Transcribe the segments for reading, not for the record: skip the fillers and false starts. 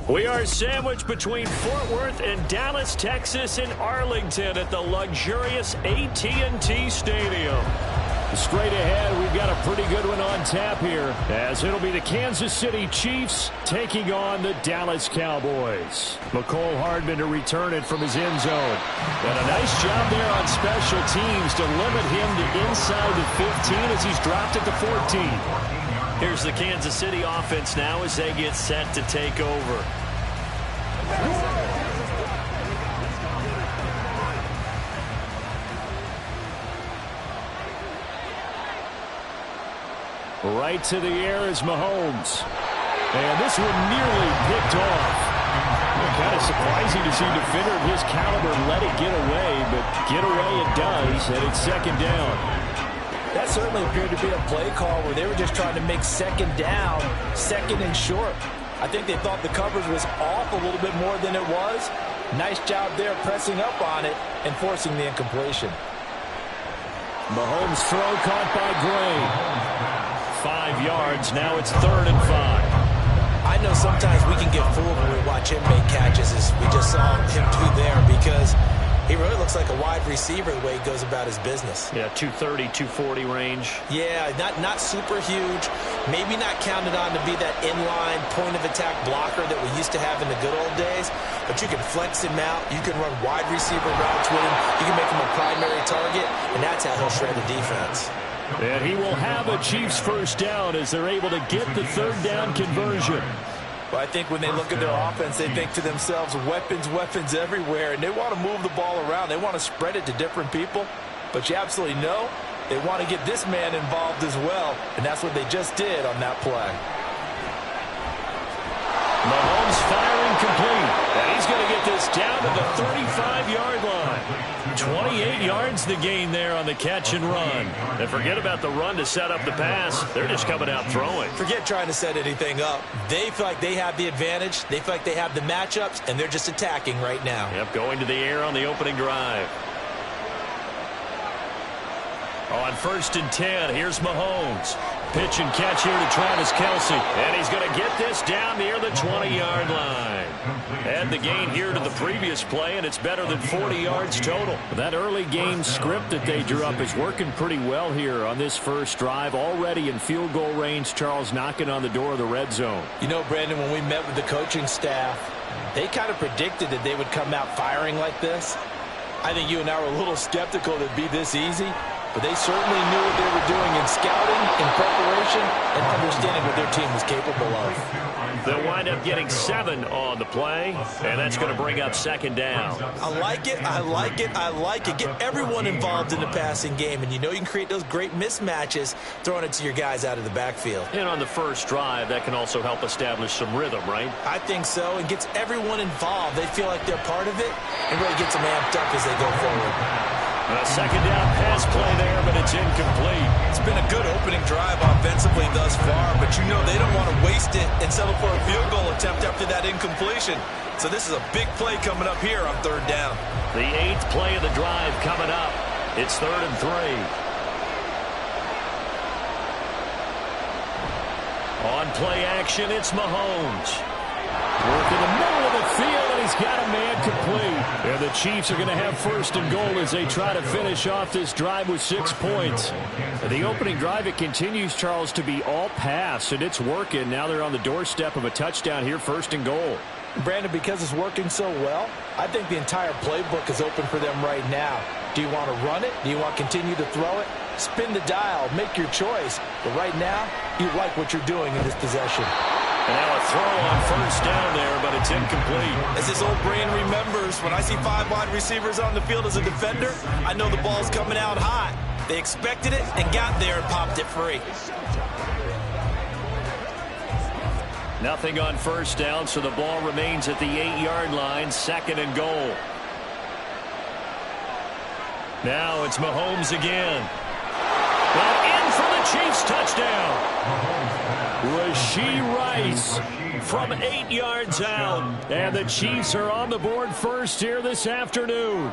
We are sandwiched between Fort Worth and Dallas, Texas, and Arlington at the luxurious AT&T Stadium. Straight ahead, we've got a pretty good one on tap here, as it'll be the Kansas City Chiefs taking on the Dallas Cowboys. Mecole Hardman to return it from his end zone. And a nice job there on special teams to limit him to inside the 15 as he's dropped it to 14. Here's the Kansas City offense now as they get set to take over. Right to the air is Mahomes. And this one nearly picked off. Kind of surprising to see a defender of his caliber let it get away, but get away it does, and it's second down. That certainly appeared to be a play call where they were just trying to make second down, second and short. I think they thought the coverage was off a little bit more than it was. Nice job there pressing up on it and forcing the incompletion. Mahomes' throw caught by Gray. 5 yards, now it's 3rd and 5. I know sometimes we can get fooled when we watch him make catches, as we just saw him do there, because he really looks like a wide receiver the way he goes about his business. Yeah, 230, 240 range. Yeah, not super huge. Maybe not counted on to be that inline point-of-attack blocker that we used to have in the good old days. But you can flex him out. You can run wide receiver routes with him. You can make him a primary target, and that's how he'll shred the defense. And he will have a Chiefs first down as they're able to get the 3rd down conversion. Well, I think when they look at their offense, they think to themselves, weapons, weapons everywhere, and they want to move the ball around. They want to spread it to different people, but you absolutely know they want to get this man involved as well, and that's what they just did on that play. Mahomes firing complete, and he's going to get this down to the 35-yard line. 28 yards the gain there on the catch and run. And forget about the run to set up the pass. They're just coming out throwing. Forget trying to set anything up. They feel like they have the advantage. They feel like they have the matchups, and they're just attacking right now. Yep, going to the air on the opening drive. On 1st and 10, here's Mahomes. Pitch and catch here to Travis Kelce. And he's going to get this down near the 20-yard line. Add the gain here to the previous play, and it's better than 40 yards total. That early game script that they drew up is working pretty well here on this first drive. Already in field goal range, Charles knocking on the door of the red zone. You know, Brandon, when we met with the coaching staff, they kind of predicted that they would come out firing like this. I think you and I were a little skeptical that it'd be this easy. But they certainly knew what they were doing in scouting, in preparation, and understanding what their team was capable of. They'll wind up getting 7 on the play, and that's going to bring up 2nd down. I like it, I like it, I like it. Get everyone involved in the passing game, and you know you can create those great mismatches throwing it to your guys out of the backfield. And on the first drive, that can also help establish some rhythm, right? I think so, and gets everyone involved. They feel like they're part of it, and really gets them amped up as they go forward. A 2nd down pass play there, but it's incomplete. It's been a good opening drive offensively thus far, but you know they don't want to waste it and settle for a field goal attempt after that incompletion. So this is a big play coming up here on 3rd down. The 8th play of the drive coming up. It's 3rd and 3. On play action, it's Mahomes. Work in the middle of the field, and he's got a man complete. And the Chiefs are going to have 1st and goal as they try to finish off this drive with 6 points. The opening drive, it continues, Charles, to be all pass, and it's working. Now they're on the doorstep of a touchdown here, 1st and goal. Brandon, because it's working so well, I think the entire playbook is open for them right now. Do you want to run it? Do you want to continue to throw it? Spin the dial. Make your choice. But right now, you like what you're doing in this possession. And now a throw on 1st down there, but it's incomplete. As his old brain remembers, when I see 5 wide receivers on the field as a defender, I know the ball's coming out hot. They expected it and got there and popped it free. Nothing on 1st down, so the ball remains at the 8-yard line, 2nd and goal. Now it's Mahomes again. And in for the Chiefs touchdown. Rashee Rice from 8 yards out. And the Chiefs are on the board first here this afternoon.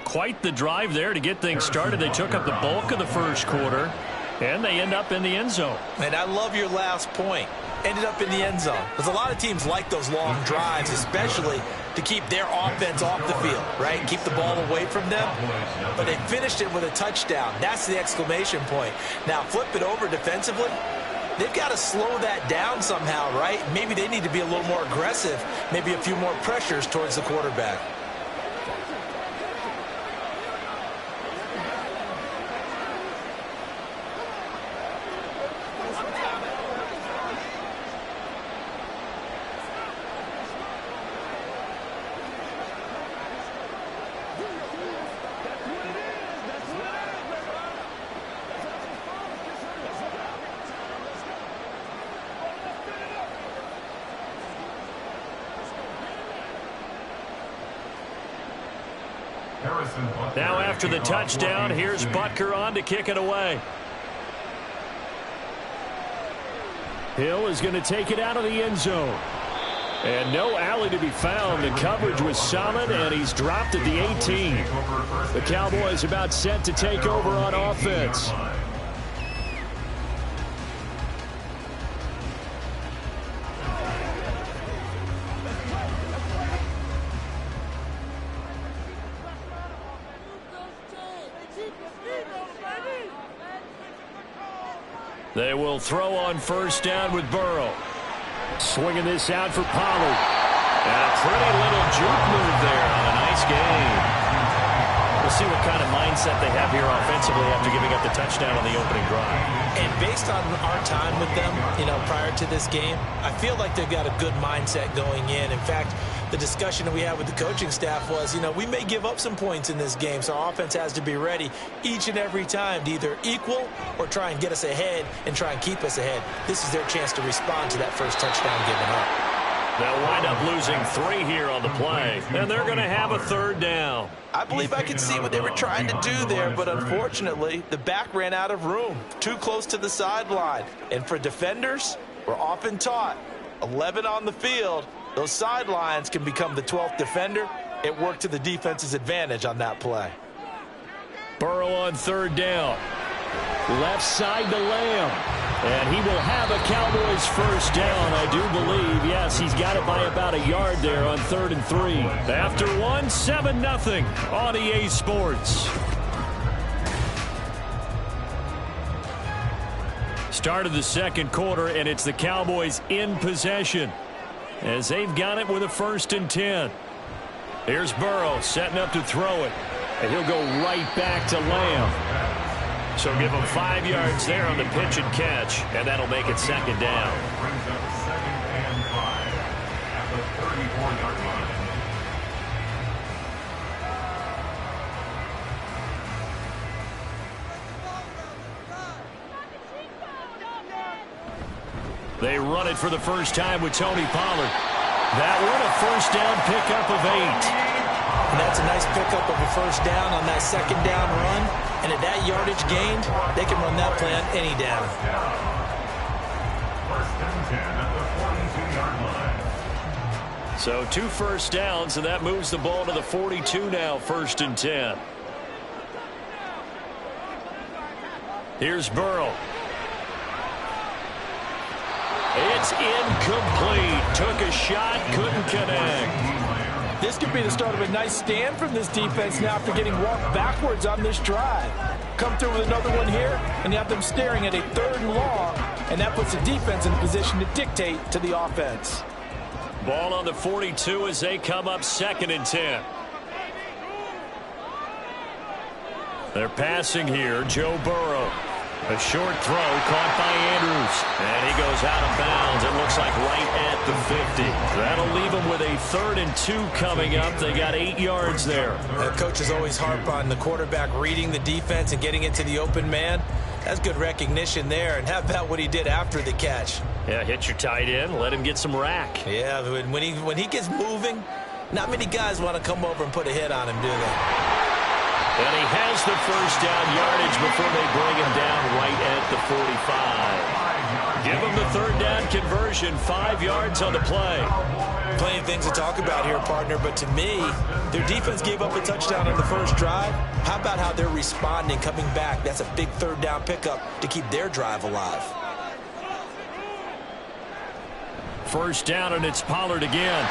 Quite the drive there to get things started. They took up the bulk of the first quarter, and they end up in the end zone. And I love your last point. Ended up in the end zone. Because a lot of teams like those long drives, especially to keep their offense off the field, right? Keep the ball away from them. But they finished it with a touchdown. That's the exclamation point. Now, flip it over defensively. They've got to slow that down somehow, right? Maybe they need to be a little more aggressive. Maybe a few more pressures towards the quarterback. Now after the touchdown, here's Butker on to kick it away. Hill is going to take it out of the end zone. And no alley to be found. The coverage was solid, and he's dropped at the 18. The Cowboys about set to take over on offense. They will throw on 1st down with Burrow. Swinging this out for Pollard. And a pretty little juke move there on a nice game. We'll see what kind of mindset they have here offensively after giving up the touchdown on the opening drive. And based on our time with them, prior to this game, I feel like they've got a good mindset going in. In fact, the discussion that we had with the coaching staff was, we may give up some points in this game, so our offense has to be ready each and every time to either equal or try and get us ahead and try and keep us ahead. This is their chance to respond to that first touchdown given up. They'll wind up losing 3 here on the play, and they're going to have a 3rd down. I believe I could see what they were trying to do there, but unfortunately, the back ran out of room, too close to the sideline. And for defenders, we're often taught, 11 on the field, those sidelines can become the 12th defender. It worked to the defense's advantage on that play. Burrow on 3rd down. Left side to Lamb. And he will have a Cowboys 1st down, I do believe. Yes, he's got it by about a yard there on 3rd and 3. After 1, 7-0 on EA Sports. Start of the 2nd quarter, and it's the Cowboys in possession as they've got it with a 1st and 10. Here's Burrow setting up to throw it, and he'll go right back to Lamb. So give him 5 yards there on the pitch and catch, and that'll make it 2nd down. Brings up 2nd and 5 at the 34-yard line. They run it for the first time with Tony Pollard. That one a 1st down pickup of 8. And that's a nice pickup of a 1st down on that 2nd down run. And at that yardage gained, they can run that play on any down. 1st and 10 at the 42-yard line. So 2 1st downs, and that moves the ball to the 42 now, 1st and 10. Here's Burrow. It's incomplete. Took a shot, couldn't connect. This could be the start of a nice stand from this defense now after getting walked backwards on this drive. Come through with another one here, and you have them staring at a 3rd and long, and that puts the defense in a position to dictate to the offense. Ball on the 42 as they come up 2nd and 10. They're passing here, Joe Burrow. A short throw caught by Andrews. And he goes out of bounds. It looks like right at the 50. That'll leave them with a 3rd and 2 coming up. They got 8 yards there. Coaches always harp on the quarterback reading the defense and getting into the open man. That's good recognition there. And how about what he did after the catch? Yeah, hit your tight end. Let him get some rack. Yeah, when he gets moving, not many guys want to come over and put a hit on him, do they? And he has the 1st down yardage before they bring him down right at the 45. Give him the 3rd down conversion, 5 yards on the play. Plenty of things to talk about here, partner, but to me, their defense gave up a touchdown on the 1st drive. How about how they're responding, coming back? That's a big 3rd down pickup to keep their drive alive. 1st down, and it's Pollard again.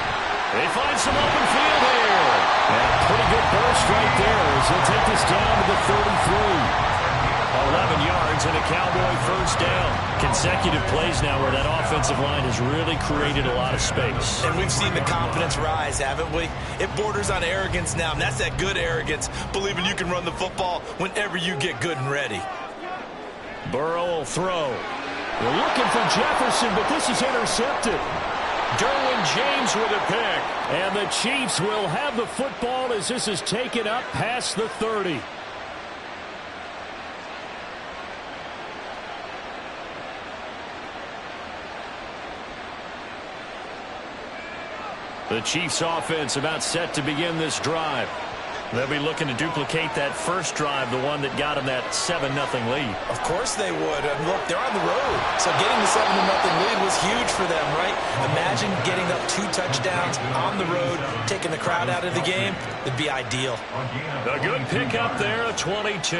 They find some open field here. And a pretty good burst right there as they take this down to the 33. 11 yards and a Cowboy 1st down. Consecutive plays now where that offensive line has really created a lot of space. And we've seen the confidence rise, haven't we? It borders on arrogance now, and that's that good arrogance, believing you can run the football whenever you get good and ready. Burrow will throw. They're looking for Jefferson, but this is intercepted. Derwin James with a pick. And the Chiefs will have the football as this is taken up past the 30. The Chiefs offense about set to begin this drive. They'll be looking to duplicate that 1st drive, the one that got them that 7-0 lead. Of course they would. And look, they're on the road. So getting the 7-0 lead was huge for them, right? Imagine getting up 2 touchdowns on the road, taking the crowd out of the game. It'd be ideal. A good pickup there, a 22.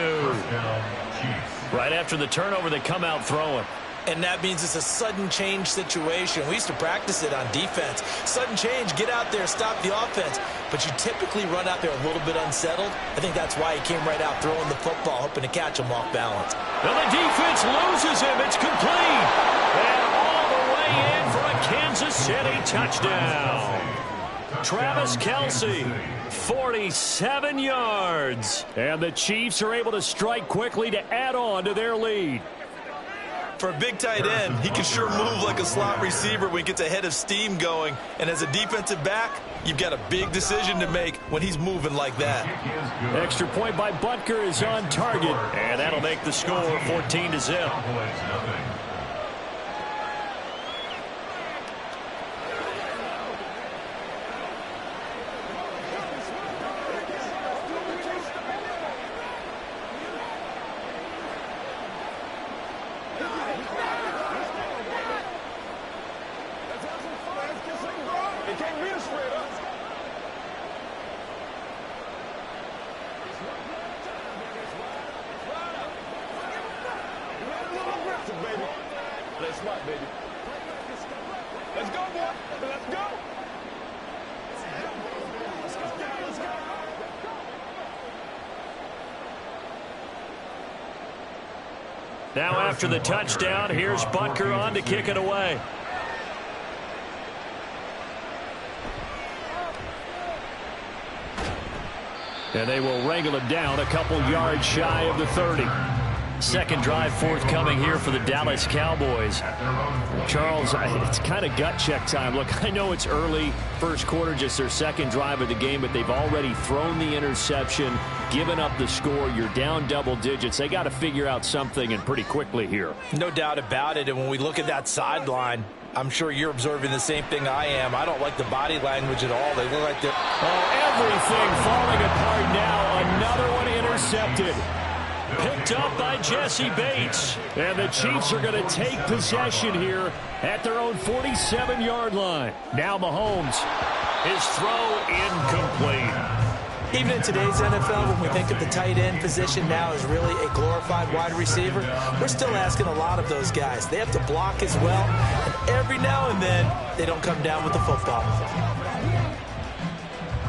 Right after the turnover, they come out throwing. And that means it's a sudden change situation. We used to practice it on defense. Sudden change, get out there, stop the offense. But you typically run out there a little bit unsettled. I think that's why he came right out throwing the football, hoping to catch him off balance. And the defense loses him. It's complete. And all the way in for a Kansas City touchdown. Travis Kelce, 47 yards. And the Chiefs are able to strike quickly to add on to their lead. For a big tight end, he can sure move like a slot receiver when he gets a head of steam going. And as a defensive back, you've got a big decision to make when he's moving like that. Extra point by Butker is on target. And that'll make the score 14-0. Play smart, baby. Let's go, boy. Let's go. Now after the touchdown, here's Butker on to kick it away. And they will wrangle it down a couple yards shy of the 30. Second drive forthcoming here for the Dallas Cowboys. Charles, it's kind of gut check time. Look, I know it's early, first quarter, just their second drive of the game, but they've already thrown the interception, given up the score. You're down double digits. They got to figure out something, and pretty quickly here. No doubt about it, and when we look at that sideline, I'm sure you're observing the same thing I am. I don't like the body language at all. They look like they're... Oh, everything falling apart now. Another one intercepted. Picked up by Jesse Bates. And the Chiefs are going to take possession here at their own 47-yard line. Now Mahomes. His throw incomplete. Even in today's NFL, when we think of the tight end position now as really a glorified wide receiver, we're still asking a lot of those guys. They have to block as well, and every now and then, they don't come down with the football.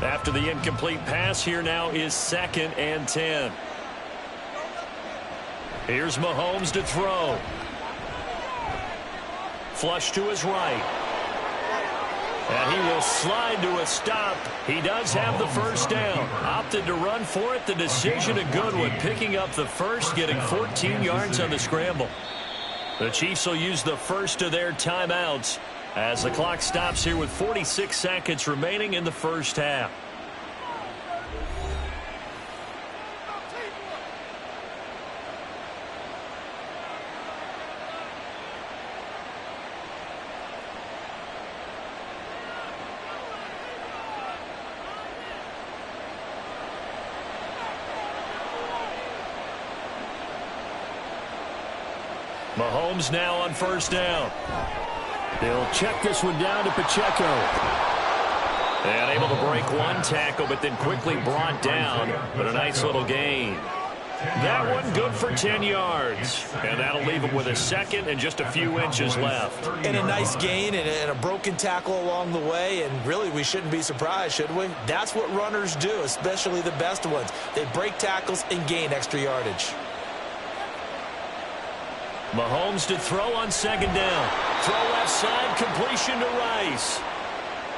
After the incomplete pass, here now is 2nd and 10. Here's Mahomes to throw. Flush to his right. And he will slide to a stop. He does have the first down. Opted to run for it. The decision a good one. Picking up the first, getting 14 yards on the scramble. The Chiefs will use the first of their timeouts as the clock stops here with 46 seconds remaining in the first half. Mahomes now on first down. They'll check this one down to Pacheco. And able to break one tackle, but then quickly brought down. But a nice little gain. That one good for 10 yards. And that'll leave him with a second and just a few inches left. And a nice gain and a broken tackle along the way. And really, we shouldn't be surprised, should we? That's what runners do, especially the best ones. They break tackles and gain extra yardage. Mahomes to throw on second down. Throw left side, completion to Rice.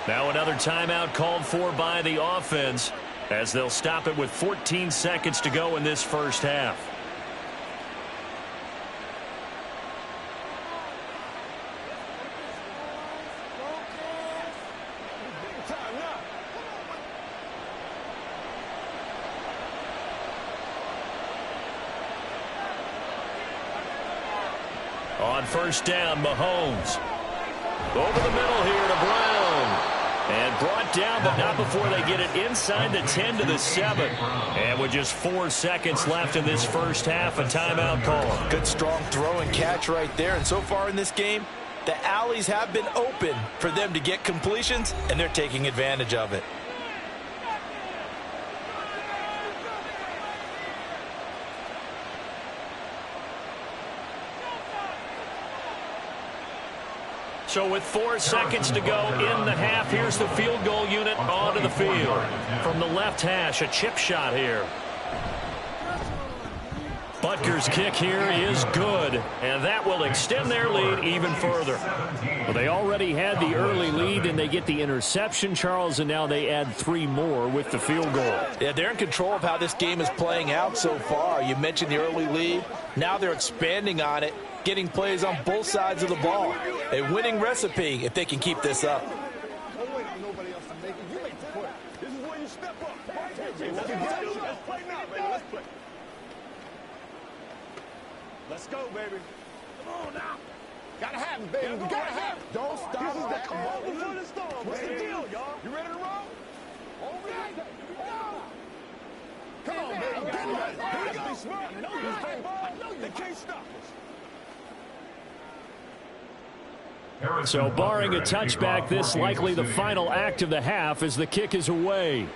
Now another timeout called for by the offense as they'll stop it with 14 seconds to go in this first half. On first down, Mahomes. Over the middle here to Brown. And brought down, but not before they get it inside the 10 to the 7. And with just 4 seconds left in this first half, a timeout call. Good strong throw and catch right there. And so far in this game, the alleys have been open for them to get completions, and they're taking advantage of it. So with 4 seconds to go in the half, here's the field goal unit onto the field. From the left hash, a chip shot here. Butker's kick here is good, and that will extend their lead even further. Well, they already had the early lead, and they get the interception, Charles, and now they add 3 more with the field goal. Yeah, they're in control of how this game is playing out so far. You mentioned the early lead. Now they're expanding on it, getting plays on both sides of the ball. A winning recipe if they can keep this up. Let's go, baby. Come on now. Gotta have it, baby. You gotta have it. Don't stop. This is the calm before the storm. What's the deal, y'all? You ready to roll? Over there. Come on, baby. Get ready. Let's be smart. I know you hot, boy. They can't stop us. So barring a touchback, this likely the final act of the half as the kick is away.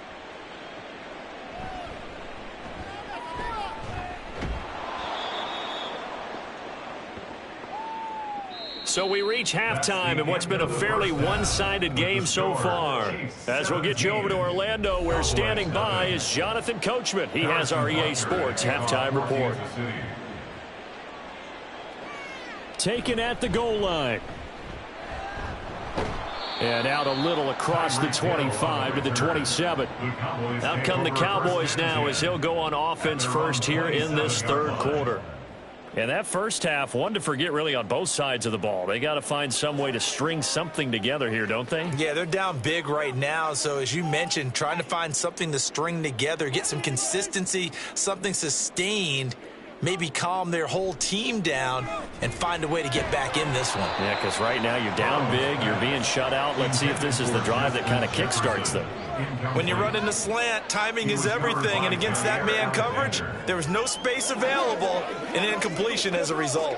So we reach halftime in what's been a fairly one-sided game so far. As we'll get you over to Orlando, where standing by is Jonathan Coachman. He has our EA Sports halftime report. Taken at the goal line. And out a little across the 25 to the 27. Out come the Cowboys now as he'll go on offense first here in this third quarter. And that first half, one to forget really on both sides of the ball. They got to find some way to string something together here, don't they? Yeah, they're down big right now. So as you mentioned, trying to find something to string together, get some consistency, something sustained, maybe calm their whole team down and find a way to get back in this one. Yeah, because right now you're down big, you're being shut out. Let's see if this is the drive that kind of kickstarts them. When you run in the slant, timing is everything, and against that man coverage, there was no space available, and incompletion as a result.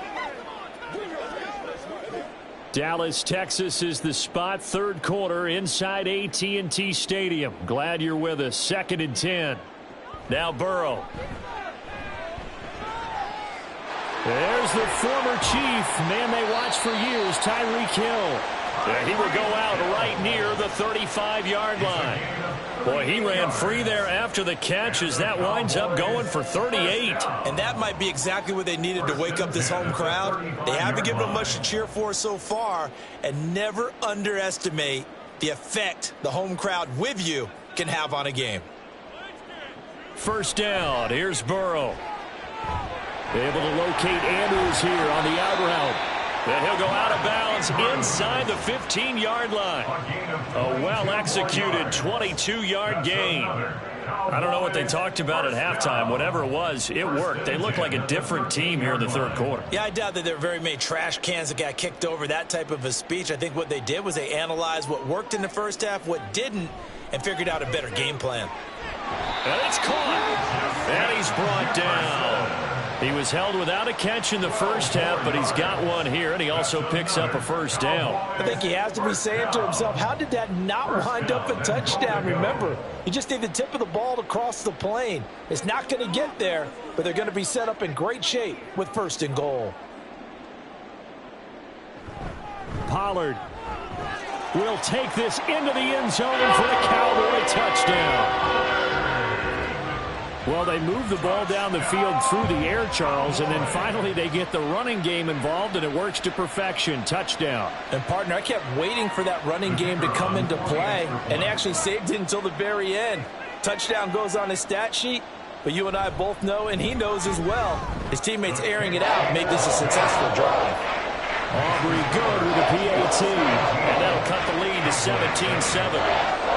Dallas, Texas is the spot, third quarter inside AT&T Stadium. Glad you're with us. 2nd and 10. Now Burrow. There's the former Chief, man they watched for years, Tyreek Hill. And he will go out right near the 35-yard line. Boy, he ran free there after the catch as that winds up going for 38. And that might be exactly what they needed to wake up this home crowd. They haven't given them much to cheer for so far, and never underestimate the effect the home crowd with you can have on a game. First down, here's Burrow. Able to locate Andrews here on the out route. And he'll go out of bounds inside the 15-yard line. A well-executed 22-yard gain. I don't know what they talked about at halftime. Whatever it was, it worked. They look like a different team here in the third quarter. Yeah, I doubt that there are very many trash cans that got kicked over, that type of a speech. I think what they did was they analyzed what worked in the first half, what didn't, and figured out a better game plan. And it's caught. And he's brought down. He was held without a catch in the first half, but he's got one here, and he also picks up a first down. I think he has to be saying to himself, how did that not wind up a touchdown? Remember, you just need the tip of the ball to cross the plane. It's not going to get there, but they're going to be set up in great shape with 1st and goal. Pollard will take this into the end zone for the Cowboy touchdown. Well, they move the ball down the field through the air, Charles, and then finally they get the running game involved, and it works to perfection. Touchdown. And, partner, I kept waiting for that running game to come into play, and actually saved it until the very end. Touchdown goes on his stat sheet, but you and I both know, and he knows as well, his teammates airing it out make this a successful drive. Aubrey good with a PAT, and that'll cut the lead to 17-7.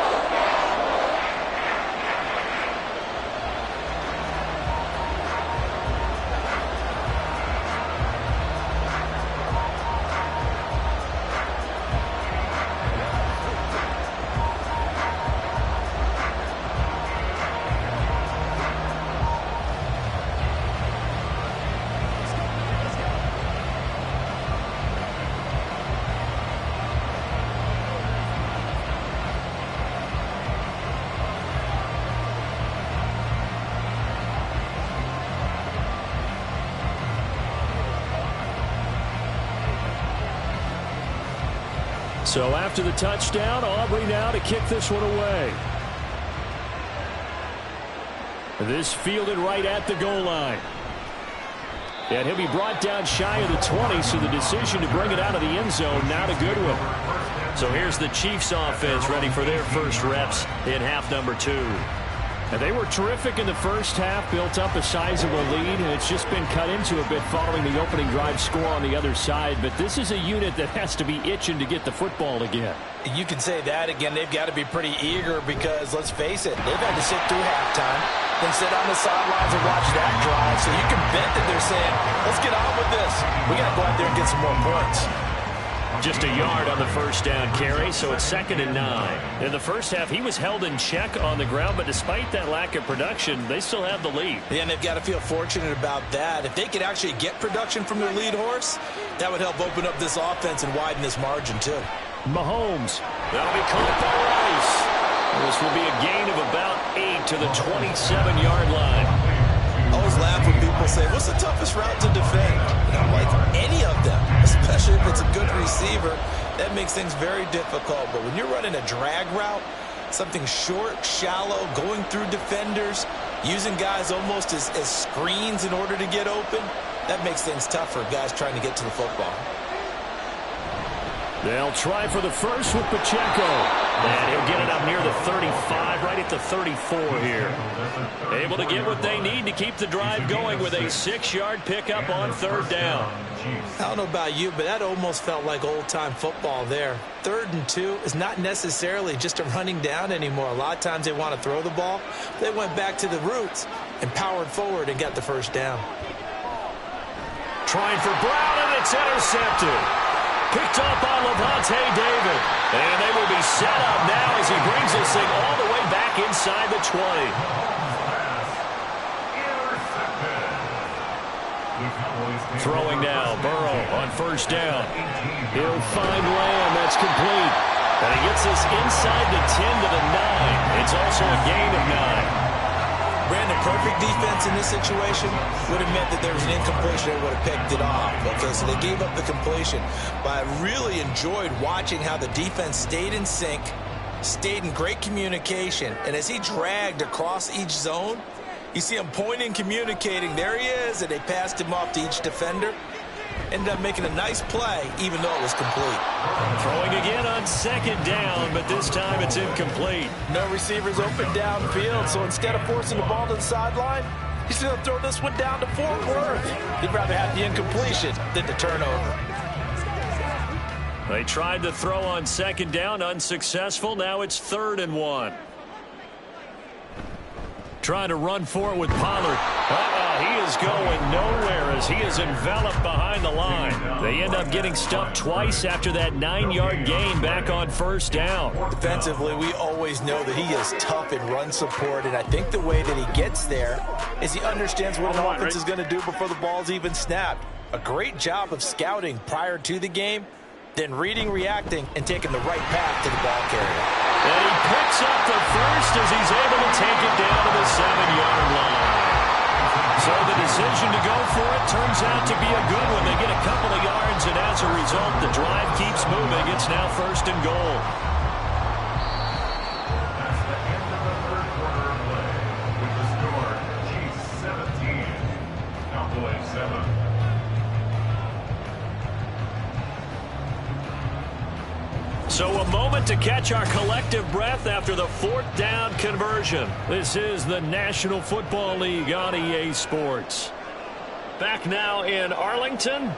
So after the touchdown, Aubrey now to kick this one away. This fielded right at the goal line. And he'll be brought down shy of the 20, so the decision to bring it out of the end zone, not a good one. So here's the Chiefs offense ready for their first reps in half number 2. And they were terrific in the first half, built up a sizable lead, and it's just been cut into a bit following the opening drive score on the other side. But this is a unit that has to be itching to get the football again. You can say that again. They've got to be pretty eager because, let's face it, they've had to sit through halftime, then sit on the sidelines and watch that drive. So you can bet that they're saying, let's get on with this. We got to go out there and get some more points. Just a yard on the first down carry, so it's 2nd and 9. In the first half, he was held in check on the ground, but despite that lack of production, they still have the lead. Yeah, and they've got to feel fortunate about that. If they could actually get production from their lead horse, that would help open up this offense and widen this margin, too. Mahomes. That'll be caught by Rice. This will be a gain of about 8 to the 27-yard line. I always laugh when people people say, what's the toughest route to defend? And I'm like, any of them, especially if it's a good receiver. That makes things very difficult. But when you're running a drag route, something short, shallow, going through defenders, using guys almost as screens in order to get open, that makes things tough for guys trying to get to the football. They'll try for the first with Pacheco. And he'll get it up near the 35, right at the 34 here. Able to get what they need to keep the drive going with a 6-yard pickup on 3rd down. I don't know about you, but that almost felt like old-time football there. 3rd and 2 is not necessarily just a running down anymore. A lot of times they want to throw the ball. They went back to the roots and powered forward and got the 1st down. Trying for Brown, and it's intercepted. Picked up on Lavonte David. And they will be set up now as he brings this thing all the way back inside the 20. Throwing now, Burrow on 1st down. He'll find Lamb, that's complete. And he gets this inside the 10 to the 9. It's also a gain of 9. Brandon, perfect defense in this situation would have meant that there was an incompletion. They would have picked it off. Okay, so they gave up the completion. But I really enjoyed watching how the defense stayed in sync, stayed in great communication. And as he dragged across each zone, you see him pointing, communicating. There he is, and they passed him off to each defender. Ended up making a nice play, even though it was complete. Throwing again on 2nd down, but this time it's incomplete. No receivers open downfield, so instead of forcing the ball to the sideline, he's going to throw this one down to Fort Worth. He'd rather have the incompletion than the turnover. They tried to throw on 2nd down, unsuccessful. Now it's 3rd and 1. Trying to run for it with Pollard. He is going nowhere as he is enveloped behind the line. They end up getting stuffed twice after that 9-yard gain back on 1st down. Defensively, we always know that he is tough in run support, and I think the way that he gets there is he understands what an offense is going to do before the ball's even snapped. A great job of scouting prior to the game, then reading, reacting, and taking the right path to the ball carrier. And he picks up the first as he's able to take it down to the 7-yard line. So the decision to go for it turns out to be a good one. They get a couple of yards, and as a result, the drive keeps moving. It's now 1st and goal. That's the end of the 3rd quarter of play with the score Chiefs 17, Cowboys 7. So a moment to catch our collective breath after the 4th down conversion. This is the National Football League on EA Sports. Back now in Arlington.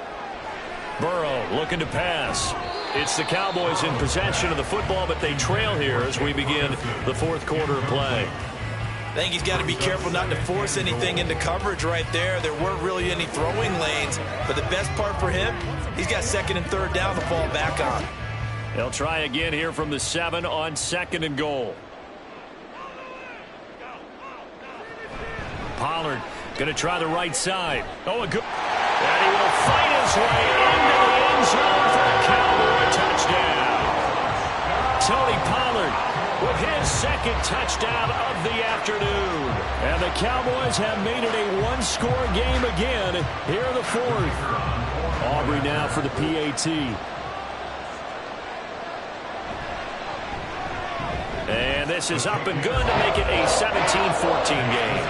Burrow looking to pass. It's the Cowboys in possession of the football, but they trail here as we begin the 4th quarter of play. I think he's got to be careful not to force anything into coverage right there. There weren't really any throwing lanes, but the best part for him, he's got 2nd and 3rd down to fall back on. They'll try again here from the 7 on 2nd and goal. Pollard going to try the right side. Oh, a good. And he will fight his way into the end zone for a Cowboy touchdown. Tony Pollard with his 2nd touchdown of the afternoon. And the Cowboys have made it a 1-score game again here in the 4th. Aubrey now for the PAT. And this is up and good to make it a 17-14 game.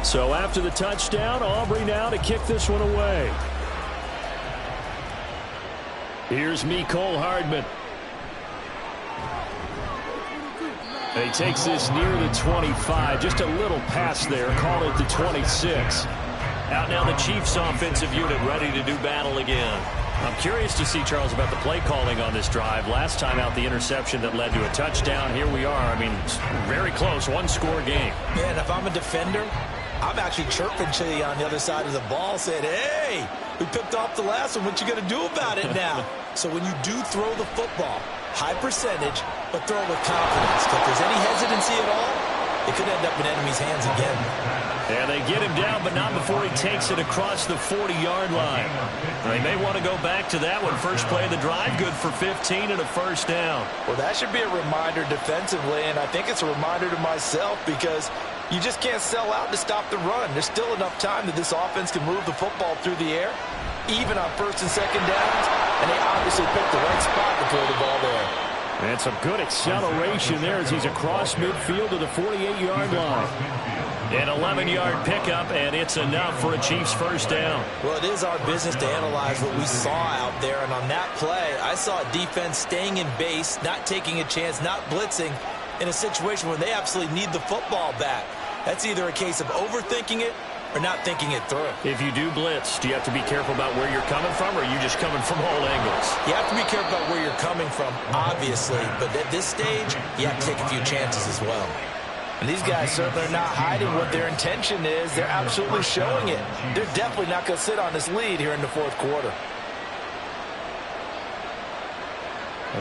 So after the touchdown, Aubrey now to kick this one away. Here's Mecole Hardman. He takes this near the 25, just a little pass there, call it the 26. Out now the Chiefs offensive unit ready to do battle again. I'm curious to see, Charles, about the play calling on this drive. Last time out, the interception that led to a touchdown. Here we are. I mean, it's very close, one-score game. Yeah, and if I'm a defender, I'm actually chirping to you on the other side of the ball, saying, hey, we picked off the last one. What you going to do about it now? So when you do throw the football, high percentage, but throw it with confidence. If there's any hesitancy at all, it could end up in enemy's hands again. And they get him down, but not before he takes it across the 40-yard line. They may want to go back to that one. First play of the drive, good for 15 and a first down. Well, that should be a reminder defensively, and I think it's a reminder to myself because you just can't sell out to stop the run. There's still enough time that this offense can move the football through the air, even on first and second downs, and they obviously picked the right spot to throw the ball there. And some good acceleration there as he's across midfield to the 48-yard line. An 11-yard pickup, and it's enough for a Chiefs first down. Well, it is our business to analyze what we saw out there, and on that play, I saw a defense staying in base, not taking a chance, not blitzing, in a situation where they absolutely need the football back. That's either a case of overthinking it or not thinking it through. If you do blitz, do you have to be careful about where you're coming from, or are you just coming from all angles? You have to be careful about where you're coming from, obviously, but at this stage, you have to take a few chances as well. And these guys certainly are not hiding what their intention is. They're absolutely showing it. They're definitely not going to sit on this lead here in the fourth quarter.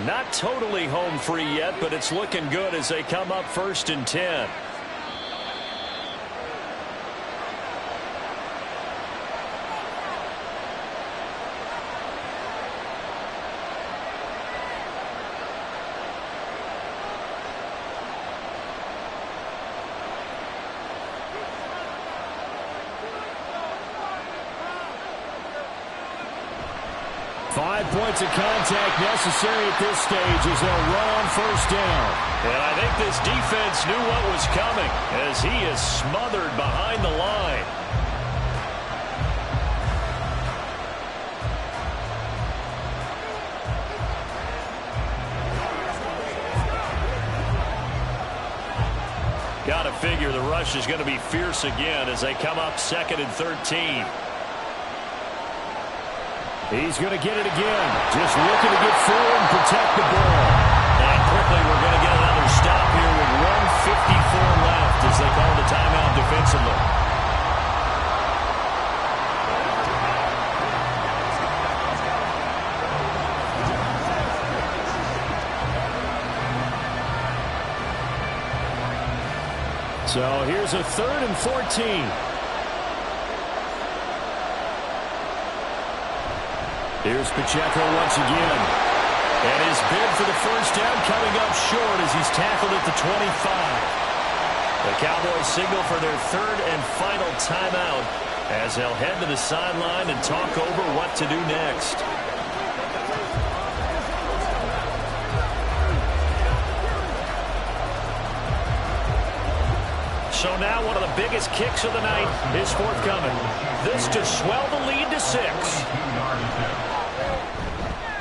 Not totally home free yet, but it's looking good as they come up 1st and 10. Five points of contact necessary at this stage as they'll run on first down. And I think this defense knew what was coming as he is smothered behind the line. Got to figure the rush is going to be fierce again as they come up 2nd and 13. He's going to get it again. Just looking to get forward and protect the ball. And quickly we're going to get another stop here with 1:54 left as they call the timeout defensively. So here's a 3rd and 14. Here's Pacheco once again. And his bid for the first down coming up short as he's tackled at the 25. The Cowboys signal for their 3rd and final timeout as they'll head to the sideline and talk over what to do next. So now one of the biggest kicks of the night is forthcoming. This to swell the lead to 6.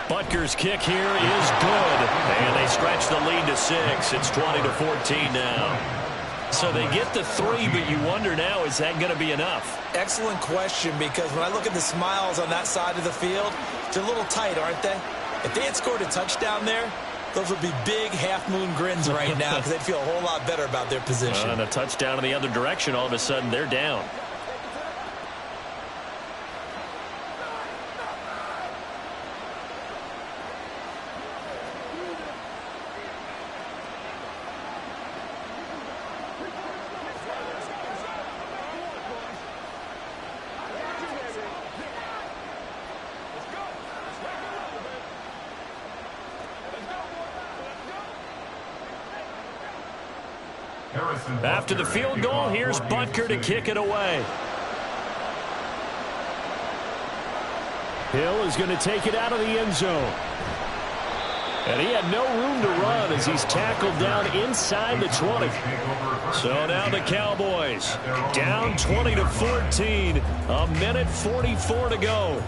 Butker's kick here is good, and they stretch the lead to 6. It's 20-14 now. So they get the 3, but you wonder now, is that going to be enough? Excellent question, because when I look at the smiles on that side of the field, they're a little tight, aren't they? If they had scored a touchdown there, those would be big half-moon grins right now because they'd feel a whole lot better about their position. And a touchdown in the other direction, all of a sudden they're down. After the field goal, here's Butker to kick it away. Hill is going to take it out of the end zone. And he had no room to run as he's tackled down inside the 20. So now the Cowboys down 20-14. A minute 44 to go.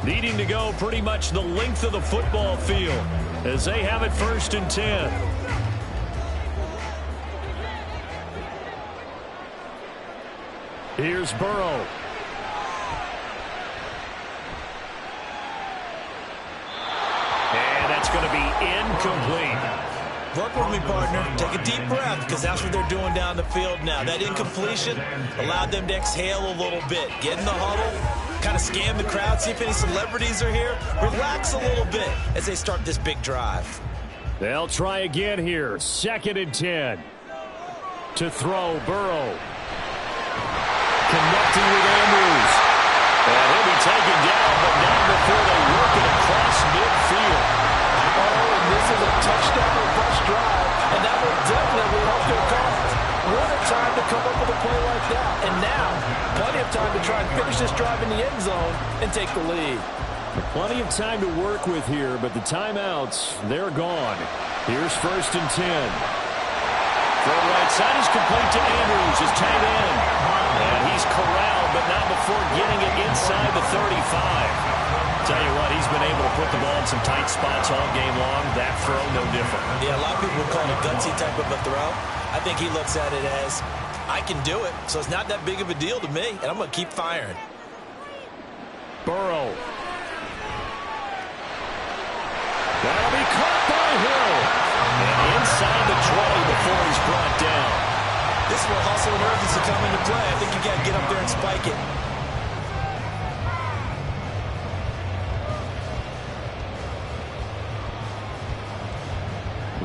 Needing to go pretty much the length of the football field as they have it 1st and 10. Here's Burrow. And that's going to be incomplete. Work with me, partner. Take a deep breath, because that's what they're doing down the field now. That incompletion allowed them to exhale a little bit. Get in the huddle, kind of scan the crowd, see if any celebrities are here. Relax a little bit as they start this big drive. They'll try again here. 2nd and 10. To throw, Burrow. Connecting with Andrews. And he'll be taken down, but not before they work it across midfield. Oh, and this is a touchdown or bust drive, and that will definitely help their cause. What a time to come up with a play like that. And now, plenty of time to try and finish this drive in the end zone and take the lead. Plenty of time to work with here, but the timeouts, they're gone. Here's 1st and 10. From right side is complete to Andrews, his tight end. And he's corralled, but not before getting it inside the 35. Tell you what, he's been able to put the ball in some tight spots all game long. That throw, no different. Yeah, a lot of people would call it a gutsy type of a throw. I think he looks at it as, I can do it, so it's not that big of a deal to me, and I'm going to keep firing. Burrow. That'll be caught by Hill. And inside the 20 before he's brought down. This is where hustle and urgency come into play. I think you got to get up there and spike it.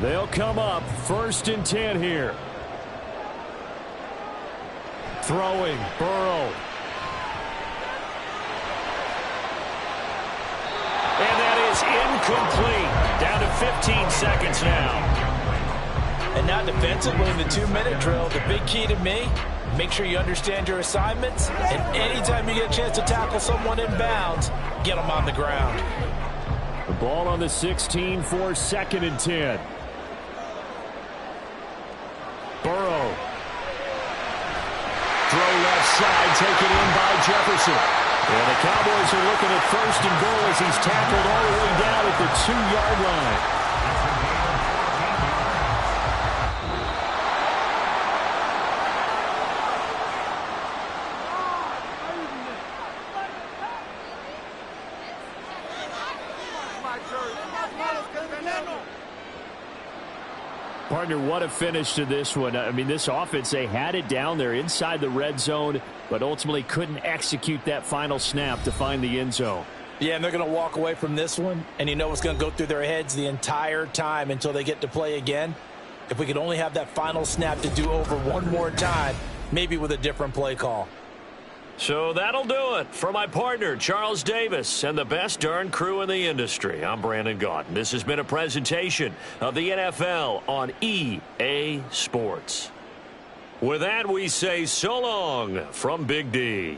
They'll come up 1st and 10 here. Throwing, Burrow. And that is incomplete. Down to 15 seconds now. And now defensively in the 2-minute drill, the big key to me, make sure you understand your assignments, and anytime you get a chance to tackle someone in bounds, get them on the ground. The ball on the 16 for 2nd and 10. Burrow. Throw left side, taken in by Jefferson. And the Cowboys are looking at 1st and goal as he's tackled all the way down at the 2-yard line. Partner, what a finish to this one. I mean, this offense, they had it down there inside the red zone, but ultimately couldn't execute that final snap to find the end zone. Yeah, and they're going to walk away from this one, and you know what's going to go through their heads the entire time until they get to play again. If we could only have that final snap to do over one more time, maybe with a different play call. So that'll do it for my partner, Charles Davis, and the best darn crew in the industry. I'm Brandon Gaudin. This has been a presentation of the NFL on EA Sports. With that, we say so long from Big D.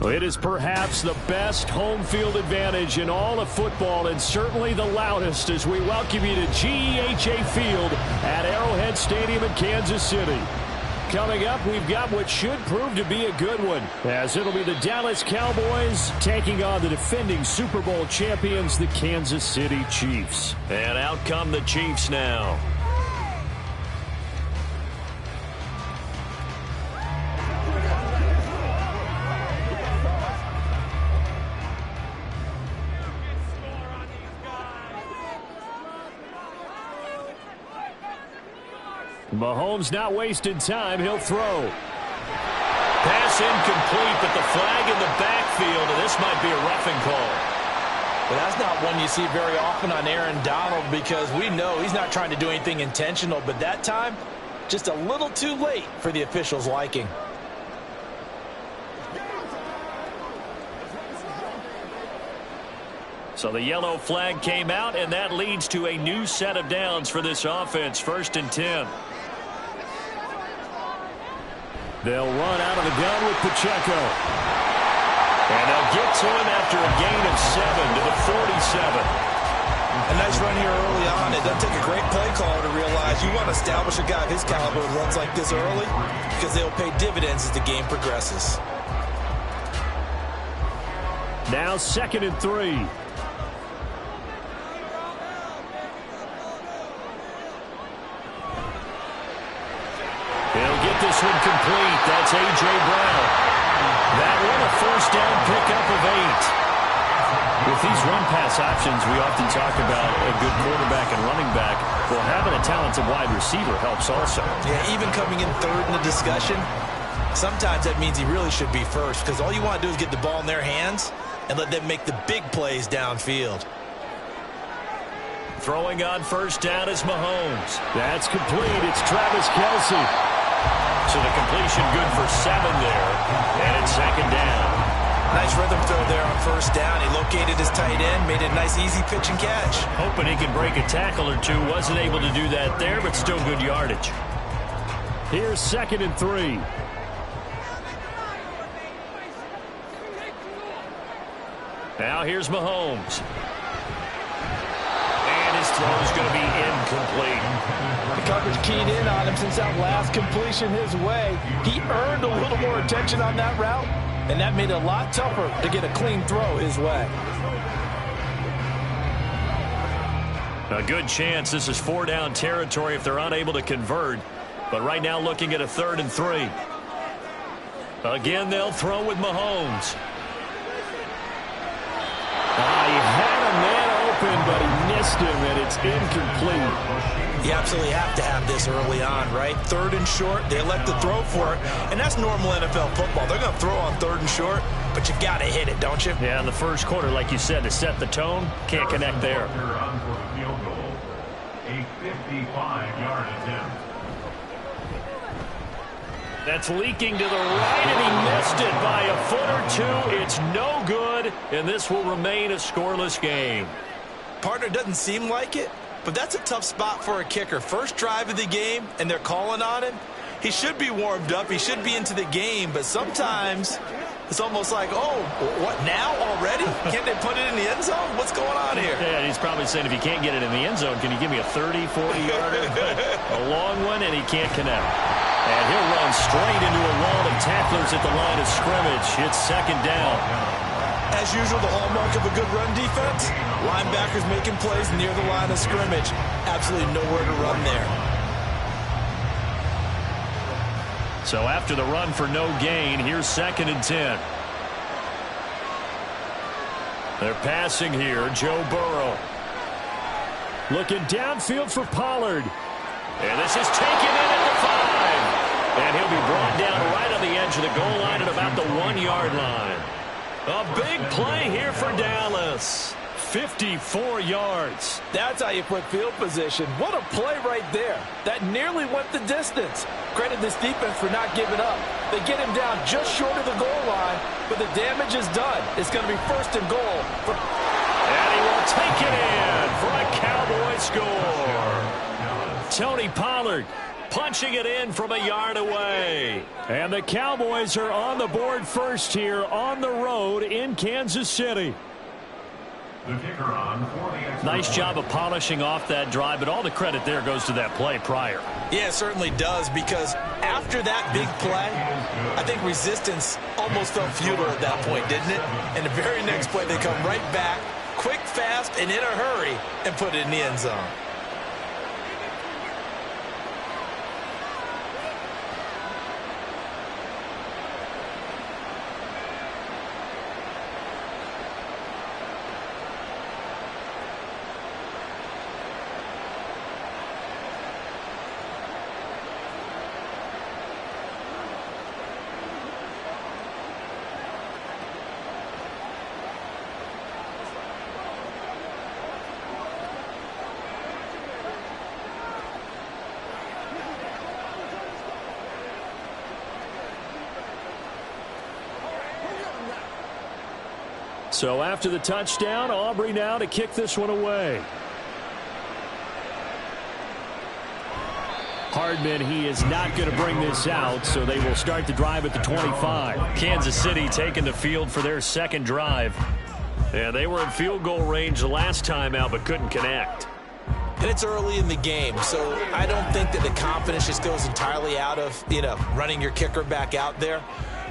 It is perhaps the best home field advantage in all of football, and certainly the loudest, as we welcome you to GEHA Field at Arrowhead Stadium in Kansas City. Coming up, we've got what should prove to be a good one, as it'll be the Dallas Cowboys taking on the defending Super Bowl champions, the Kansas City Chiefs. And out come the Chiefs now. Mahomes not wasting time. He'll throw. Pass incomplete, but the flag in the backfield, and this might be a roughing call. But that's not one you see very often on Aaron Donald, because we know he's not trying to do anything intentional, but that time, just a little too late for the officials' liking. So the yellow flag came out, and that leads to a new set of downs for this offense. 1st and 10. They'll run out of the gun with Pacheco. And they'll get to him after a gain of 7 to the 47. A nice run here early on. It doesn't take a great play caller to realize you want to establish a guy of his caliber who runs like this early, because they'll pay dividends as the game progresses. Now 2nd and 3. He'll get this one complete. That's A.J. Brown. That one a 1st down pickup of 8. With these run-pass options, we often talk about a good quarterback and running back. Well, having a talented wide receiver helps also. Yeah, even coming in 3rd in the discussion, sometimes that means he really should be 1st, because all you want to do is get the ball in their hands and let them make the big plays downfield. Throwing on 1st down is Mahomes. That's complete. It's Travis Kelce. So the completion good for 7 there. And it's 2nd down. Nice rhythm throw there on 1st down. He located his tight end, made it a nice easy pitch and catch. Hoping he can break a tackle or two. Wasn't able to do that there, but still good yardage. Here's 2nd and 3. Now here's Mahomes. And his throw is going to be incomplete. The coverage keyed in on him since that last completion his way. He earned a little more attention on that route, and that made it a lot tougher to get a clean throw his way. A good chance this is 4-down territory if they're unable to convert. But right now looking at a 3rd and 3. Again, they'll throw with Mahomes. He had a man open, but he missed him, and it's incomplete. You absolutely have to have this early on, right? 3rd and short, they elect to throw for it, and that's normal NFL football. They're going to throw on 3rd and short, but you got to hit it, don't you? Yeah, in the 1st quarter, like you said, to set the tone, can't connect there. A 55-yard attempt. That's leaking to the right, and he missed it by a foot or 2. It's no good, and this will remain a scoreless game. Partner, doesn't seem like it, but that's a tough spot for a kicker. 1st drive of the game, and they're calling on him. He should be warmed up. He should be into the game, but sometimes it's almost like, oh, what, now already? Can't they put it in the end zone? What's going on here? Yeah, he's probably saying, if you can't get it in the end zone, can you give me a 30, 40-yarder? A long one, and he can't connect. And he'll run straight into a wall of tacklers at the line of scrimmage. It's 2nd down. As usual, the hallmark of a good run defense, linebackers making plays near the line of scrimmage. Absolutely nowhere to run there. So after the run for no gain, here's 2nd and 10. They're passing here. Joe Burrow. Looking downfield for Pollard. And this is taken in at the 5. And he'll be brought to the goal line at about the 1-yard line. A big play here for Dallas. 54 yards. That's how you put field position. What a play right there. That nearly went the distance. Credit this defense for not giving up. They get him down just short of the goal line, but the damage is done. It's going to be 1st and goal. And he will take it in for a Cowboy score. Tony Pollard punching it in from a yard away. And the Cowboys are on the board first here on the road in Kansas City. The kicker on for the extra Nice job of polishing off that drive, but all the credit there goes to that play prior. Yeah, it certainly does, because after that big play, I think resistance almost felt futile at that point, didn't it? And the very next play, they come right back, quick, fast, and in a hurry, and put it in the end zone. So after the touchdown, Aubrey now to kick this one away. Hardman, he is not going to bring this out, so they will start the drive at the 25. Kansas City taking the field for their second drive. Yeah, they were in field goal range the last time out, but couldn't connect. And it's early in the game, so I don't think that the confidence just goes entirely out of, running your kicker back out there.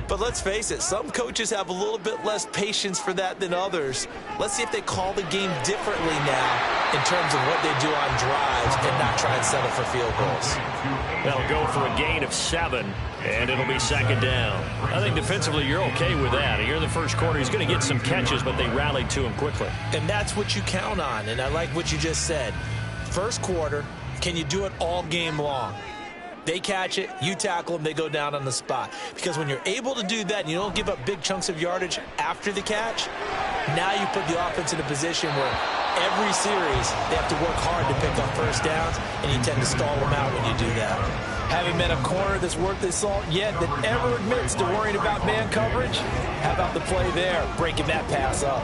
But let's face it, some coaches have a little bit less patience for that than others. Let's see if they call the game differently now in terms of what they do on drives and not try and settle for field goals. They'll go for a gain of 7, and it'll be second down. I think defensively you're okay with that. Here in the first quarter, he's going to get some catches, but they rallied to him quickly. And that's what you count on, and I like what you just said. First quarter, can you do it all game long? They catch it, you tackle them, they go down on the spot. Because when you're able to do that and you don't give up big chunks of yardage after the catch, now you put the offense in a position where every series they have to work hard to pick up first downs, and you tend to stall them out when you do that. Having met a corner that's worth his salt yet that ever admits to worrying about man coverage, how about the play there, breaking that pass up?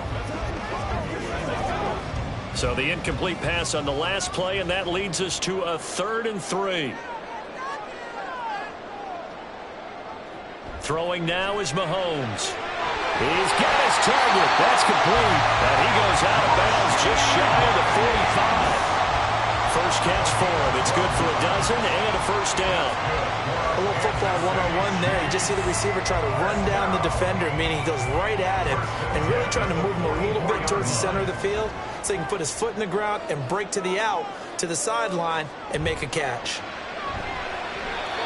So the incomplete pass on the last play, and that leads us to a 3rd and 3. Throwing now is Mahomes. He's got his target. That's complete. And he goes out of bounds just shy of the 45. First catch for him. It's good for a dozen and a first down. A little football one-on-one there. You just see the receiver try to run down the defender, meaning he goes right at him and really trying to move him a little bit towards the center of the field so he can put his foot in the ground and break to the out, to the sideline, and make a catch.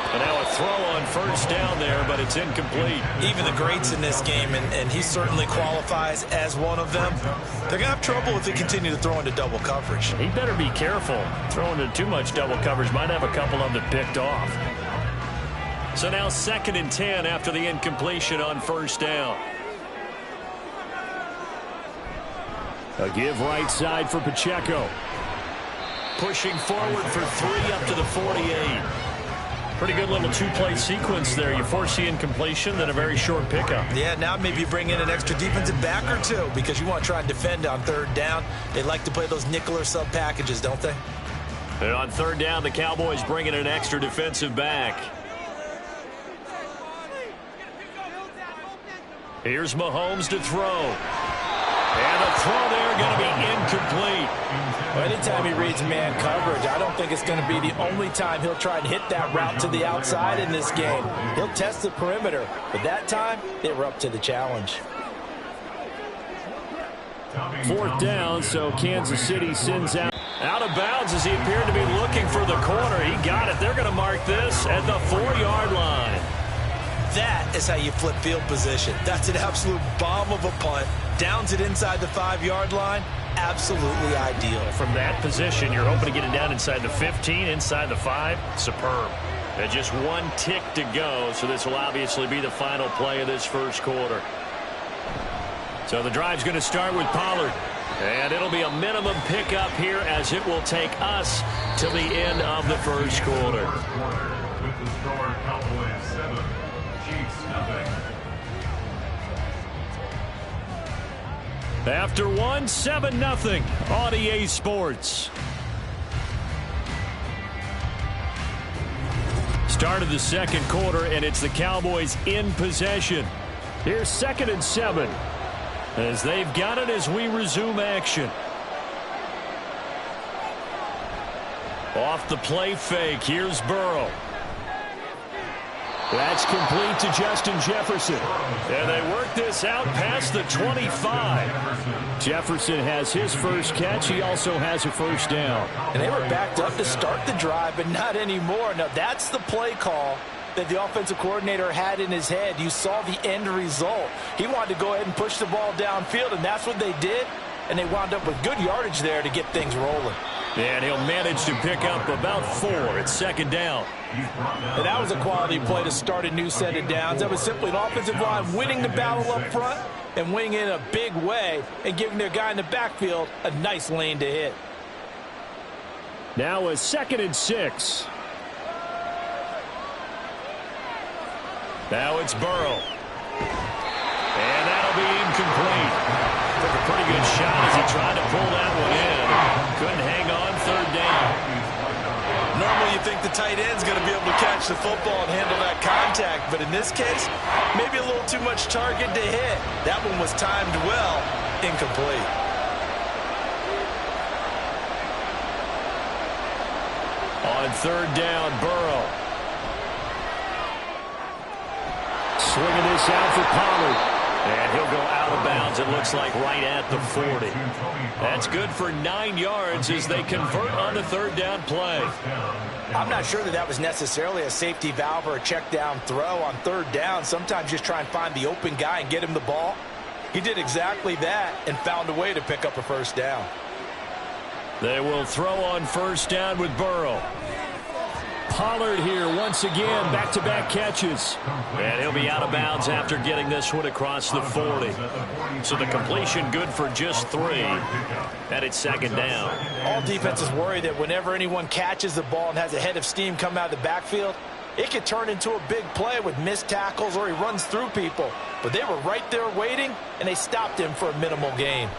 And now a throw on first down there, but it's incomplete. Even the greats in this game, and he certainly qualifies as one of them, they're going to have trouble if they continue to throw into double coverage. He better be careful. Throwing into too much double coverage might have a couple of them picked off. So now 2nd and 10 after the incompletion on first down. A give right side for Pacheco. Pushing forward for 3 up to the 48. Pretty good little 2-play sequence there. You force the incompletion, then a very short pickup. Yeah, now maybe you bring in an extra defensive back or two because you want to try and defend on 3rd down. They like to play those nickel or sub packages, don't they? And on 3rd down, the Cowboys bring in an extra defensive back. Here's Mahomes to throw. And the throw there going to be incomplete. Well, anytime he reads man coverage, I don't think it's going to be the only time he'll try and hit that route to the outside in this game. He'll test the perimeter, but that time they were up to the challenge. 4th down, so Kansas City sends out of bounds as he appeared to be looking for the corner. He got it. They're going to mark this at the 4-yard line. That is how you flip field position. That's an absolute bomb of a punt. Downs it inside the 5-yard line. Absolutely ideal. From that position, you're hoping to get it down inside the 15, inside the 5. Superb. And just one tick to go, so this will obviously be the final play of this first quarter. So the drive's going to start with Pollard. And it'll be a minimum pickup here as it will take us to the end of the first quarter. With the score, Cowboys 7, Chiefs nothing. After one, 7-0 on EA Sports. Start of the second quarter, and it's the Cowboys in possession. Here's 2nd and 7 as they've got it as we resume action. Off the play fake, here's Burrow. That's complete to Justin Jefferson. And they work this out past the 25. Jefferson has his first catch. He also has a first down. And they were backed up to start the drive, but not anymore. Now, that's the play call that the offensive coordinator had in his head. You saw the end result. He wanted to go ahead and push the ball downfield, and that's what they did. And they wound up with good yardage there to get things rolling. And he'll manage to pick up about 4. It's 2nd down. And that was a quality play to start a new set of downs. That was simply an offensive line winning the battle up front and winning in a big way and giving their guy in the backfield a nice lane to hit. Now a 2nd and 6. Now it's Burrow. And that'll be incomplete. Took a pretty good shot as he tried to pull that one in. Couldn't hang on, 3rd down. Normally you think the tight end's going to be able to catch the football and handle that contact, but in this case, maybe a little too much target to hit. That one was timed well, incomplete. On 3rd down, Burrow. Swinging this out for Pollard. And he'll go out of bounds, it looks like, right at the 40. That's good for 9 yards as they convert on the 3rd down play. I'm not sure that was necessarily a safety valve or a check down throw on 3rd down. Sometimes just try and find the open guy and get him the ball. He did exactly that and found a way to pick up a first down. They will throw on 1st down with Burrow. Pollard here once again, back-to-back catches. And he'll be out of bounds after getting this one across the 40. So the completion good for just 3. And it's 2nd down. All defenses worry that whenever anyone catches the ball and has a head of steam come out of the backfield, it could turn into a big play with missed tackles or he runs through people. But they were right there waiting, and they stopped him for a minimal gain.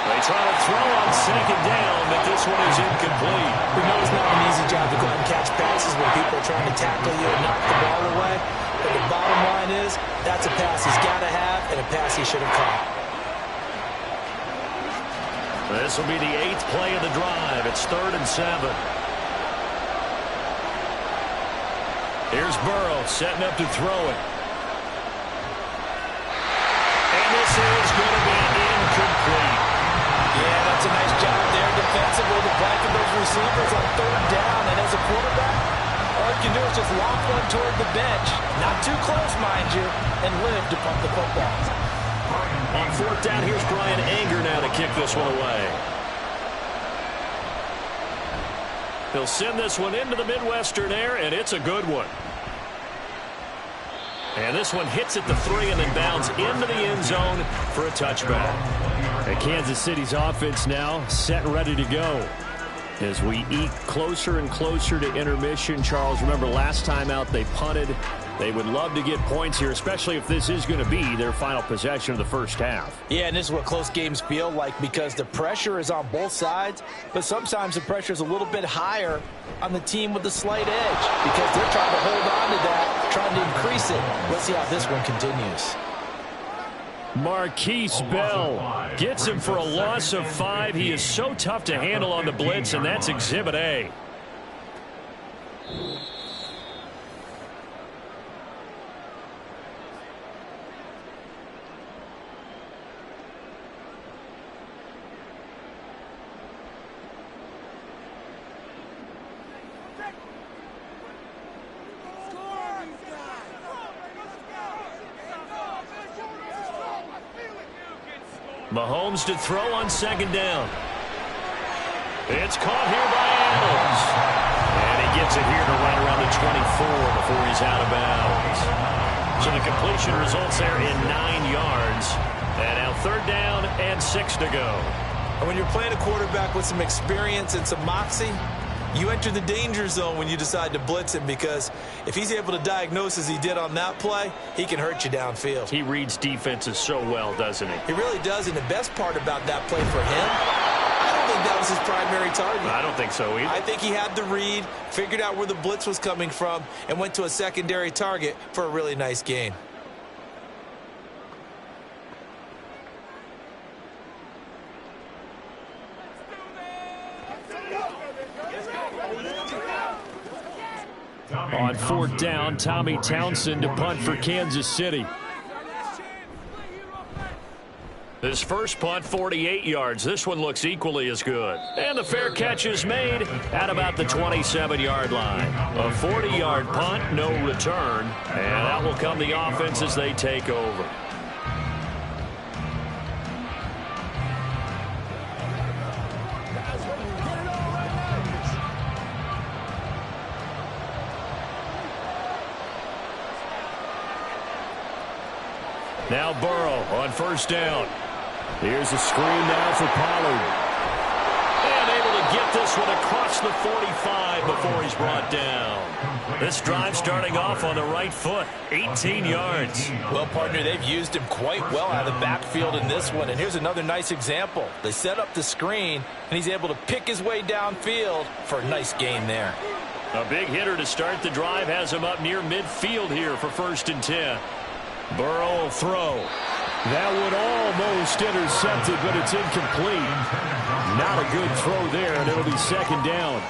They try to throw on 2nd down, but this one is incomplete. We know it's not an easy job to go and catch passes when people are trying to tackle you and knock the ball away. But the bottom line is, that's a pass he's got to have and a pass he should have caught. This will be the 8th play of the drive. It's 3rd and 7. Here's Burrow setting up to throw it. And this is going to be incomplete. Yeah, that's a nice job there defensively to blanket those receivers on 3rd down. And as a quarterback, all you can do is just lock one toward the bench. Not too close, mind you, and live to punt the football. On 4th down, here's Brian Anger now to kick this one away. He'll send this one into the Midwestern air, and it's a good one. And this one hits at the 3 and then bounds into the end zone for a touchback. And Kansas City's offense now set and ready to go. As we eke closer and closer to intermission, Charles, remember last time out they punted. They would love to get points here, especially if this is going to be their final possession of the first half. Yeah, and this is what close games feel like because the pressure is on both sides, but sometimes the pressure is a little bit higher on the team with the slight edge because they're trying to hold on to that, trying to increase it. Let's see how this one continues. Marquise Bell gets him for a loss of 5. He is so tough to handle on the blitz, and that's Exhibit A. Mahomes to throw on 2nd down. It's caught here by Adams. And he gets it here to right around the 24 before he's out of bounds. So the completion results there in 9 yards. And now 3rd down and 6 to go. And when you're playing a quarterback with some experience and some moxie, you enter the danger zone when you decide to blitz him, because if he's able to diagnose as he did on that play, he can hurt you downfield. He reads defenses so well, doesn't he? He really does, and the best part about that play for him, I don't think that was his primary target. I don't think so either. I think he had the read, figured out where the blitz was coming from, and went to a secondary target for a really nice gain. On 4th down, Tommy Townsend to punt for Kansas City. This first punt, 48 yards. This one looks equally as good. And the fair catch is made at about the 27-yard line. A 40-yard punt, no return. And that will come the offense as they take over. Now Burrow on 1st down. Here's a screen now for Pollard. And able to get this one across the 45 before he's brought down. This drive starting off on the right foot, 18 yards. Well, partner, they've used him quite well out of the backfield in this one. And here's another nice example. They set up the screen, and he's able to pick his way downfield for a nice gain there. A big hitter to start the drive has him up near midfield here for 1st and 10. Burrow will throw. That one almost intercepted, but it's incomplete. Not a good throw there, and it'll be 2nd down.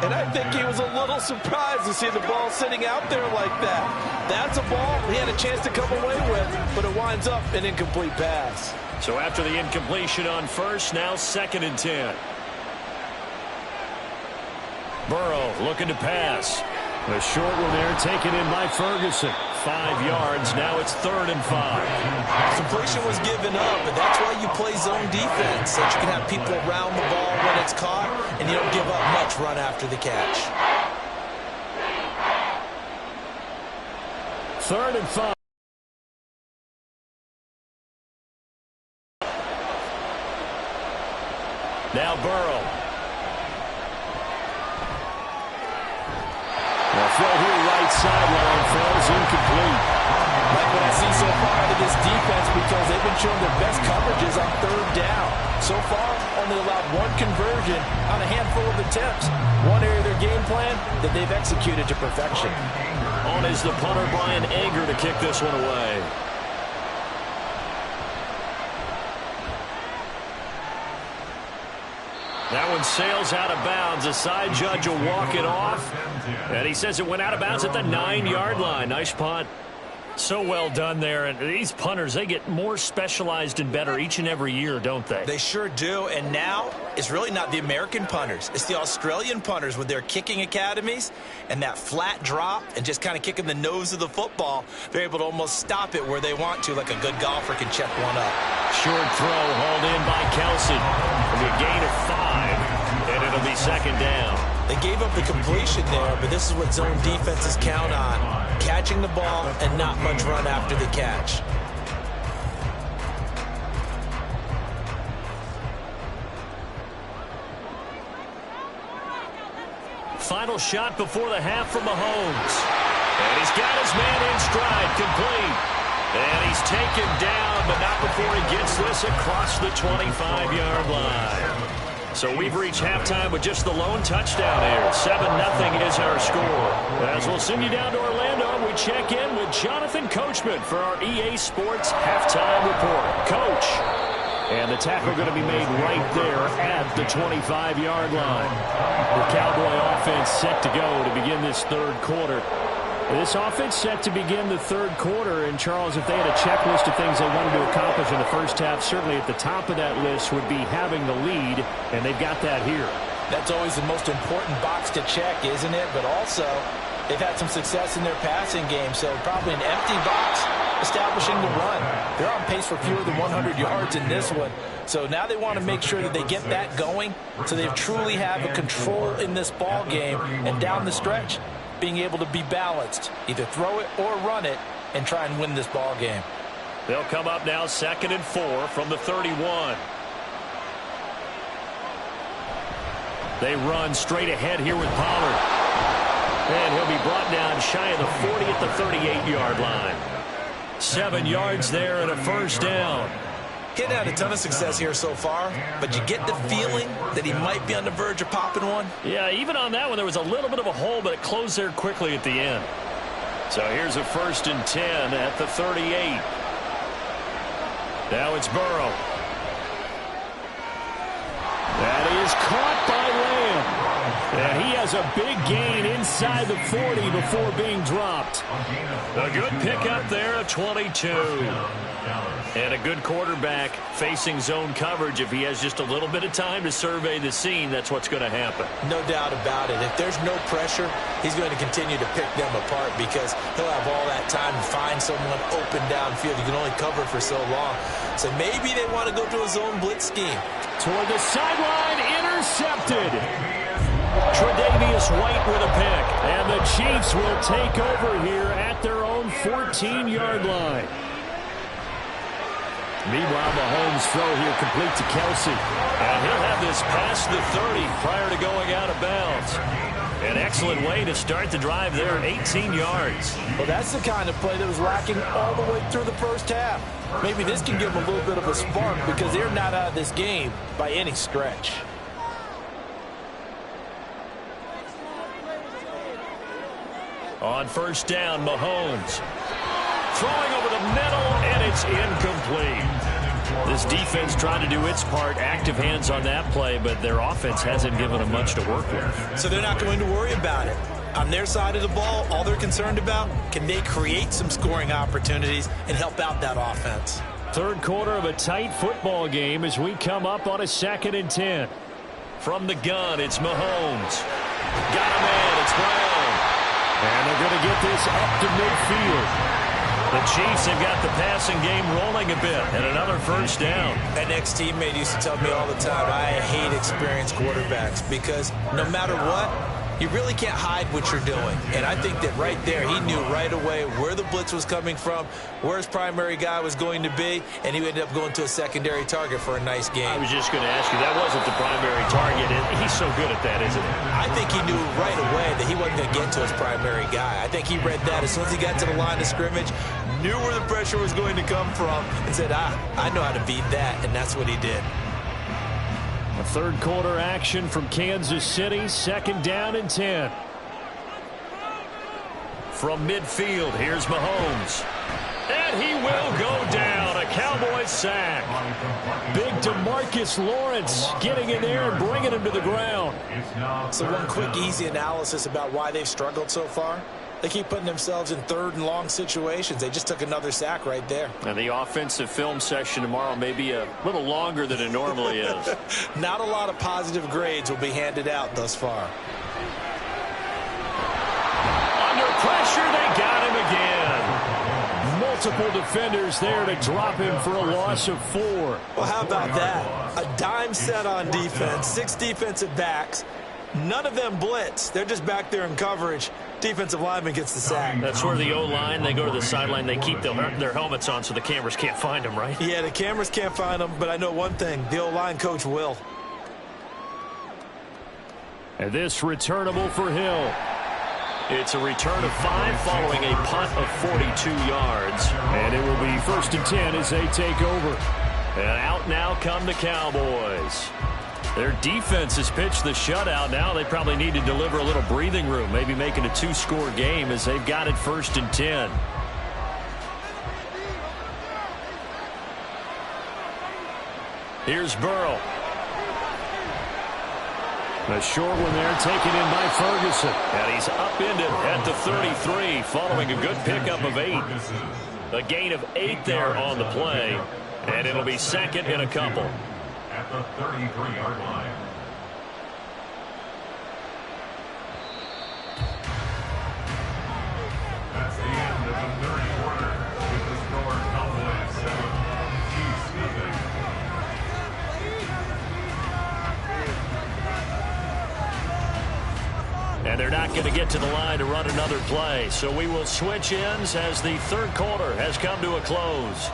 And I think he was a little surprised to see the ball sitting out there like that. That's a ball he had a chance to come away with, but it winds up an incomplete pass. So after the incompletion on 1st, now 2nd and 10. Burrow looking to pass. The short one there taken in by Ferguson. 5 yards. Now it's 3rd and 5. Completion was given up, but that's why you play zone defense, so that you can have people around the ball when it's caught, and you don't give up much run after the catch. 3rd and 5. Now Burrow. The throw here right sideline falls incomplete. Like what I see so far out of this defense, because they've been showing their best coverages on 3rd down. So far, only allowed 1 conversion on a handful of attempts. One area of their game plan that they've executed to perfection. On is the punter, Brian Anger, to kick this one away. That one sails out of bounds. The side judge will walk it off. And he says it went out of bounds at the 9-yard line. Nice punt. So well done there. And these punters, they get more specialized and better each and every year, don't they? They sure do. And now it's really not the American punters. It's the Australian punters with their kicking academies and that flat drop and just kind of kicking the nose of the football. They're able to almost stop it where they want to, like a good golfer can check one up. Short throw hauled in by Kelsey. It'll be a gain of 5, and it'll be 2nd down. They gave up the completion there, but this is what zone defenses count on. Catching the ball and not much run after the catch. Final shot before the half from Mahomes. And he's got his man in stride, complete. And he's taken down, but not before he gets this across the 25-yard line. So we've reached halftime with just the lone touchdown here. 7-0 is our score. As we'll send you down to Orlando, we check in with Jonathan Coachman for our EA Sports Halftime Report. Coach. And the tackle going to be made right there at the 25-yard line. The Cowboy offense set to go to begin this 3rd quarter. This offense set to begin the 3rd quarter. And, Charles, if they had a checklist of things they wanted to accomplish in the first half, certainly at the top of that list would be having the lead, and they've got that here. That's always the most important box to check, isn't it? But also, they've had some success in their passing game, so probably an empty box establishing the run. They're on pace for fewer than 100 yards in this one. So now they want to make sure that they get that going so they truly have a control in this ball game, and down the stretch, being able to be balanced. Either throw it or run it and try and win this ball game. They'll come up now 2nd and 4 from the 31. They run straight ahead here with Pollard. And he'll be brought down shy of the 40 at the 38-yard line. 7 yards there and a first down. He hadn't had a ton of success here so far, but you get the feeling that he might be on the verge of popping one. Yeah, even on that one, there was a little bit of a hole, but it closed there quickly at the end. So here's a 1st and 10 at the 38. Now it's Burrow. That is caught by Lamb. And he has a big gain inside the 40 before being dropped. A good pickup there at 22. And a good quarterback facing zone coverage. If he has just a little bit of time to survey the scene, that's what's going to happen. No doubt about it. If there's no pressure, he's going to continue to pick them apart because he'll have all that time to find someone open downfield. You can only cover for so long. So maybe they want to go to a zone blitz scheme. Toward the sideline, intercepted. Tre'Davious White with a pick. And the Chiefs will take over here at their own 14-yard line. Meanwhile, Mahomes' throw here complete to Kelsey. And he'll have this past the 30 prior to going out of bounds. An excellent way to start the drive there, 18 yards. Well, that's the kind of play that was lacking all the way through the first half. Maybe this can give them a little bit of a spark because they're not out of this game by any stretch. On first down, Mahomes. Throwing over the middle, and it's incomplete. This defense trying to do its part, active hands on that play, but their offense hasn't given them much to work with. So they're not going to worry about it. On their side of the ball, all they're concerned about, can they create some scoring opportunities and help out that offense? Third quarter of a tight football game as we come up on a 2nd and 10. From the gun, it's Mahomes. Got a man, it's Brown. And they're going to get this up to midfield. The Chiefs have got the passing game rolling a bit, and another first down. An ex-teammate used to tell me all the time, I hate experienced quarterbacks because no matter what, you really can't hide what you're doing. And I think that right there, he knew right away where the blitz was coming from, where his primary guy was going to be, and he ended up going to a secondary target for a nice game. I was just going to ask you, that wasn't the primary target. He's so good at that, isn't he? I think he knew right away that he wasn't going to get to his primary guy. I think he read that as soon as he got to the line of scrimmage, knew where the pressure was going to come from, and said, I know how to beat that, and that's what he did. A third quarter action from Kansas City, 2nd down and 10. From midfield, here's Mahomes. And he will go down, a Cowboys sack. Big DeMarcus Lawrence getting in there and bringing him to the ground. So one quick, easy analysis about why they've struggled so far. They keep putting themselves in 3rd and long situations. They just took another sack right there. And the offensive film session tomorrow may be a little longer than it normally is. Not a lot of positive grades will be handed out thus far. Under pressure, they got him again. Multiple defenders there to drop him for a loss of 4. Well, how about that? A dime set on defense, 6 defensive backs. None of them blitz. They're just back there in coverage. Defensive lineman gets the sack. That's where the O-line, they go to the sideline, they keep their helmets on so the cameras can't find them, right? Yeah, the cameras can't find them, but I know one thing. The O-line coach will. And this returnable for Hill. It's a return of 5 following a punt of 42 yards. And it will be 1st and 10 as they take over. And out now come the Cowboys. Their defense has pitched the shutout. Now they probably need to deliver a little breathing room, maybe making a 2-score game as they've got it 1st and 10. Here's Burrow. A short one there taken in by Ferguson. And he's upended at the 33 following a good pickup of 8. A gain of 8 there on the play. And it'll be 2nd and a couple. At the 33-yard line. That's the end of the third quarter. With the And they're not going to get to the line to run another play. So we will switch ends as the third quarter has come to a close.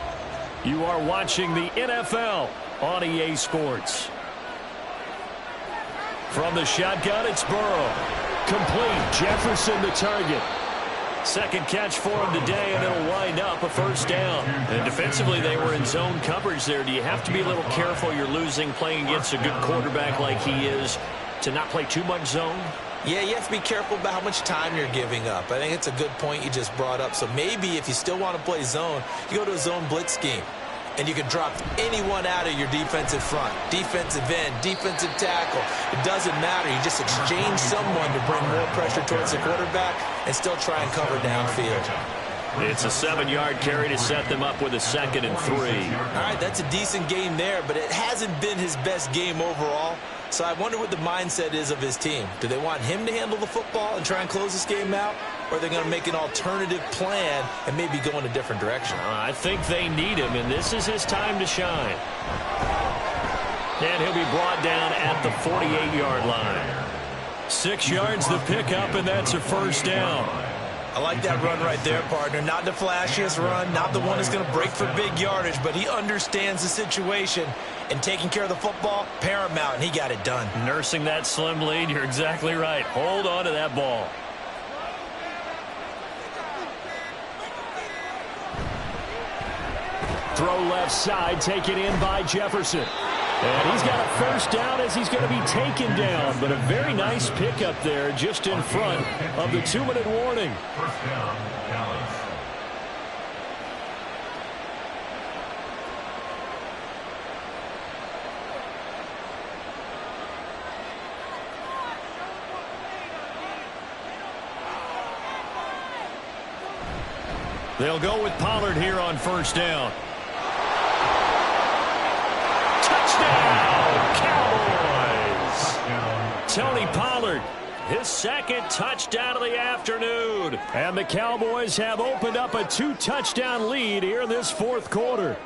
You are watching the NFL on EA Sports. From the shotgun, it's Burrow. Complete. Jefferson the target. Second catch for him today, and it'll wind up a first down. And defensively, they were in zone coverage there. Do you have to be a little careful? You're losing playing against a good quarterback like he is to not play too much zone? Yeah, you have to be careful about how much time you're giving up. I think it's a good point you just brought up. So maybe if you still want to play zone, you go to a zone blitz scheme. And you can drop anyone out of your defensive front. Defensive end, defensive tackle. It doesn't matter. You just exchange someone to bring more pressure towards the quarterback and still try and cover downfield. It's a 7-yard carry to set them up with a 2nd and 3. All right, that's a decent game there, but it hasn't been his best game overall. So I wonder what the mindset is of his team. Do they want him to handle the football and try and close this game out? Or are they going to make an alternative plan and maybe go in a different direction? I think they need him, and this is his time to shine. And he'll be brought down at the 48-yard line. 6 yards the pickup, and that's a first down. I like that run right there, partner. Not the flashiest run, not the one that's going to break for big yardage, but he understands the situation, and taking care of the football, paramount, and he got it done. Nursing that slim lead, you're exactly right. Hold on to that ball. Throw left side, taken in by Jefferson. And he's got a first down as he's going to be taken down. But a very nice pickup there just in front of the 2-minute warning. First down, Dallas. They'll go with Pollard here on first down. Touchdown, Cowboys! Tony Pollard, his 2nd touchdown of the afternoon. And the Cowboys have opened up a 2-touchdown lead here in this 4th quarter.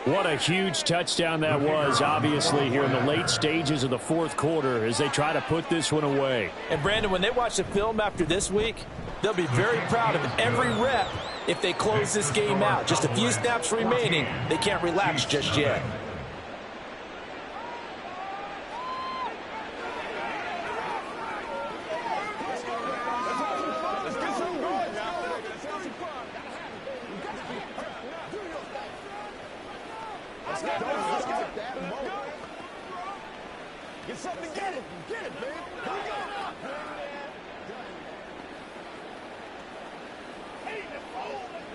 What a huge touchdown that was, obviously, here in the late stages of the 4th quarter as they try to put this one away. And, Brandon, when they watch the film after this week, they'll be very proud of every rep if they close this game out. Just a few snaps remaining. They can't relax just yet. Get something, get it, man. Here we go.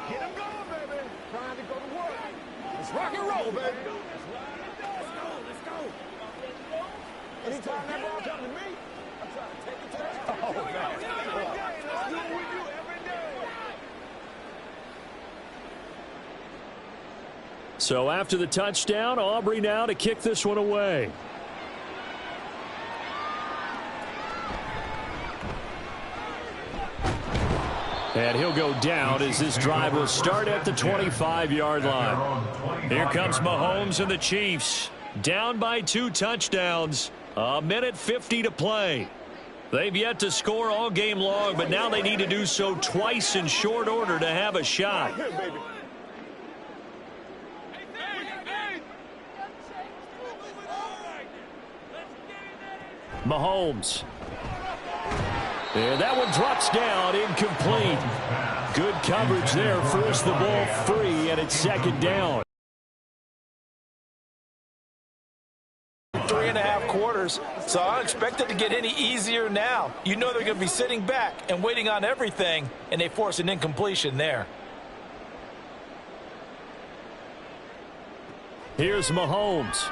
Get him going, baby. Trying to go to work. Let's rock and roll, baby. Let's go. Anytime that ball comes to me, I'm trying to take it to that. Oh, man. Let's do what we do every day. So after the touchdown, Aubrey now to kick this one away. And he'll go down as this drive will start at the 25-yard line. Here comes Mahomes and the Chiefs. Down by 2 touchdowns. 1:50 to play. They've yet to score all game long, but now they need to do so twice in short order to have a shot. Mahomes. And that one drops down, incomplete. Good coverage there, forced the ball free, and it's 2nd down. 3.5 quarters, so I don't expect it to get any easier now. You know they're going to be sitting back and waiting on everything, and they force an incompletion there. Here's Mahomes.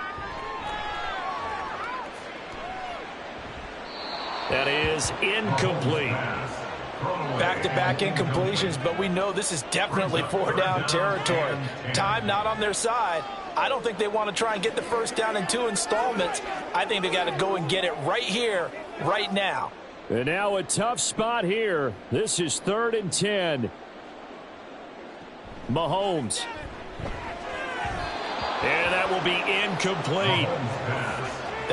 That is incomplete. Back-to-back incompletions, but we know this is definitely 4-down territory. Time not on their side. I don't think they want to try and get the first down in 2 installments. I think they got to go and get it right here, right now. And now a tough spot here. This is 3rd and 10. Mahomes. And that will be incomplete.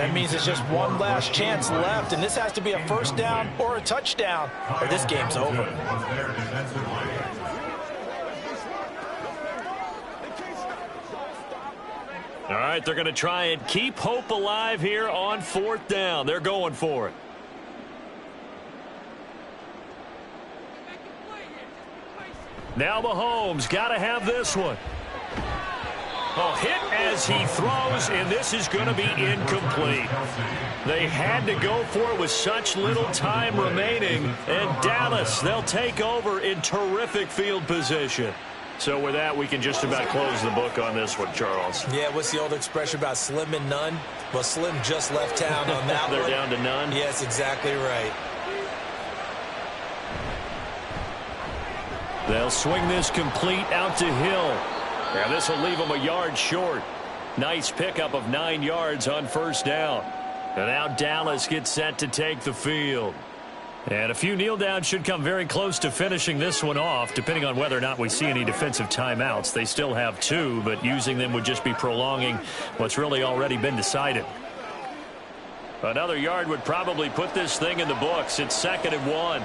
That means it's just one last chance left, and this has to be a first down or a touchdown, or this game's over. All right, they're going to try and keep hope alive here on 4th down. They're going for it. Now Mahomes got to have this one. Oh, hit as he throws, and this is going to be incomplete. They had to go for it with such little time remaining, and Dallas, they'll take over in terrific field position. So with that, we can just about close the book on this one, Charles. Yeah, what's the old expression about slim and none? Well, Slim just left town on that They're one. down to none? Yes, exactly right. They'll swing this complete out to Hill. Now this will leave them a yard short. Nice pickup of 9 yards on 1st down. And now Dallas gets set to take the field. And a few kneel downs should come very close to finishing this one off, depending on whether or not we see any defensive timeouts. They still have 2, but using them would just be prolonging what's really already been decided. Another yard would probably put this thing in the books. It's 2nd and 1.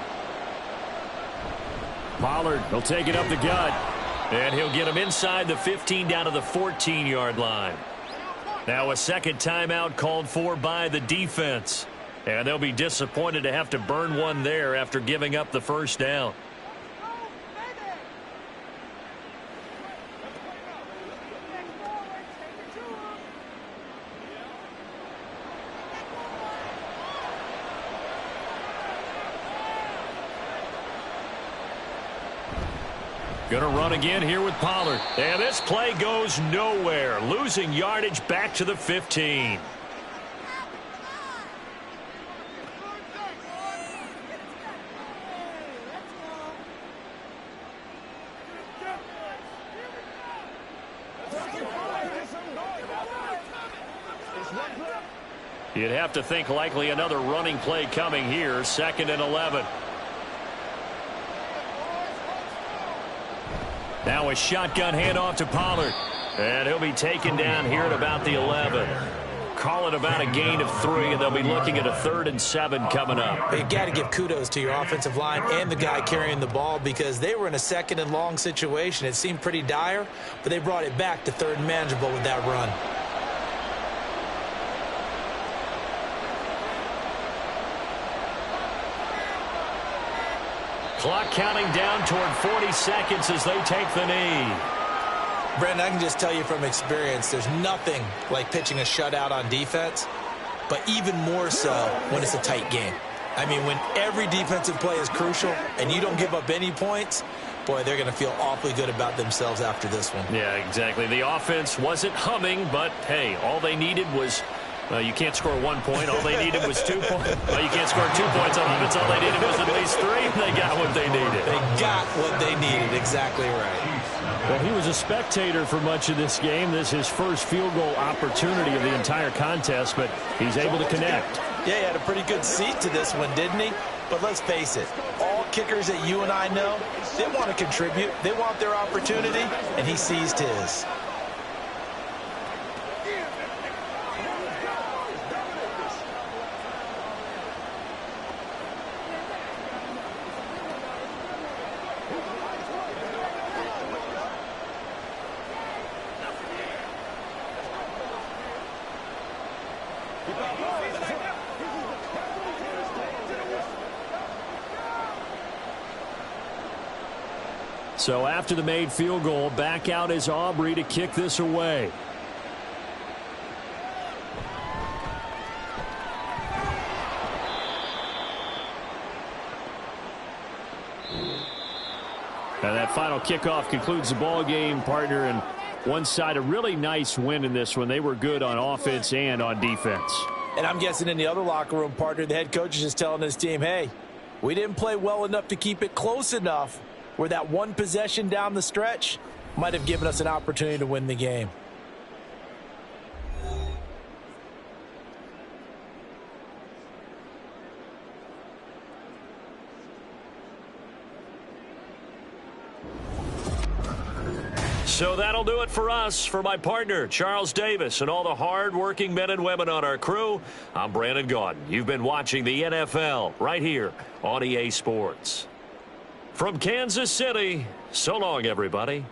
Pollard will take it up the gut, and he'll get him inside the 15 down to the 14-yard line. Now a second timeout called for by the defense, and they'll be disappointed to have to burn one there after giving up the 1st down. Going to run again here with Pollard. And this play goes nowhere. Losing yardage back to the 15. You'd have to think likely another running play coming here. 2nd and 11. Now a shotgun handoff to Pollard. And he'll be taken down here at about the 11. Call it about a gain of 3, and they'll be looking at a 3rd and 7 coming up. You got to give kudos to your offensive line and the guy carrying the ball, because they were in a 2nd and long situation. It seemed pretty dire, but they brought it back to 3rd and manageable with that run. Clock counting down toward 40 seconds as they take the knee. Brandon, I can just tell you from experience, there's nothing like pitching a shutout on defense, but even more so when it's a tight game. I mean, when every defensive play is crucial and you don't give up any points, boy, they're going to feel awfully good about themselves after this one. Yeah, exactly. The offense wasn't humming, but, hey, all they needed was you can't score 1 point. All they needed was 2 points. Well, you can't score 2 points on offense. All they needed was at least 3. They got what they needed. They got what they needed. Exactly right. Well, he was a spectator for much of this game. This is his first field goal opportunity of the entire contest, but he's able to connect. Yeah, he had a pretty good seat to this one, didn't he? But let's face it, all kickers that you and I know, they want to contribute. They want their opportunity, and he seized his. So after the made field goal, back out is Aubrey to kick this away. And that final kickoff concludes the ball game, partner, and one side a really nice win in this one. They were good on offense and on defense. And I'm guessing in the other locker room, partner, the head coach is just telling his team, hey, we didn't play well enough to keep it close enough where that one possession down the stretch might have given us an opportunity to win the game. So that'll do it for us. For my partner, Charles Davis, and all the hard-working men and women on our crew, I'm Brandon Gaudin. You've been watching the NFL right here on EA Sports. From Kansas City, so long, everybody.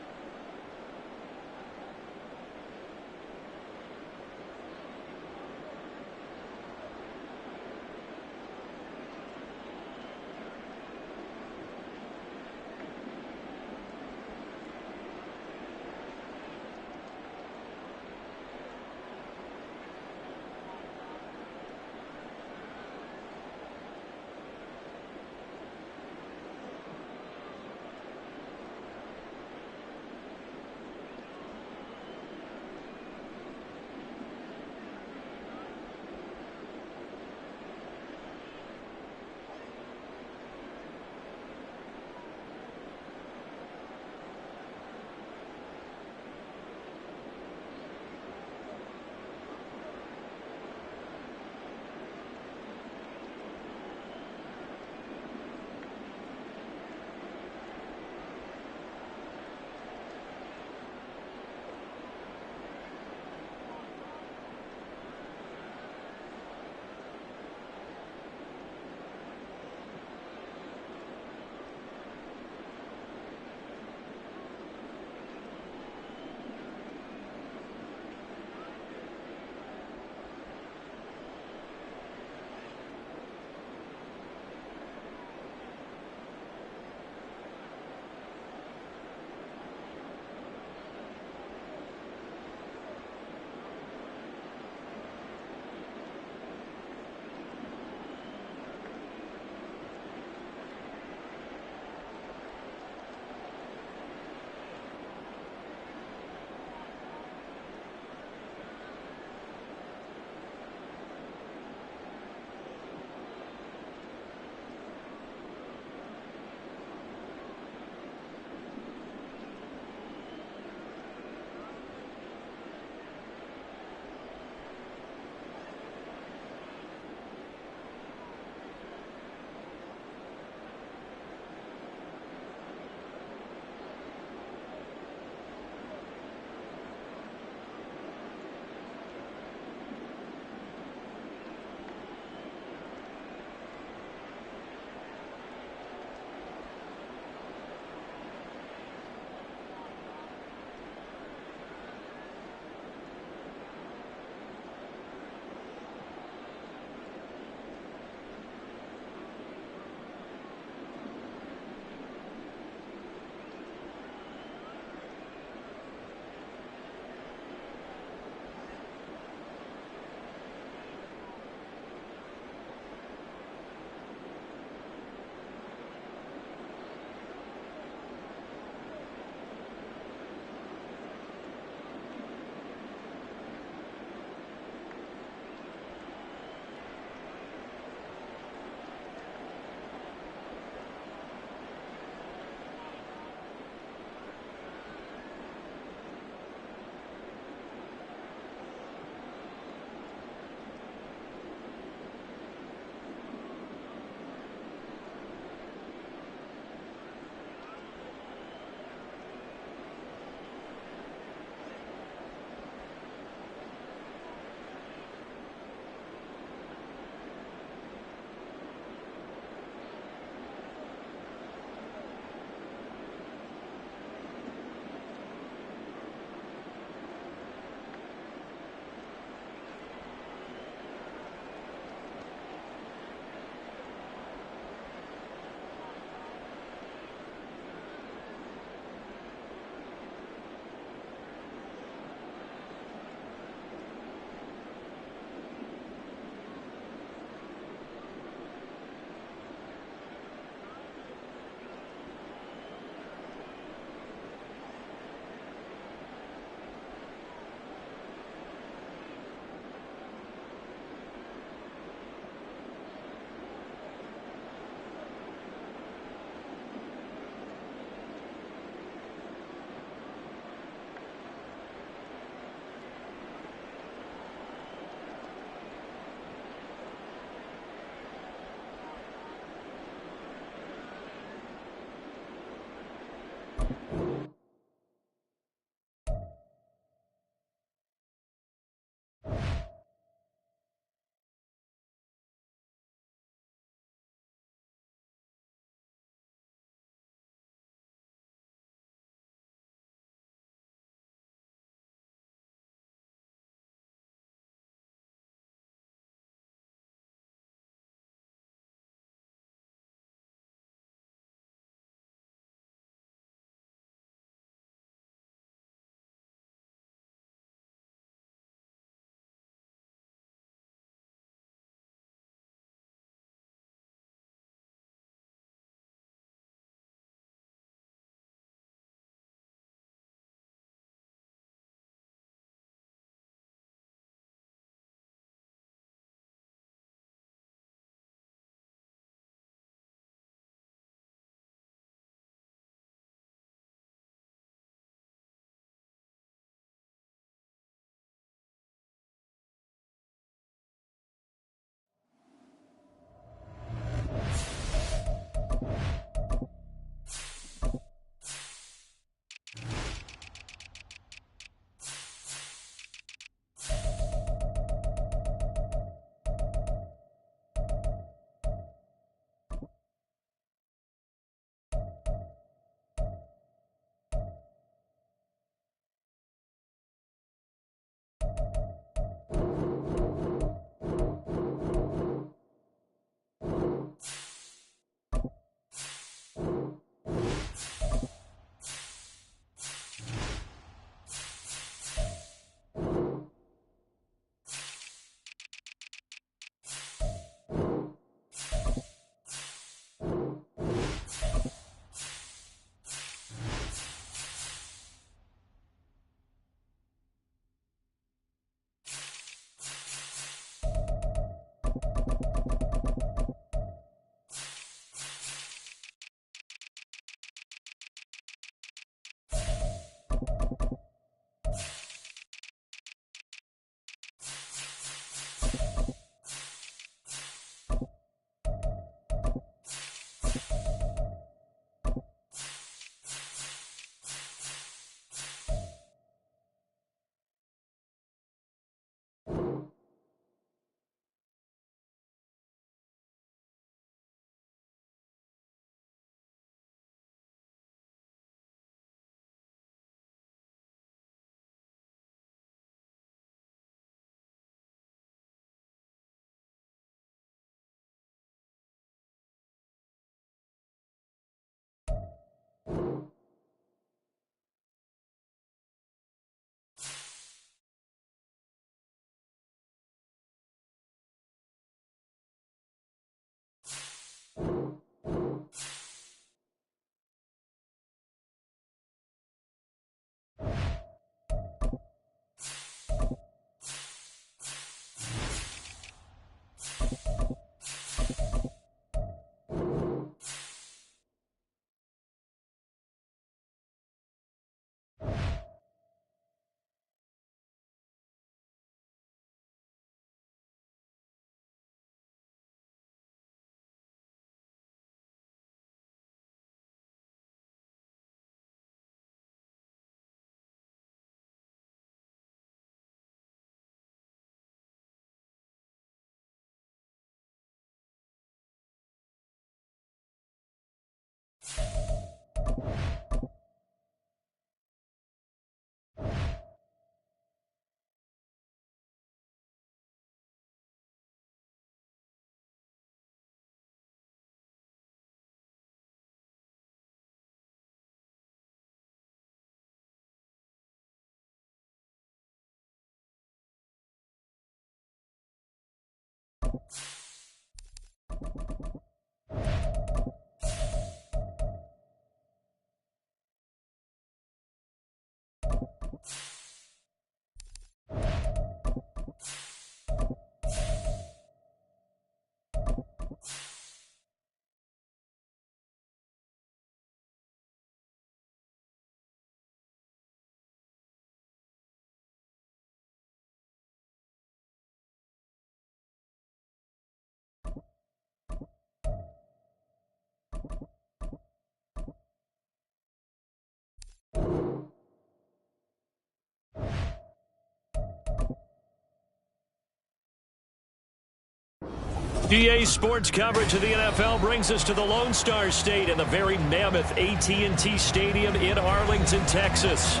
EA Sports coverage of the NFL brings us to the Lone Star State and the very mammoth AT&T Stadium in Arlington, Texas.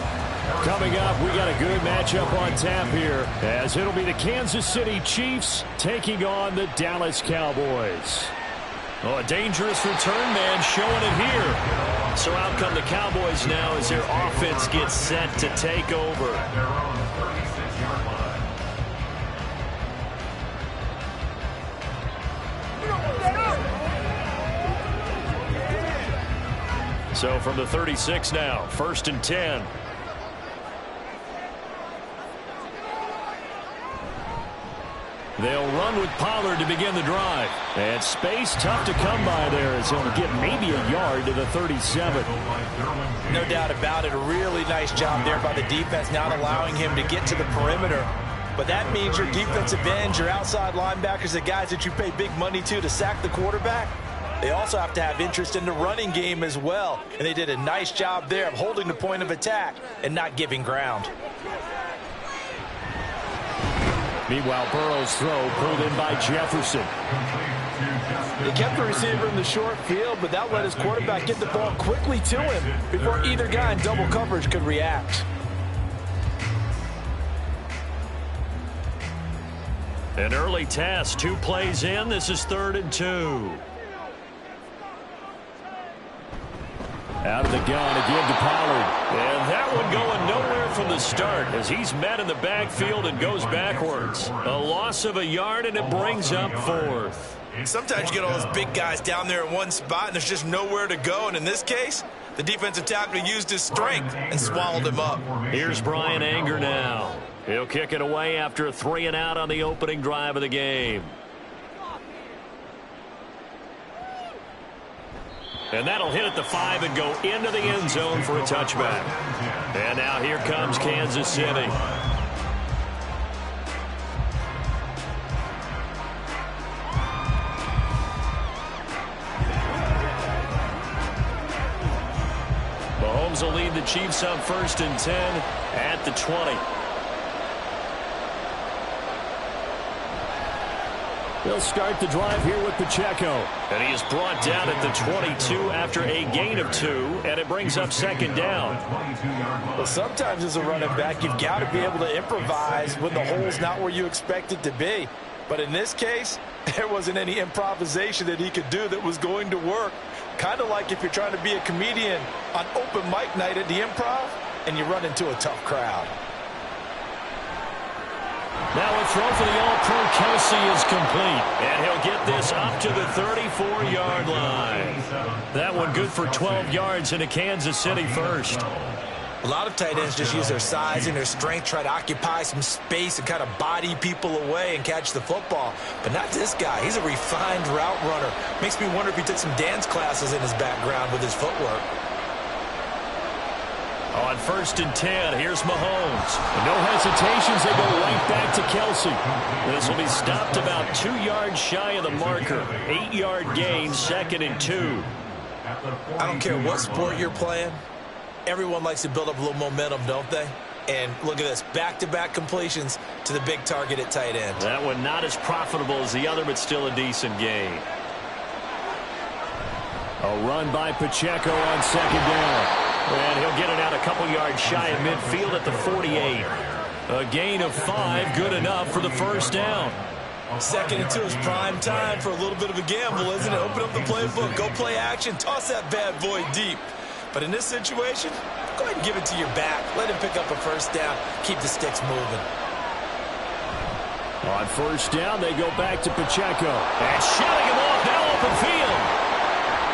Coming up, we got a good matchup on tap here, as it'll be the Kansas City Chiefs taking on the Dallas Cowboys. Oh, a dangerous return man showing it here. So out come the Cowboys now as their offense gets set to take over. Their own 36-yard line. So from the 36 now, 1st and 10. They'll run with Pollard to begin the drive. And space tough to come by there as he'll get maybe a yard to the 37. No doubt about it. A really nice job there by the defense, not allowing him to get to the perimeter. But that means your defensive ends, your outside linebackers, the guys that you pay big money to sack the quarterback, they also have to have interest in the running game as well. And they did a nice job there of holding the point of attack and not giving ground. Meanwhile, Burrow's throw pulled in by Jefferson. They kept the receiver in the short field, but that let his quarterback get the ball quickly to him before either guy in double coverage could react. An early test, 2 plays in. This is 3rd and 2. Out of the gun again to Pollard. And that one going nowhere from the start as he's met in the backfield and goes backwards. A loss of a yard, and it brings up 4th. Sometimes you get all those big guys down there in one spot, and there's just nowhere to go. And in this case, the defensive tackle used his strength and swallowed him up. Here's Brian Anger now. He'll kick it away after a 3 and out on the opening drive of the game. And that'll hit at the 5 and go into the end zone for a touchback. And now here comes Kansas City. Mahomes will lead the Chiefs up 1st and 10 at the 20. They'll start the drive here with Pacheco. And he is brought down at the 22 after a gain of 2, and it brings up 2nd down. Well, sometimes as a running back, you've got to be able to improvise when the hole's not where you expect it to be. But in this case, there wasn't any improvisation that he could do that was going to work. Kind of like if you're trying to be a comedian on open mic night at the Improv, and you run into a tough crowd. Now a throw for the All-Pro Kelce is complete. And he'll get this up to the 34-yard line. That one good for 12 yards into Kansas City first. A lot of tight ends just use their size and their strength, try to occupy some space and kind of body people away and catch the football. But not this guy. He's a refined route runner. Makes me wonder if he took some dance classes in his background with his footwork. On 1st and 10, here's Mahomes. No hesitations, they go right back to Kelce. This will be stopped about 2 yards shy of the marker. 8-yard gain, 2nd and 2. I don't care what sport you're playing. Everyone likes to build up a little momentum, don't they? And look at this, back-to-back completions to the big target at tight end. That one not as profitable as the other, but still a decent gain. A run by Pacheco on 2nd down. And he'll get it out a couple yards shy of midfield at the 48. A gain of 5, good enough for the 1st down. 2nd and 2 is prime time for a little bit of a gamble, isn't it? Open up the playbook, go play action, toss that bad boy deep. But in this situation, go ahead and give it to your back. Let him pick up a 1st down, keep the sticks moving. On 1st down, they go back to Pacheco. And shutting him off now open field.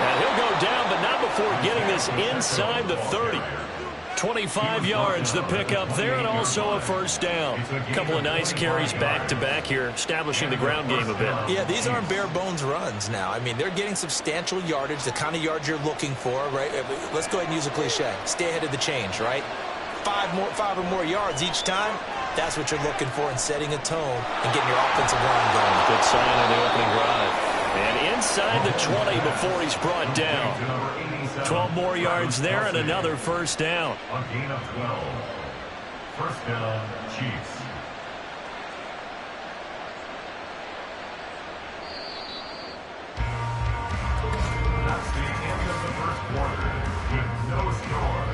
And he'll go down, but not before getting this inside the 30. 25 yards the pickup there, and also a first down. A couple of nice carries back-to-back here, establishing the ground game a bit. Yeah, these aren't bare-bones runs now. I mean, they're getting substantial yardage, the kind of yards you're looking for, right? Let's go ahead and use a cliche. Stay ahead of the change, right? Five or more yards each time. That's what you're looking for in setting a tone and getting your offensive line going. Good sign on the opening drive. And inside the 20 before he's brought down. 12 more yards there and another first down. A gain of 12. First down, Chiefs. That's the end of the first quarter with no score.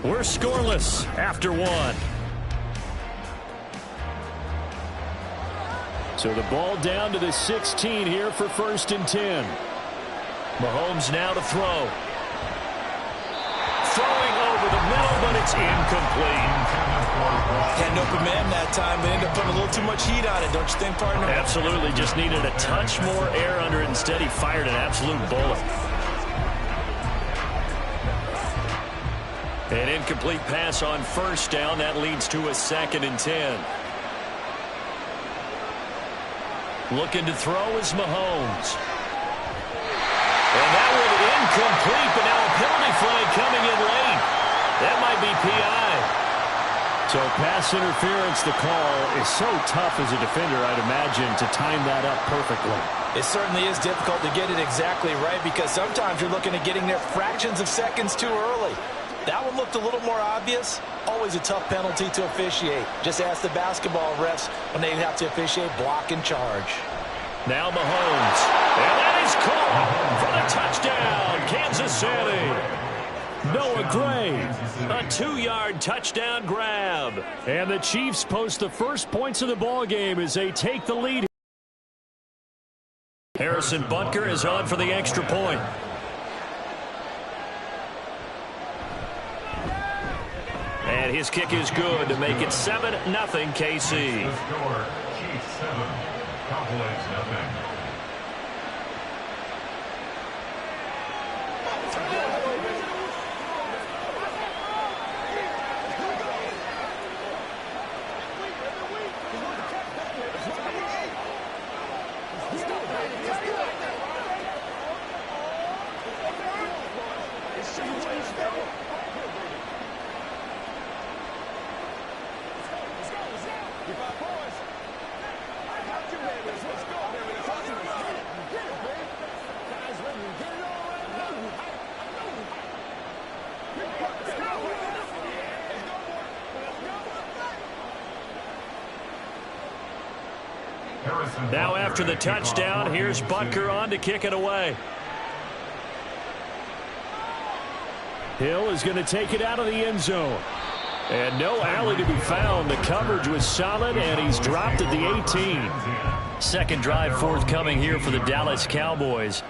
We're scoreless after one. So the ball down to the 16 here for 1st and 10. Mahomes now to throw. Throwing over the middle, but it's incomplete. Had an open man that time, but ended up putting a little too much heat on it, don't you think, partner? Absolutely. Just needed a touch more air under it. Instead, he fired an absolute bullet. An incomplete pass on first down. That leads to a 2nd and 10. Looking to throw is Mahomes. And that one incomplete, but now a penalty flag coming in late. That might be PI. So pass interference, the call is so tough as a defender, I'd imagine, to time that up perfectly. It certainly is difficult to get it exactly right because sometimes you're looking at getting there fractions of seconds too early. That one looked a little more obvious. Always a tough penalty to officiate. Just ask the basketball refs when they have to officiate block and charge. Now Mahomes. And that is caught for the touchdown, Kansas City. Noah Gray, a 2-yard touchdown grab. And the Chiefs post the first points of the ball game as they take the lead. Harrison Butker is on for the extra point. And his kick is good to make it 7-0 KC. The score, Chiefs 7, Cowboys 0. Now after the touchdown, here's Butker on to kick it away. Hill is going to take it out of the end zone. And no alley to be found. The coverage was solid, and he's dropped at the 18. Second drive forthcoming here for the Dallas Cowboys.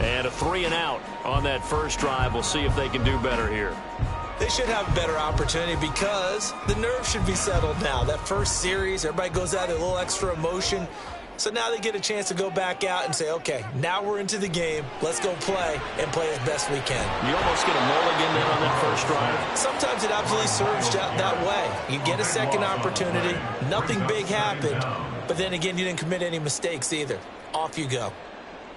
And a 3-and-out on that first drive. We'll see if they can do better here. They should have a better opportunity because the nerves should be settled now. That first series, everybody goes out with a little extra emotion. So now they get a chance to go back out and say, okay, now we're into the game. Let's go play and play as best we can. You almost get a mulligan there on that first drive. Sometimes it absolutely serves that way. You get a second opportunity. Nothing big happened. But then again, you didn't commit any mistakes either. Off you go.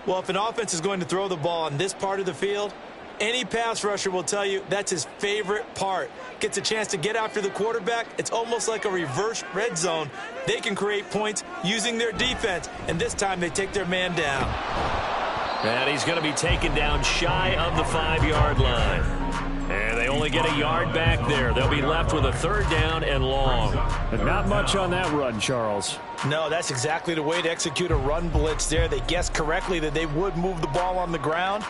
Well, if an offense is going to throw the ball on this part of the field, any pass rusher will tell you that's his favorite part. Gets a chance to get after the quarterback. It's almost like a reverse red zone. They can create points using their defense, and this time they take their man down. And he's going to be taken down shy of the 5-yard line. And they only get a yard back there. They'll be left with a 3rd down and long. But not much on that run, Charles. No, that's exactly the way to execute a run blitz there. They guessed correctly that they would move the ball on the ground,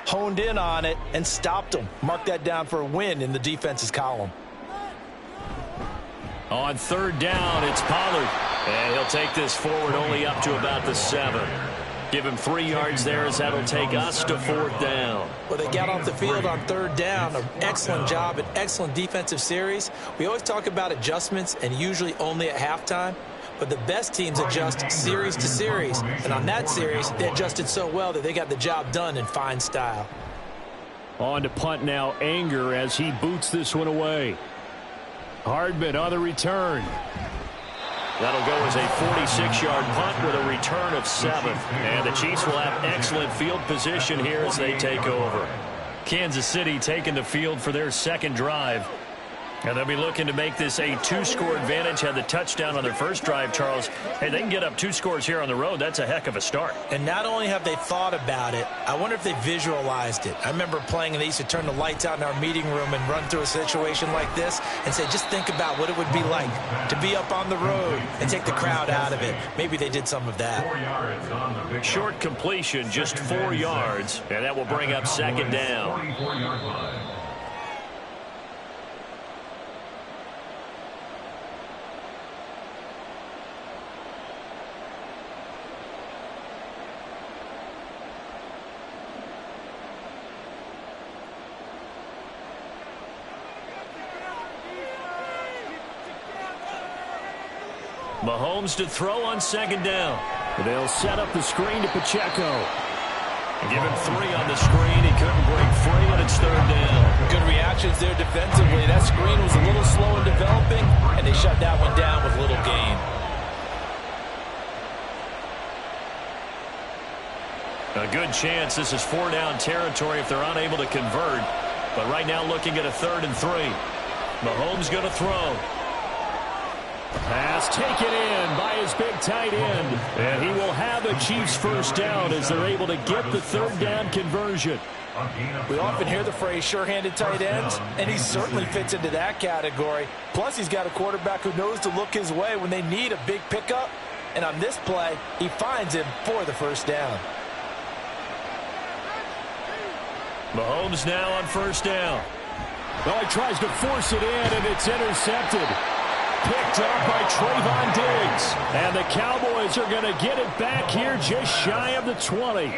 honed in on it, and stopped them. Mark that down for a win in the defense's column. On 3rd down, it's Pollard. And he'll take this forward only up to about the 7. Give him 3 yards there as that'll take us to 4th down. Well, they got off the field on 3rd down. An excellent job, an excellent defensive series. We always talk about adjustments and usually only at halftime. but the best teams adjust series to series. And on that series, they adjusted so well that they got the job done in fine style. On to punt now, Anger, as he boots this one away. Hardman on the return. That'll go as a 46-yard punt with a return of 7. And the Chiefs will have excellent field position here as they take over. Kansas City taking the field for their second drive. And they'll be looking to make this a 2-score advantage. Had the touchdown on their first drive, Charles. Hey, they can get up 2 scores here on the road. That's a heck of a start. And not only have they thought about it, I wonder if they visualized it. I remember playing, and they used to turn the lights out in our meeting room and run through a situation like this and say, just think about what it would be like to be up on the road and take the crowd out of it. Maybe they did some of that. Short completion, just 4 yards, and that will bring up second down. Mahomes to throw on second down. They'll set up the screen to Pacheco. Give him 3 on the screen. He couldn't break free, and it's third down. Good reactions there defensively. That screen was a little slow in developing, and they shut that one down with little gain. A good chance this is 4-down territory if they're unable to convert. But right now looking at a 3rd and 3. Mahomes going to throw. Pass taken in by his big tight end. And he will have a Chiefs first down as they're able to get the 3rd down conversion. We often hear the phrase sure-handed tight ends, and he certainly fits into that category. Plus, he's got a quarterback who knows to look his way when they need a big pickup. And on this play, he finds him for the first down. Mahomes now on first down. Well, he tries to force it in, and it's intercepted. Picked up by Trayvon Diggs. And the Cowboys are going to get it back here just shy of the 20.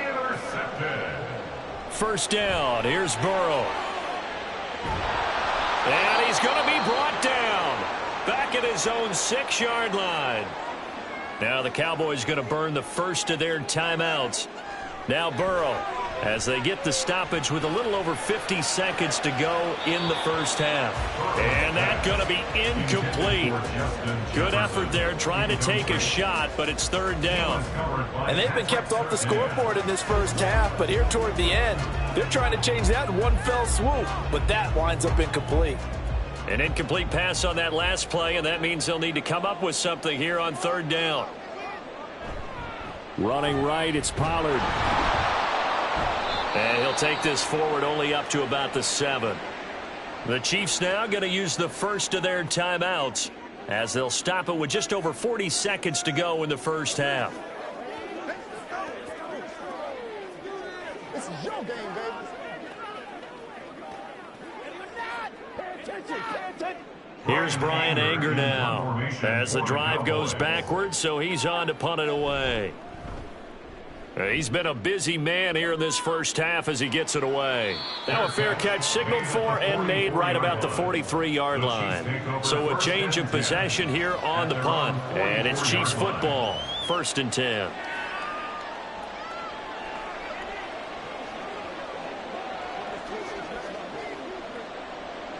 First down. Here's Burrow. And he's going to be brought down. Back at his own 6-yard line. Now the Cowboys going to burn the first of their timeouts. Now Burrow, as they get the stoppage with a little over 50 seconds to go in the first half. And that's going to be incomplete. Good effort there trying to take a shot, but it's third down. And they've been kept off the scoreboard in this first half, but here toward the end, they're trying to change that in one fell swoop, but that winds up incomplete. An incomplete pass on that last play, and that means they'll need to come up with something here on third down. Running right, it's Pollard. And he'll take this forward only up to about the 7. The Chiefs now going to use the first of their timeouts as they'll stop it with just over 40 seconds to go in the first half. This is your game, baby. Here's Brian Anger now as the drive goes backwards, so he's on to punt it away. He's been a busy man here in this first half as he gets it away. Now a fair catch signaled for and made right about the 43-yard line. So a change of possession here on the punt. And it's Chiefs football, 1st and 10.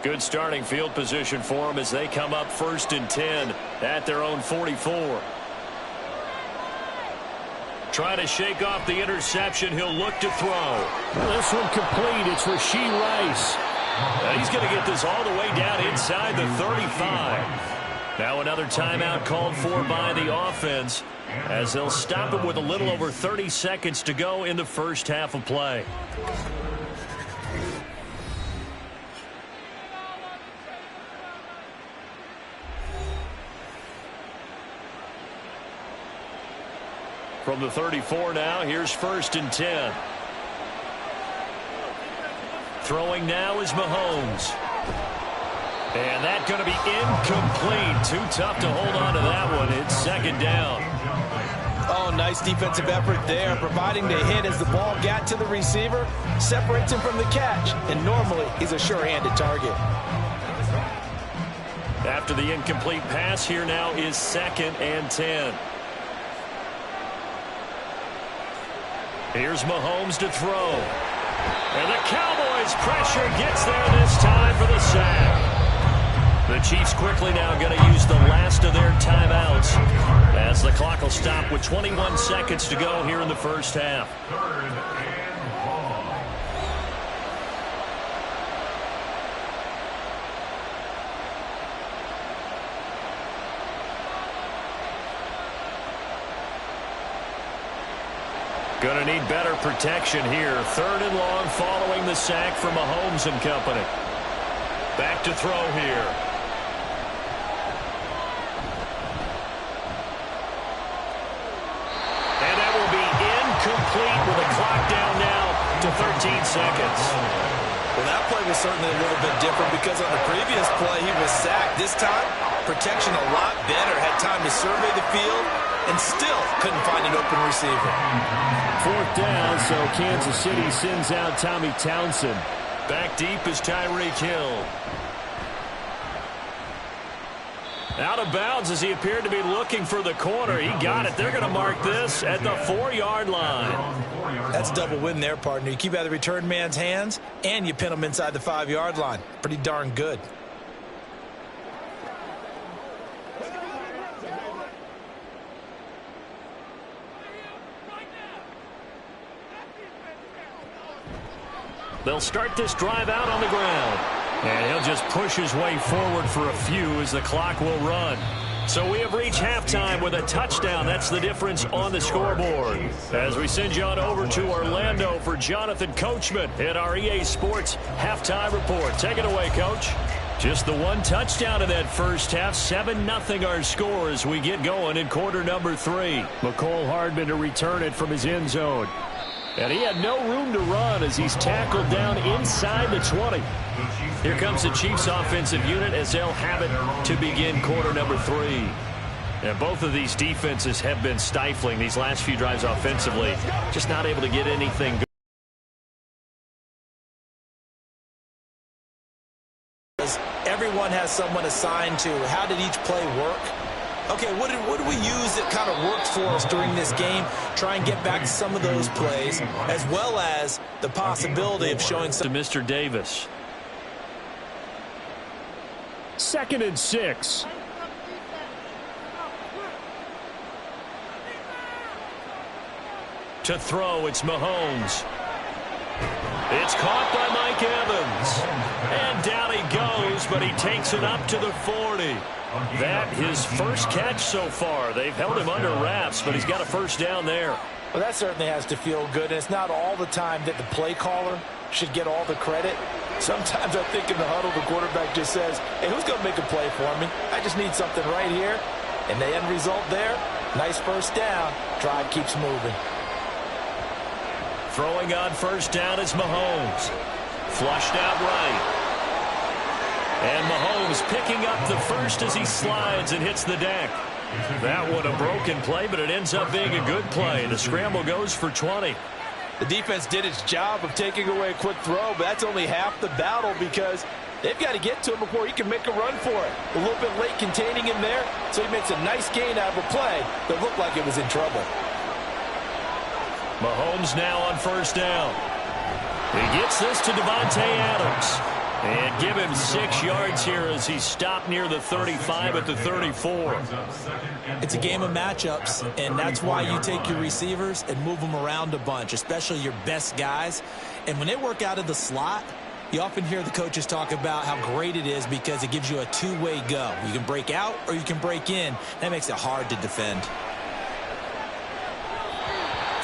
Good starting field position for them as they come up 1st and 10 at their own 44. Trying to shake off the interception. He'll look to throw. This one complete. It's Rashee Rice. He's going to get this all the way down inside the 35. Now another timeout called for by the offense as they'll stop it with a little over 30 seconds to go in the first half of play. From the 34 now, here's 1st and 10. Throwing now is Mahomes. And that's going to be incomplete. Too tough to hold on to that one. It's 2nd down. Oh, nice defensive effort there, providing the hit as the ball got to the receiver, separates him from the catch, and normally he's a sure-handed target. After the incomplete pass, here now is 2nd and 10. Here's Mahomes to throw. And the Cowboys' pressure gets there this time for the sack. The Chiefs quickly now going to use the last of their timeouts as the clock will stop with 21 seconds to go here in the first half. Going to need better protection here. 3rd and long following the sack from Mahomes and company. Back to throw here. And that will be incomplete with the clock down now to 13 seconds. Well, that play was certainly a little bit different because on the previous play he was sacked. This time, protection a lot better. Had time to survey the field and still couldn't find an open receiver. 4th down, so Kansas City sends out Tommy Townsend. Back deep is Tyreek Hill. Out of bounds as he appeared to be looking for the corner. He got it. They're going to mark this at the 4-yard line. That's double win there, partner. You keep out of the return man's hands, and you pin him inside the 5-yard line. Pretty darn good. They'll start this drive out on the ground. And he'll just push his way forward for a few as the clock will run. So we have reached halftime with a touchdown. That's the difference on the scoreboard. As we send you on over to Orlando for Jonathan Coachman at our EA Sports Halftime Report. Take it away, Coach. Just the one touchdown in that first half. 7-0 our score as we get going in quarter number 3. McCole Hardman to return it from his end zone. And he had no room to run as he's tackled down inside the 20. Here comes the Chiefs offensive unit as they'll have it to begin quarter number 3. And both of these defenses have been stifling these last few drives offensively. Just not able to get anything good. Everyone has someone assigned to how did each play work. Okay, what did we use that kind of worked for us during this game? Try and get back to some of those plays, as well as the possibility of showing some to Mr. Davis. 2nd and 6. To throw, it's Mahomes. It's caught by Mike Evans. And down he goes, but he takes it up to the 40. That his first catch so far. They've held him under wraps, but he's got a first down there. Well, that certainly has to feel good, and it's not all the time that the play caller should get all the credit. Sometimes I think in the huddle, the quarterback just says, hey, who's going to make a play for me? I just need something right here. And the end result there, nice first down. Drive keeps moving. Throwing on first down is Mahomes. Flushed out right. And Mahomes picking up the first as he slides and hits the deck. That one a broken play, but it ends up being a good play. The scramble goes for 20. The defense did its job of taking away a quick throw, but that's only half the battle because they've got to get to him before he can make a run for it. A little bit late containing him there, so he makes a nice gain out of a play that looked like it was in trouble. Mahomes now on first down. He gets this to Devontae Adams. And give him 6 yards here as he stopped near the 35 at the 34. It's a game of matchups, and that's why you take your receivers and move them around a bunch, especially your best guys. And when they work out of the slot, you often hear the coaches talk about how great it is because it gives you a two-way go. You can break out or you can break in. That makes it hard to defend.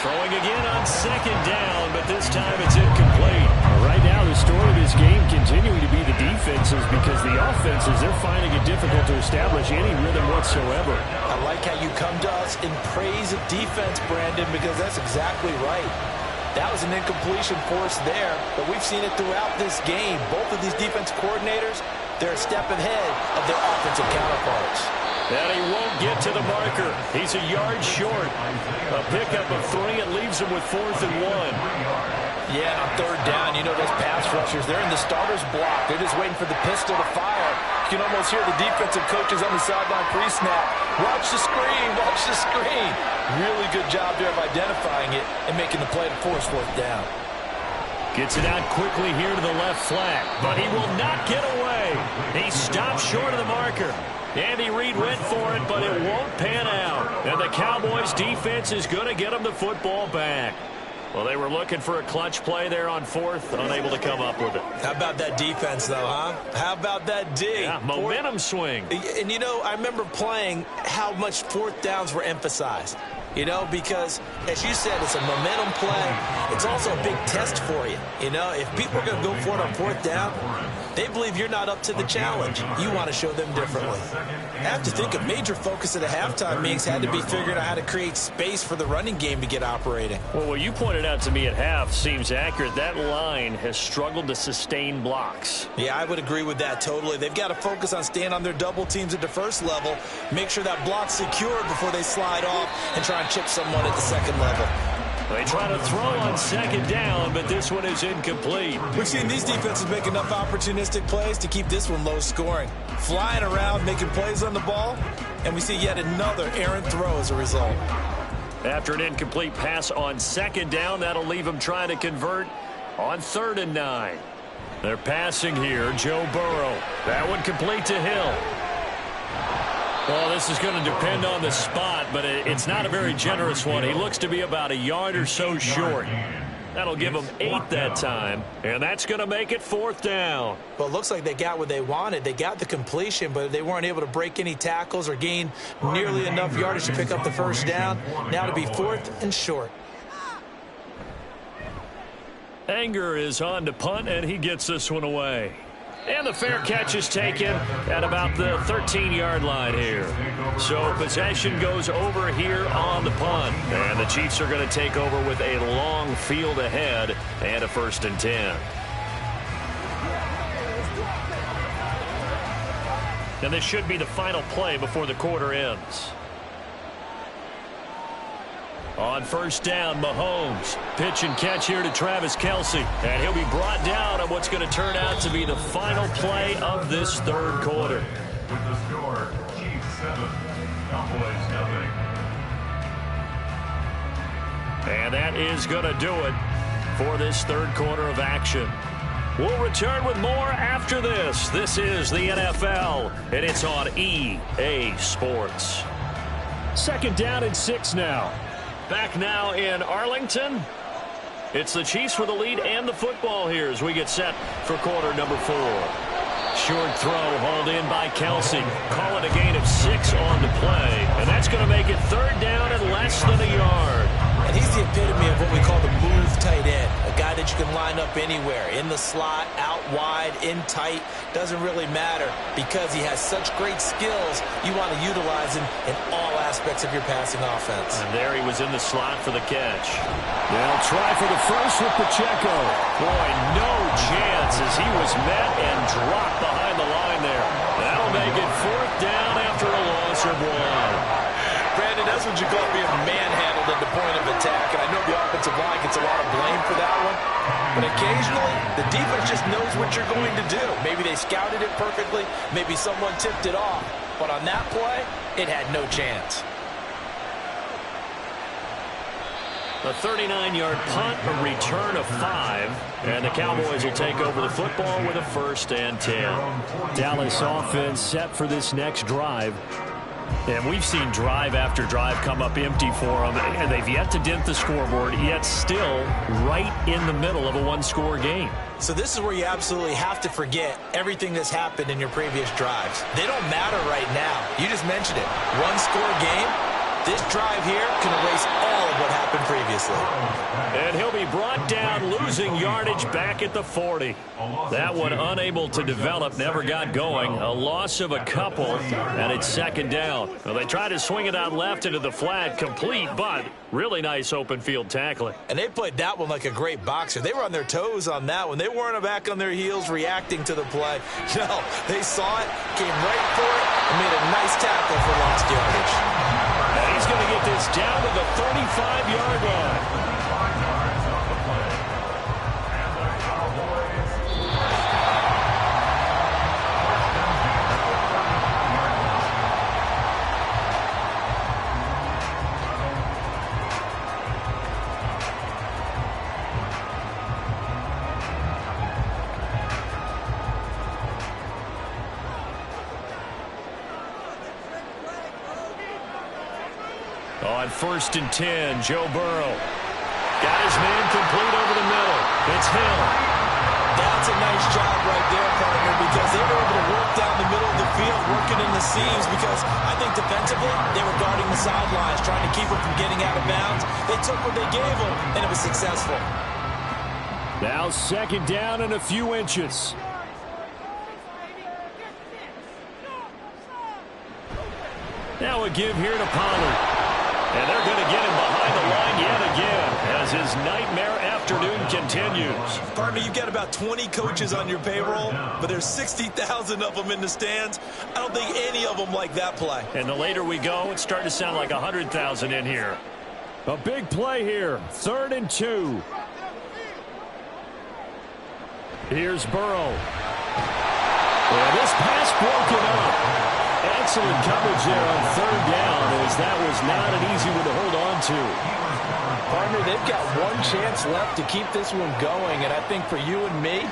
Throwing again on second down, but this time it's incomplete. Right now, the story of this game continuing to be the defenses because the offenses, they're finding it difficult to establish any rhythm whatsoever. I like how you come to us in praise of defense, Brandon, because that's exactly right. That was an incompletion force there, but we've seen it throughout this game. Both of these defense coordinators, they're a step ahead of their offensive counterparts. And he won't get to the marker. He's a yard short. A pickup of 3. It leaves him with 4th and 1. Yeah, and on third down, you know those pass rushers, they're in the starter's block. They're just waiting for the pistol to fire. can almost hear the defensive coaches on the sideline pre-snap. Watch the screen, watch the screen. Really good job there of identifying it and making the play to force fourth down. Gets it out quickly here to the left flat, but he will not get away. He stopped short of the marker. Andy Reid went for it, but it won't pan out. And the Cowboys defense is going to get him the football back. Well, they were looking for a clutch play there on fourth, unable to come up with it. How about that defense, though, huh? How about that D? Yeah, momentum swing. And, you know, I remember playing how much fourth downs were emphasized. You know, because, as you said, it's a momentum play. It's also a big test for you. You know, if people are going to go for it on fourth down, they believe you're not up to the challenge. You want to show them differently. I have to think a major focus of the halftime meetings had to be figuring out how to create space for the running game to get operating. Well, what you pointed out to me at half seems accurate. That line has struggled to sustain blocks. Yeah, I would agree with that totally. They've got to focus on staying on their double teams at the first level, make sure that block's secured before they slide off and try and chip someone at the second level. They try to throw on second down, but this one is incomplete. We've seen these defenses make enough opportunistic plays to keep this one low scoring. Flying around, making plays on the ball, and we see yet another errant throw as a result. After an incomplete pass on second down, that'll leave them trying to convert on 3rd and 9. They're passing here, Joe Burrow. That one complete to Hill. Well, this is going to depend on the spot, but it's not a very generous one. He looks to be about a yard or so short. That'll give them 8 that time, and that's going to make it 4th down. Well, it looks like they got what they wanted. They got the completion, but they weren't able to break any tackles or gain nearly enough yardage to pick up the first down. Now to be 4th and short. Anger is on to punt, and he gets this one away. And the fair catch is taken at about the 13-yard line here. So possession goes over here on the punt. And the Chiefs are going to take over with a long field ahead and a 1st and 10. And this should be the final play before the quarter ends. On 1st down, Mahomes. Pitch and catch here to Travis Kelce. And he'll be brought down on what's going to turn out to be the final play of this 3rd quarter. With the score, Chiefs 7, Cowboys 0. And that is going to do it for this 3rd quarter of action. We'll return with more after this. This is the NFL, and it's on EA Sports. 2nd down and 6 now. Back now in Arlington. It's the Chiefs with the lead and the football here as we get set for quarter number 4. Short throw hauled in by Kelce. Call it a gain of 6 on the play. And that's going to make it 3rd down and less than a yard. And he's the epitome of what we call the move tight end. A guy that you can line up anywhere. In the slot, out wide, in tight. Doesn't really matter because he has such great skills. You want to utilize him in all aspects of your passing offense. And there he was in the slot for the catch. They'll try for the first with Pacheco. Boy, no chance as he was met and dropped behind the line there. That'll make it 4th down after a loss of 1. Brandon, that's what you call being manhandled at the point of attack. And I know the offensive line gets a lot of blame for that one. But occasionally, the defense just knows what you're going to do. Maybe they scouted it perfectly. Maybe someone tipped it off. But on that play, it had no chance. A 39-yard punt, a return of 5, and the Cowboys will take over the football with a 1st and 10. Dallas offense set for this next drive. And we've seen drive after drive come up empty for them, and they've yet to dent the scoreboard, yet still right in the middle of a 1-score game. So this is where you absolutely have to forget everything that's happened in your previous drives. They don't matter right now. You just mentioned it. 1-score game. This drive here can erase all of what happened previously. And he'll be brought down, losing yardage back at the 40. That one unable to develop, never got going. A loss of a couple, and it's 2nd down. Well, they tried to swing it out left into the flat, complete, but really nice open field tackling. And they played that one like a great boxer. They were on their toes on that one. They weren't back on their heels reacting to the play. No, they saw it, came right for it, and made a nice tackle for lost yardage. And he's going to get this down to the 35-yard line. On 1st and 10, Joe Burrow. Got his man complete over the middle. It's Hill. That's a nice job right there, partner, because they were able to work down the middle of the field, working in the seams, because I think defensively, they were guarding the sidelines, trying to keep them from getting out of bounds. They took what they gave them, and it was successful. Now 2nd down and a few inches. Now a give here to Pollard. And they're going to get him behind the line yet again as his nightmare afternoon continues. Partner, you've got about 20 coaches on your payroll, but there's 60,000 of them in the stands. I don't think any of them like that play. And the later we go, it's starting to sound like 100,000 in here. A big play here. 3rd and 2. Here's Burrow. And this pass broken up. Excellent coverage there on 3rd down, as that was not an easy one to hold on to. Partner, they've got one chance left to keep this one going, and I think for you and me,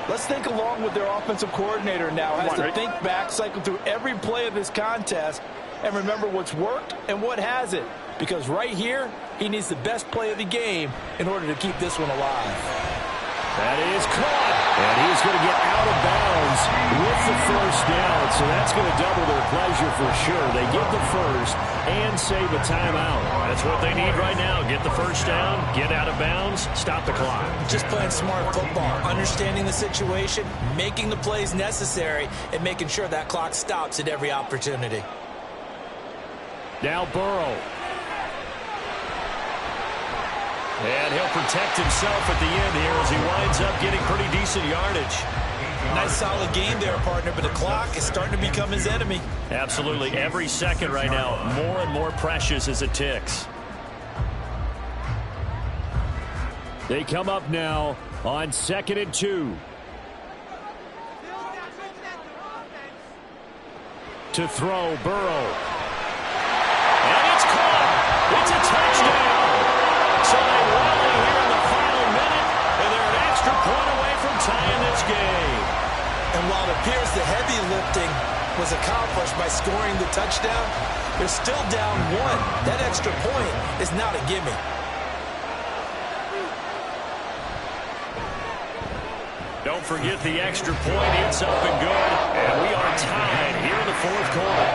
let's think along with their offensive coordinator now. Has to think back, cycle through every play of this contest, and remember what's worked and what hasn't. Because right here, he needs the best play of the game in order to keep this one alive. That is caught, and he's going to get out of bounds with the 1st down, so that's going to double their pleasure for sure. They get the 1st and save a timeout. That's what they need right now. Get the 1st down, get out of bounds, stop the clock. Just playing smart football, understanding the situation, making the plays necessary, and making sure that clock stops at every opportunity. Now Burrow. And he'll protect himself at the end here as he winds up getting pretty decent yardage. Nice solid game there, partner, but the clock is starting to become his enemy. Absolutely. Every second right now, more and more precious as it ticks. They come up now on 2nd and 2. To throw, Burrow. And it's caught. It's a touchdown. So they rally here in the final minute, and they're an extra point away from tying this game. And while it appears the heavy lifting was accomplished by scoring the touchdown, they're still down 1. That extra point is not a gimme. Don't forget the extra point. It's up and good, and we are tied here in the 4th quarter.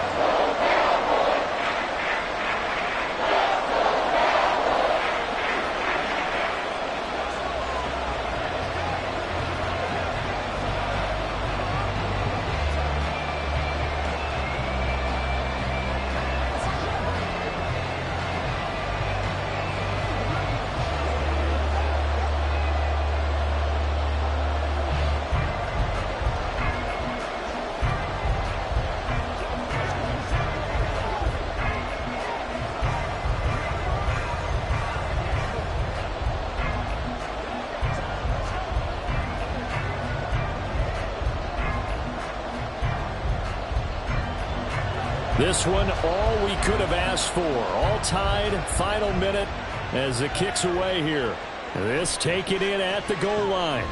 This one, all we could have asked for. All tied, final minute as it kicks away here. This taken in at the goal line.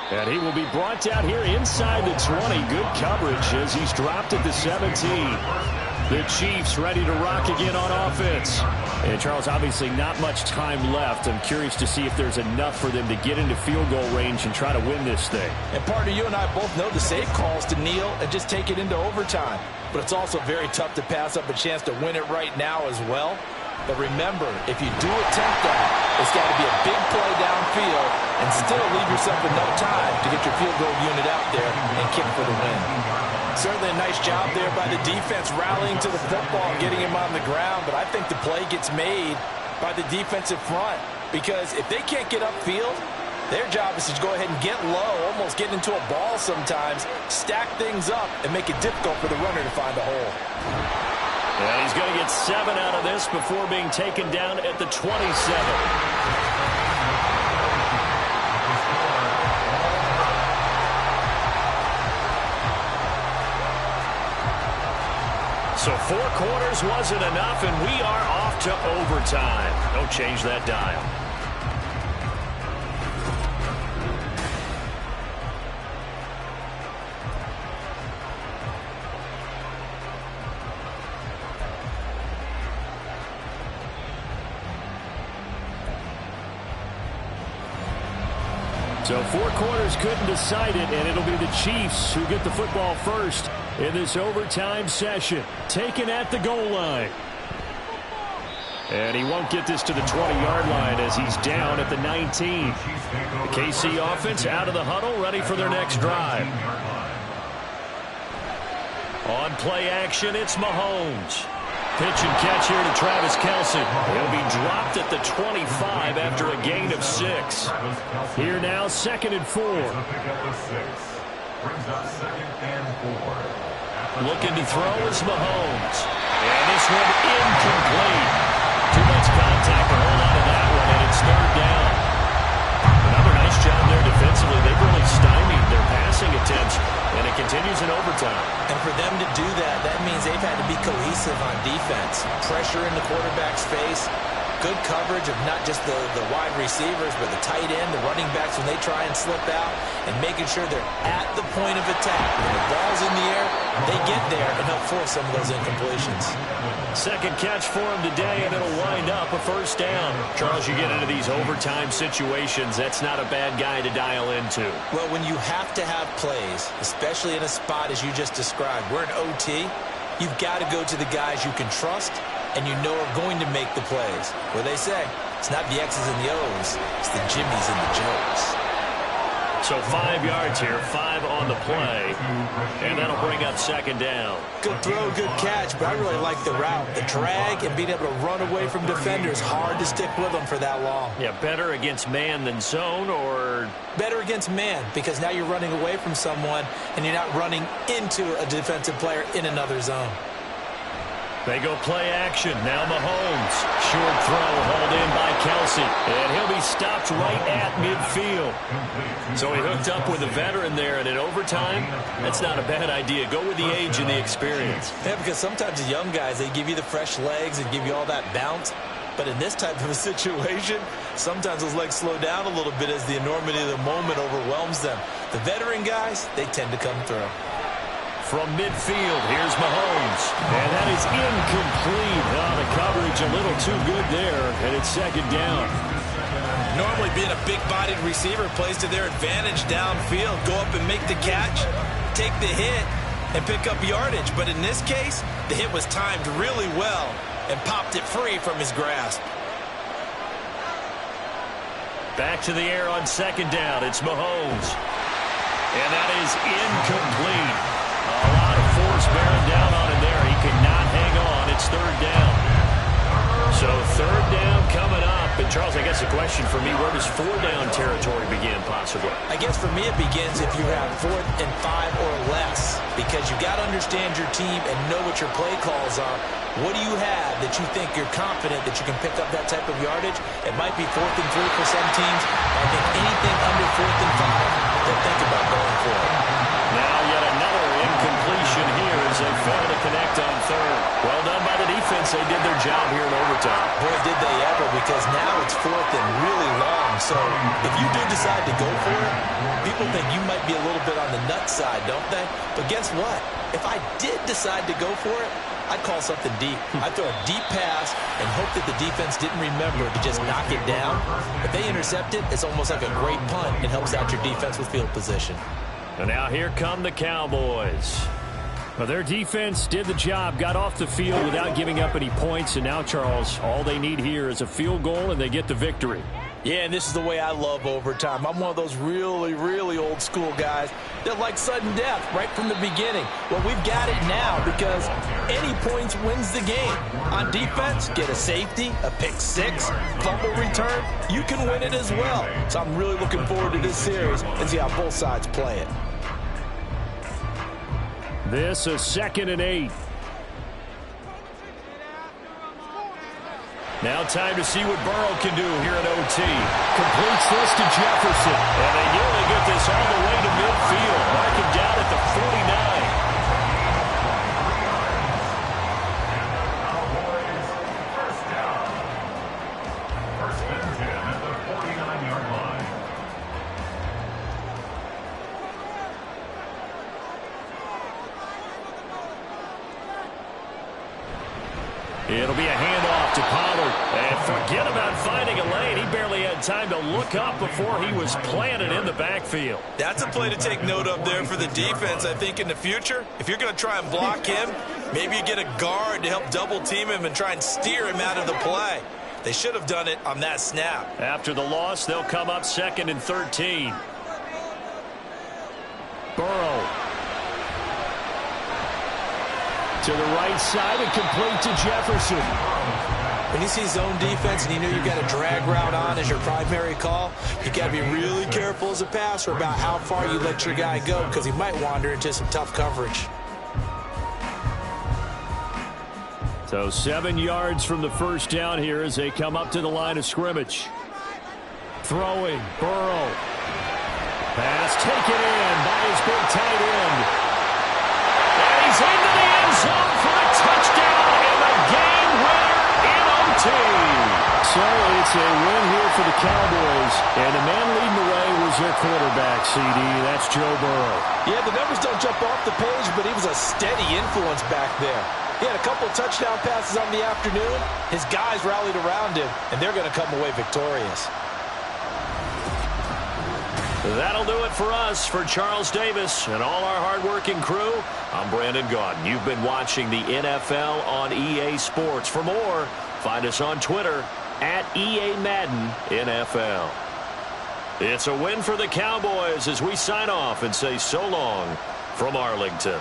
And he will be brought down here inside the 20. Good coverage as he's dropped at the 17. The Chiefs ready to rock again on offense. And Charles, obviously not much time left. I'm curious to see if there's enough for them to get into field goal range and try to win this thing. And partner, you and I both know the safe calls to kneel and just take it into overtime. But it's also very tough to pass up a chance to win it right now as well. But remember, if you do attempt that, it's got to be a big play downfield and still leave yourself enough time to get your field goal unit out there and kick for the win. Certainly a nice job there by the defense rallying to the football and getting him on the ground. But I think the play gets made by the defensive front because if they can't get upfield, their job is to go ahead and get low, almost get into a ball sometimes, stack things up, and make it difficult for the runner to find a hole. And he's going to get 7 out of this before being taken down at the 27. So 4 quarters wasn't enough, and we are off to overtime. Don't change that dial. So 4 quarters couldn't decide it, and it'll be the Chiefs who get the football first in this overtime session. Taken at the goal line. And he won't get this to the 20-yard line as he's down at the 19. The KC offense out of the huddle, ready for their next drive. On play action, it's Mahomes. Pitch and catch here to Travis Kelce. He'll be dropped at the 25 after a gain of 6. Here now, 2nd and 4. Looking to throw is Mahomes. And this one incomplete. Too much contact to hold on to that one, and it's 3rd down. Another nice job there defensively. They've really stymied their passing attempts, and it continues in overtime. And for them to do that, that means they've had to be cohesive on defense. Pressure in the quarterback's face. Good coverage of not just the wide receivers, but the tight end, the running backs when they try and slip out, and making sure they're at the point of attack. When the ball's in the air, they get there and help force some of those incompletions. 2nd catch for him today, and it'll wind up a 1st down. Charles, you get into these overtime situations, that's not a bad guy to dial into. Well, when you have to have plays, especially in a spot as you just described, we're in OT, you've got to go to the guys you can trust and you know are going to make the plays. Where they say, it's not the X's and the O's, it's the Jimmies and the Joes. So 5 yards here, 5 on the play, and that'll bring up 2nd down. Good throw, good catch, but I really like the route. The drag and being able to run away from defenders, hard to stick with them for that long. Yeah, better against man than zone, or? Better against man, because now you're running away from someone and you're not running into a defensive player in another zone. They go play action. Now Mahomes. Short throw hauled in by Kelce. And he'll be stopped right at midfield. So he hooked up with a veteran there, and in overtime, that's not a bad idea. Go with the age and the experience. Yeah, because sometimes the young guys, they give you the fresh legs and give you all that bounce. But in this type of a situation, sometimes those legs slow down a little bit as the enormity of the moment overwhelms them. The veteran guys, they tend to come through. From midfield, here's Mahomes. And that is incomplete. The coverage a little too good there, and it's 2nd down. Normally being a big-bodied receiver plays to their advantage downfield. Go up and make the catch, take the hit, and pick up yardage. But in this case, the hit was timed really well and popped it free from his grasp. Back to the air on 2nd down. It's Mahomes. And that is incomplete. A lot of force bearing down on him there. He could not hang on. It's 3rd down. So 3rd down coming up. And Charles, I guess the question for me, where does 4 down territory begin possibly? I guess for me it begins if you have 4th and 5 or less, because you got to understand your team and know what your play calls are. What do you have that you think you're confident that you can pick up that type of yardage? It might be 4th and 3 for some teams. I think anything under 4th and 5, they'll think about going for it. Now yet another incompletion here as they fail to connect on 3rd. Well done by the defense. They did their job here in overtime. Boy, did they ever, because now it's 4th and really long. So if you do decide to go for it, people think you might be a little bit on the nut side, don't they? But guess what? If I did decide to go for it, I'd call something deep. I'd throw a deep pass and hope that the defense didn't remember to just knock it down. If they intercept it, it's almost like a great punt. It helps out your defense with field position. And now here come the Cowboys. Well, their defense did the job, got off the field without giving up any points. And now, Charles, all they need here is a field goal, and they get the victory. Yeah, and this is the way I love overtime. I'm one of those really, really old school guys that like sudden death right from the beginning. Well, we've got it now because any points wins the game. On defense, get a safety, a pick 6, fumble return, you can win it as well. So I'm really looking forward to this series and see how both sides play it. This is 2nd and 8. Now time to see what Burrow can do here at OT. Completes this to Jefferson. And they nearly get this all the way to midfield. Mark him down at the 49. First down. 1st and 10 at the 49-yard line. It'll be a handoff to Pollard. And forget about finding a lane. He barely he had time to look up before he was planted in the backfield. That's a play to take note of there for the defense. I think in the future, if you're going to try and block him, maybe you get a guard to help double-team him and try and steer him out of the play. They should have done it on that snap. After the loss, they'll come up 2nd and 13. Burrow. To the right side and complete to Jefferson. When you see zone defense and you know you've got a drag route on as your primary call, you got to be really careful as a passer about how far you let your guy go because he might wander into some tough coverage. So 7 yards from the first down here as they come up to the line of scrimmage. Throwing, Burrow. Pass taken in by his big tight end. And he's into the end zone for a touchdown and the game winner in OT. So it's a win here for the Cowboys. And the man leading the way was their quarterback, CD. That's Joe Burrow. Yeah, the numbers don't jump off the page, but he was a steady influence back there. He had a couple of touchdown passes on the afternoon. His guys rallied around him, and they're going to come away victorious. That'll do it for us. For Charles Davis and all our hard-working crew, I'm Brandon Gaudin. You've been watching the NFL on EA Sports. For more, find us on Twitter at EA Madden NFL. It's a win for the Cowboys as we sign off and say so long from Arlington.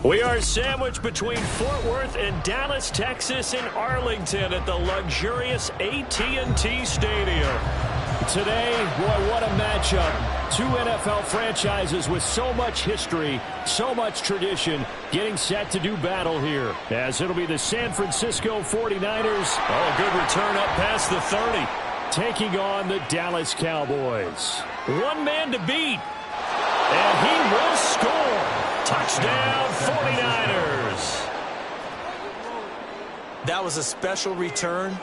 We are sandwiched between Fort Worth and Dallas, Texas, in Arlington at the luxurious AT&T Stadium. Today, boy, what a matchup. Two NFL franchises with so much history, so much tradition, getting set to do battle here. As it'll be the San Francisco 49ers. Oh, good return up past the 30. Taking on the Dallas Cowboys. One man to beat. And he will score. Touchdown, 49ers. That was a special return,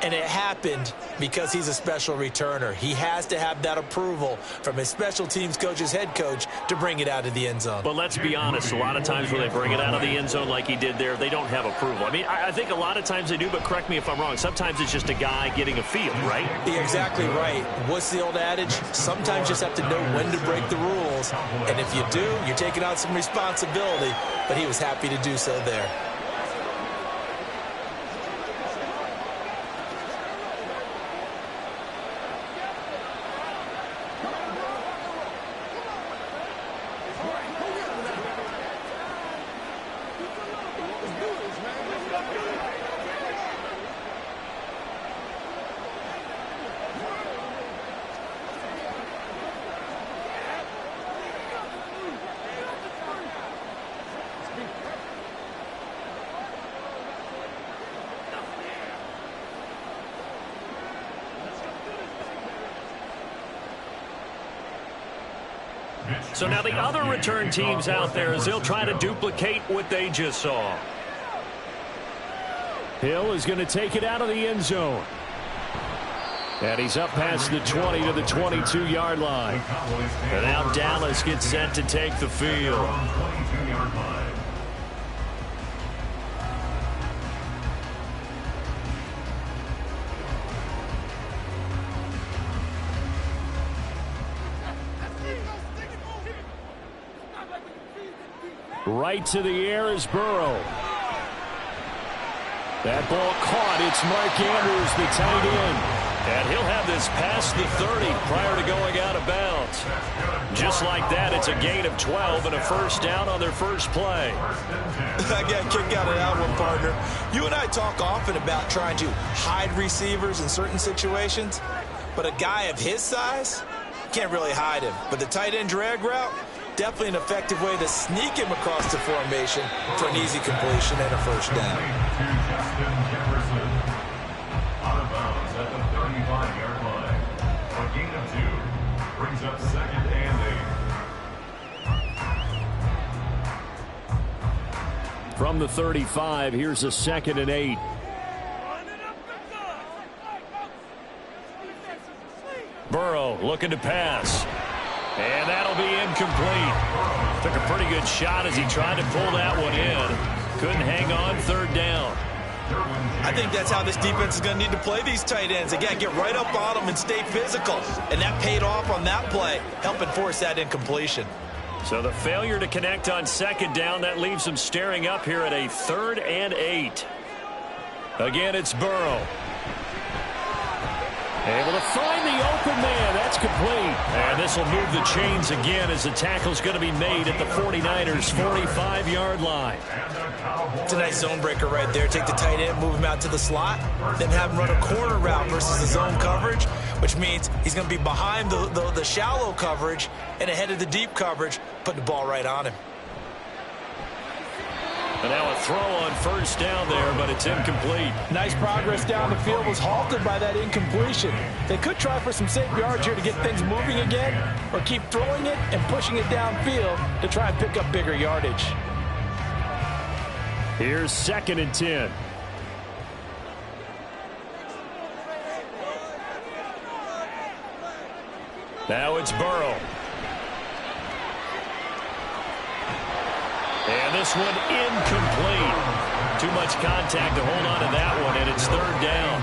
and it happened because he's a special returner. He has to have that approval from his special teams coach's head coach to bring it out of the end zone. But let's be honest, a lot of times when they bring it out of the end zone like he did there, they don't have approval. I mean, I think a lot of times they do, but correct me if I'm wrong. Sometimes it's just a guy getting a feel, right? You're exactly right. What's the old adage? Sometimes you just have to know when to break the rules. And if you do, you're taking on some responsibility. But he was happy to do so there. So now the other return teams out there as they'll try to duplicate what they just saw. Hill is going to take it out of the end zone. And he's up past the 20 to the 22-yard line. And now Dallas gets set to take the field. Right to the air is Burrow. That ball caught. It's Mark Andrews, the tight end. And he'll have this past the 30 prior to going out of bounds. Just like that, it's a gain of 12 and a first down on their first play. I got a kick out of that one, partner. You and I talk often about trying to hide receivers in certain situations, but a guy of his size can't really hide him. But the tight end drag route, definitely an effective way to sneak him across the formation for an easy completion and a first down. Justin Jefferson, out of bounds at the 35-yard line. A gain of 2 brings up second and 8. From the 35, here's a second and 8. Burrow looking to pass. And that'll be incomplete. Took a pretty good shot as he tried to pull that one in. Couldn't hang on, third down. I think that's how this defense is going to need to play these tight ends. Again, get right up on them and stay physical. And that paid off on that play, helping force that incompletion. So the failure to connect on second down, that leaves them staring up here at a 3rd and 8. Again, it's Burrow. Able to find the open man. That's complete. And this will move the chains again as the tackle's going to be made at the 49ers' 45-yard line. It's a nice zone breaker right there. Take the tight end, move him out to the slot, then have him run a corner route versus the zone coverage, which means he's going to be behind the shallow coverage and ahead of the deep coverage, putting the ball right on him. And now a throw on first down there, but it's incomplete. Nice progress down the field was halted by that incompletion. They could try for some safe yards here to get things moving again, or keep throwing it and pushing it downfield to try and pick up bigger yardage. Here's 2nd and 10. Now it's Burrow. And this one incomplete. Too much contact to hold on to that one, and it's 3rd down.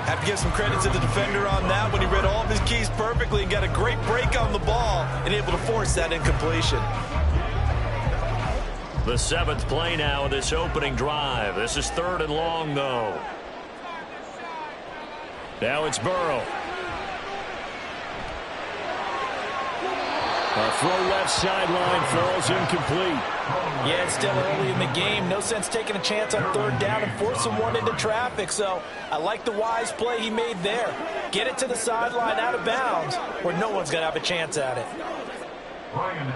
Have to give some credit to the defender on that when he read all of his keys perfectly and got a great break on the ball and able to force that incompletion. The 7th play now of this opening drive. This is 3rd and long, though. Now it's Burrow. A throw left sideline falls incomplete. Yeah, it's still early in the game. No sense taking a chance on third down and forcing one into traffic. So I like the wise play he made there. Get it to the sideline out of bounds where no one's going to have a chance at it.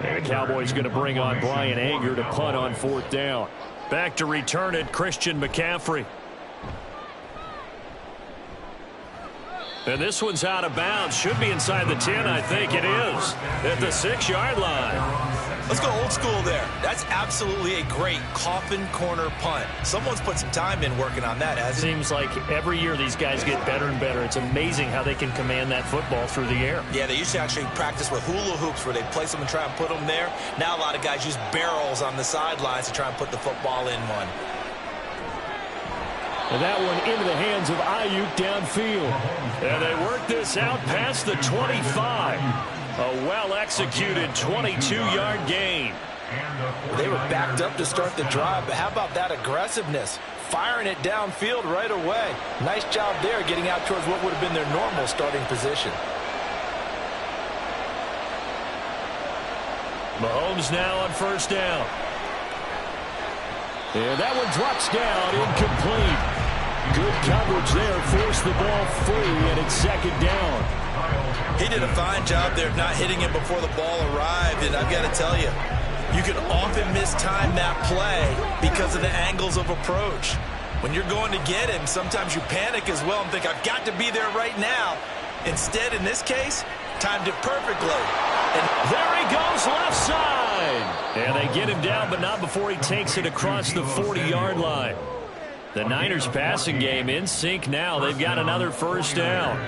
And the Cowboys going to bring on Brian Anger to punt on fourth down. Back to return it, Christian McCaffrey. And this one's out of bounds. Should be inside the 10, I think it is. At the 6-yard line. Let's go old school there. That's absolutely a great coffin corner punt. Someone's put some time in working on that, hasn't it? Seems like every year these guys get better and better. It's amazing how they can command that football through the air. Yeah, they used to actually practice with hula hoops where they place them and try and put them there. Now a lot of guys use barrels on the sidelines to try and put the football in one. And that one into the hands of Ayuk downfield. And they work this out past the 25. A well-executed 22-yard gain. They were backed up to start the drive, but how about that aggressiveness? Firing it downfield right away. Nice job there getting out towards what would have been their normal starting position. Mahomes now on first down. And that one drops down, incomplete. Good coverage there, forced the ball free, and it's second down. He did a fine job there of not hitting him before the ball arrived, and I've got to tell you, you can often mistime that play because of the angles of approach. When you're going to get him, sometimes you panic as well and think, I've got to be there right now. Instead, in this case, timed it perfectly. And there he goes left side. And they get him down, but not before he takes it across the 40-yard line. The Niners passing game in sync now. They've got another first down.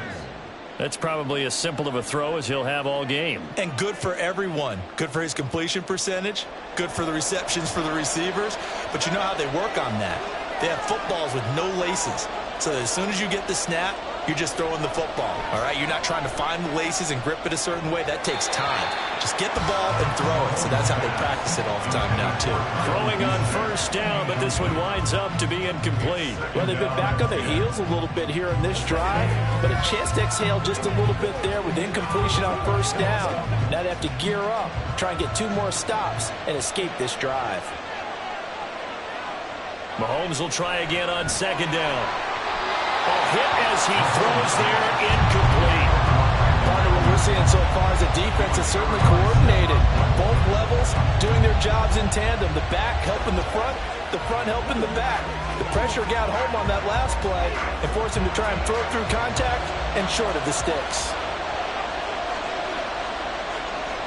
That's probably as simple of a throw as he'll have all game. And good for everyone. Good for his completion percentage. Good for the receptions for the receivers. But you know how they work on that. They have footballs with no laces. So as soon as you get the snap, you're just throwing the football. All right? You're not trying to find the laces and grip it a certain way. That takes time. Just get the ball and throw it. So that's how they practice it all the time now, too. Throwing on first down, but this one winds up to be incomplete. Well, they've been back on their heels a little bit here in this drive, but a chance to exhale just a little bit there with incompletion on first down. Now they have to gear up, try and get 2 more stops, and escape this drive. Mahomes will try again on second down. A hit as he throws there, incomplete. Partner, what we're seeing so far is the defense is certainly coordinated. Both levels doing their jobs in tandem. The back helping the front helping the back. The pressure got home on that last play and forced him to try and throw through contact and short of the sticks.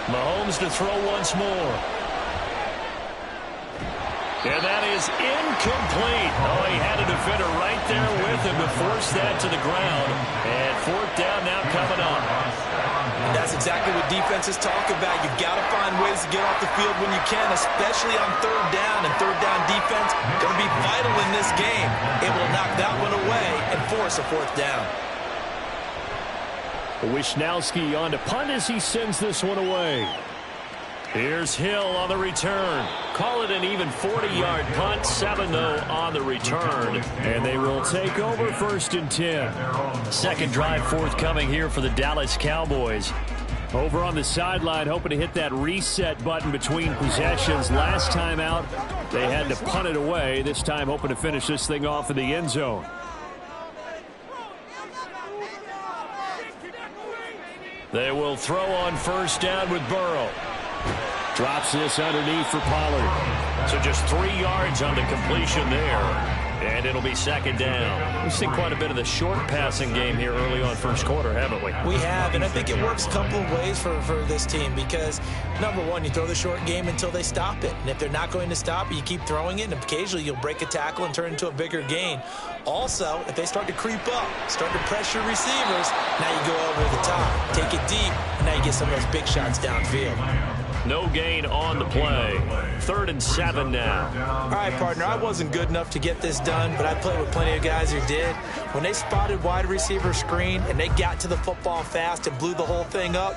Mahomes to throw once more. And that is incomplete. Oh, he had a defender right there with him to force that to the ground. And fourth down now coming up. That's exactly what defenses talk about. You've got to find ways to get off the field when you can, especially on third down. And third down defense going to be vital in this game. Able to knock that one away and force a fourth down. Wishnowski on to punt as he sends this one away. Here's Hill on the return. Call it an even 40-yard punt. 7-0 on the return. And they will take over first and 10. Second drive forthcoming here for the Dallas Cowboys. Over on the sideline, hoping to hit that reset button between possessions. Last time out, they had to punt it away. This time hoping to finish this thing off in the end zone. They will throw on first down with Burrow. Drops this underneath for Pollard. So just 3 yards on the completion there. And it'll be second down. We've seen quite a bit of the short passing game here early on first quarter, haven't we? We have, and I think it works a couple of ways for this team because, number one, you throw the short game until they stop it. And if they're not going to stop it, you keep throwing it, and occasionally you'll break a tackle and turn it into a bigger gain. Also, if they start to creep up, start to pressure receivers, now you go over the top, take it deep, and now you get some of those big shots downfield. No gain on the play. 3rd and 7 now. All right, partner, I wasn't good enough to get this done, but I played with plenty of guys who did. When they spotted wide receiver screen and they got to the football fast and blew the whole thing up,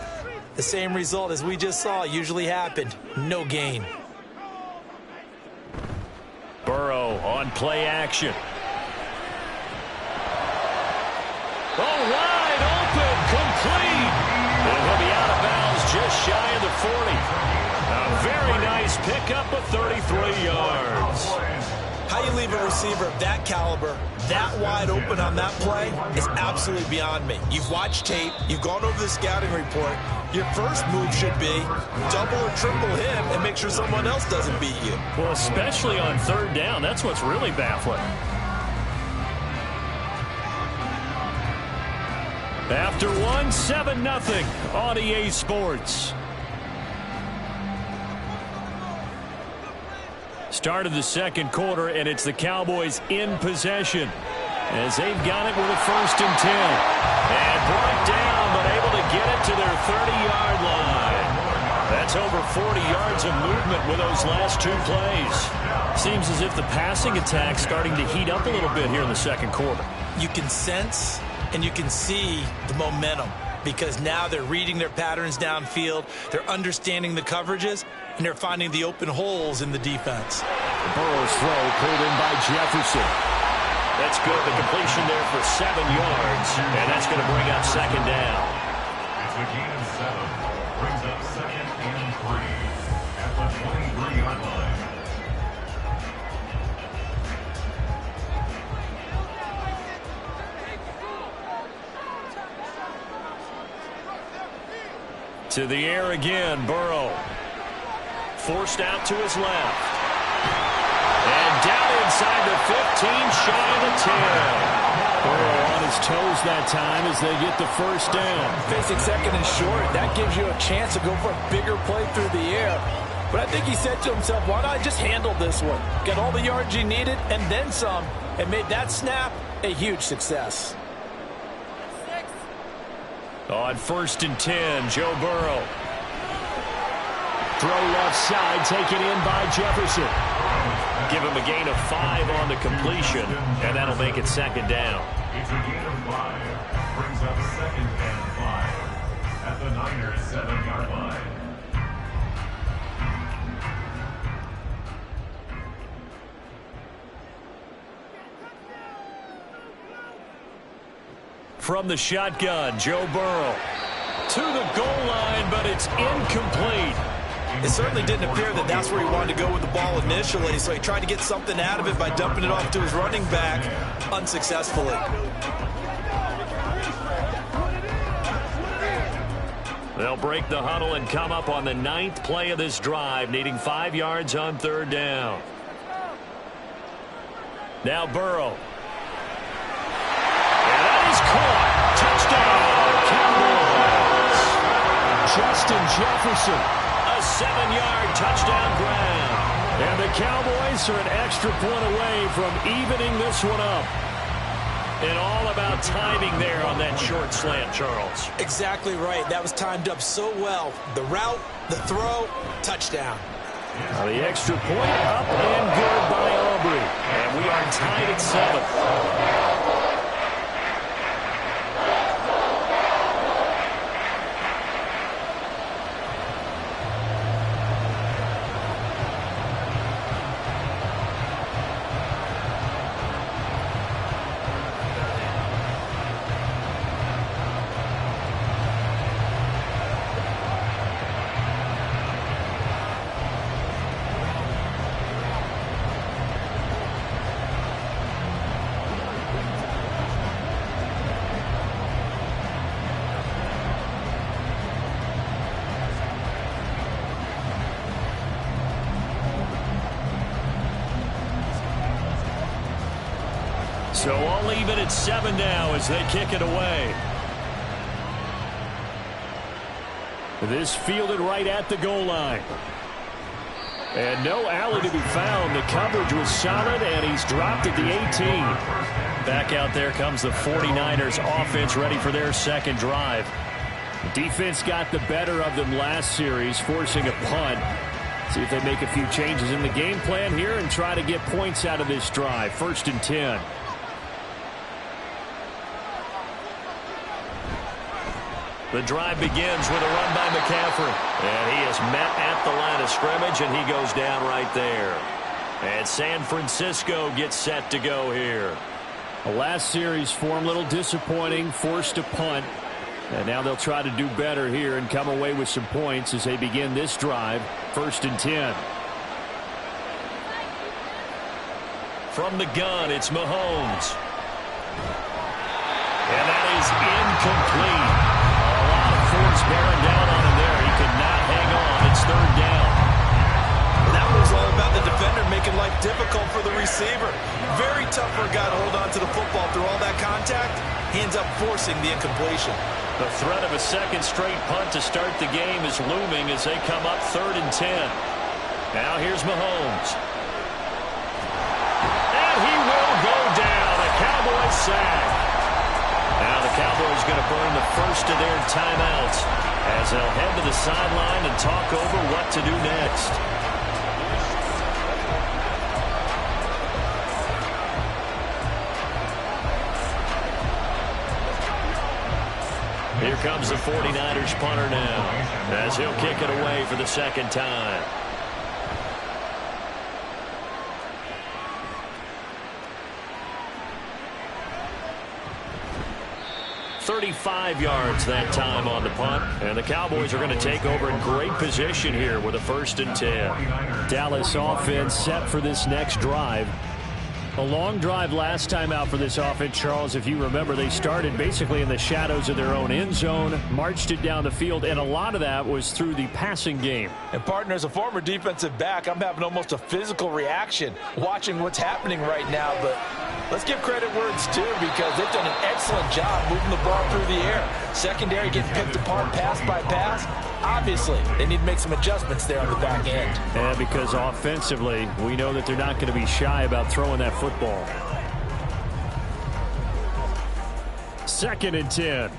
the same result as we just saw usually happened. No gain. Burrow on play action. Oh, wide open, complete. And he'll be out of bounds just shy of the 40. very nice pickup of 33 yards. How you leave a receiver of that caliber that wide open on that play is absolutely beyond me. You've watched tape. You've gone over the scouting report. Your first move should be double or triple him and make sure someone else doesn't beat you. Well, especially on third down. That's what's really baffling. After one, 7-0 on EA Sports. Start of the second quarter, and it's the Cowboys in possession as they've got it with a 1st and 10. And brought down, but able to get it to their 30-yard line. That's over 40 yards of movement with those last 2 plays. Seems as if the passing attack's starting to heat up a little bit here in the second quarter. You can sense and you can see the momentum because now they're reading their patterns downfield, they're understanding the coverages, and they're finding the open holes in the defense. Burrow's throw pulled in by Jefferson. That's good. The completion there for 7 yards, and that's going to bring up 2nd down. It's a gain of 7. Brings up 2nd and 3 at the 23-yard line. To the air again, Burrow. Forced out to his left. And down inside the 15, shy of the 10. Burrow on his toes that time as they get the 1st down. Facing 2nd and short, that gives you a chance to go for a bigger play through the air. But I think he said to himself, why not just handle this one? Get all the yards you needed and then some, and made that snap a huge success. On 1st and 10, Joe Burrow. Throw left side, taken in by Jefferson. Give him a gain of 5 on the completion, and that'll make it 2nd down. It's a gain of 5. Brings up 2nd and 5 at the Niners' 7-yard line. From the shotgun, Joe Burrow to the goal line, but it's incomplete. It certainly didn't appear that that's where he wanted to go with the ball initially, so he tried to get something out of it by dumping it off to his running back unsuccessfully. They'll break the huddle and come up on the 9th play of this drive, needing 5 yards on 3rd down. Now Burrow. Caught. Touchdown, Cowboys. Justin Jefferson, a 7-yard touchdown grab. And the Cowboys are an extra point away from evening this one up. And all about timing there on that short slant, Charles. Exactly right. That was timed up so well. The route, the throw, touchdown. Now the extra point up and good by Aubrey. And we are tied at 7. So I'll leave it at 7 now as they kick it away. This fielded right at the goal line. And no alley to be found. The coverage was solid, and he's dropped at the 18. Back out there comes the 49ers offense ready for their 2nd drive. The defense got the better of them last series, forcing a punt. See if they make a few changes in the game plan here and try to get points out of this drive. 1st and 10. The drive begins with a run by McCaffrey. And he is met at the line of scrimmage, and he goes down right there. And San Francisco gets set to go here. The last series form a little disappointing, forced a punt. And now they'll try to do better here and come away with some points as they begin this drive. 1st and 10. From the gun, it's Mahomes. And that is incomplete. A lot of force bearing down on him there. He could not hang on. It's 3rd down. That was all about the defender making life difficult for the receiver. Very tough for a guy to hold on to the football through all that contact. He ends up forcing the incompletion. The threat of a second straight punt to start the game is looming as they come up 3rd and 10. Now here's Mahomes. And he will go down. A Cowboy sack. Now the Cowboys going to burn the first of their timeouts as they'll head to the sideline and talk over what to do next. Here comes the 49ers punter now as he'll kick it away for the 2nd time. $35 yards that time on the punt. And the Cowboys are going to take over in great position here with a 1st and 10. Dallas offense set for this next drive. A long drive last time out for this offense, Charles. If you remember, they started basically in the shadows of their own end zone, marched it down the field, and a lot of that was through the passing game. And, partner, as a former defensive back, I'm having almost a physical reaction watching what's happening right now. But let's give credit where it's due because they've done an excellent job moving the ball through the air. Secondary getting picked apart pass by pass. Obviously, they need to make some adjustments there on the back end. Yeah, because offensively, we know that they're not going to be shy about throwing that football. 2nd and 10.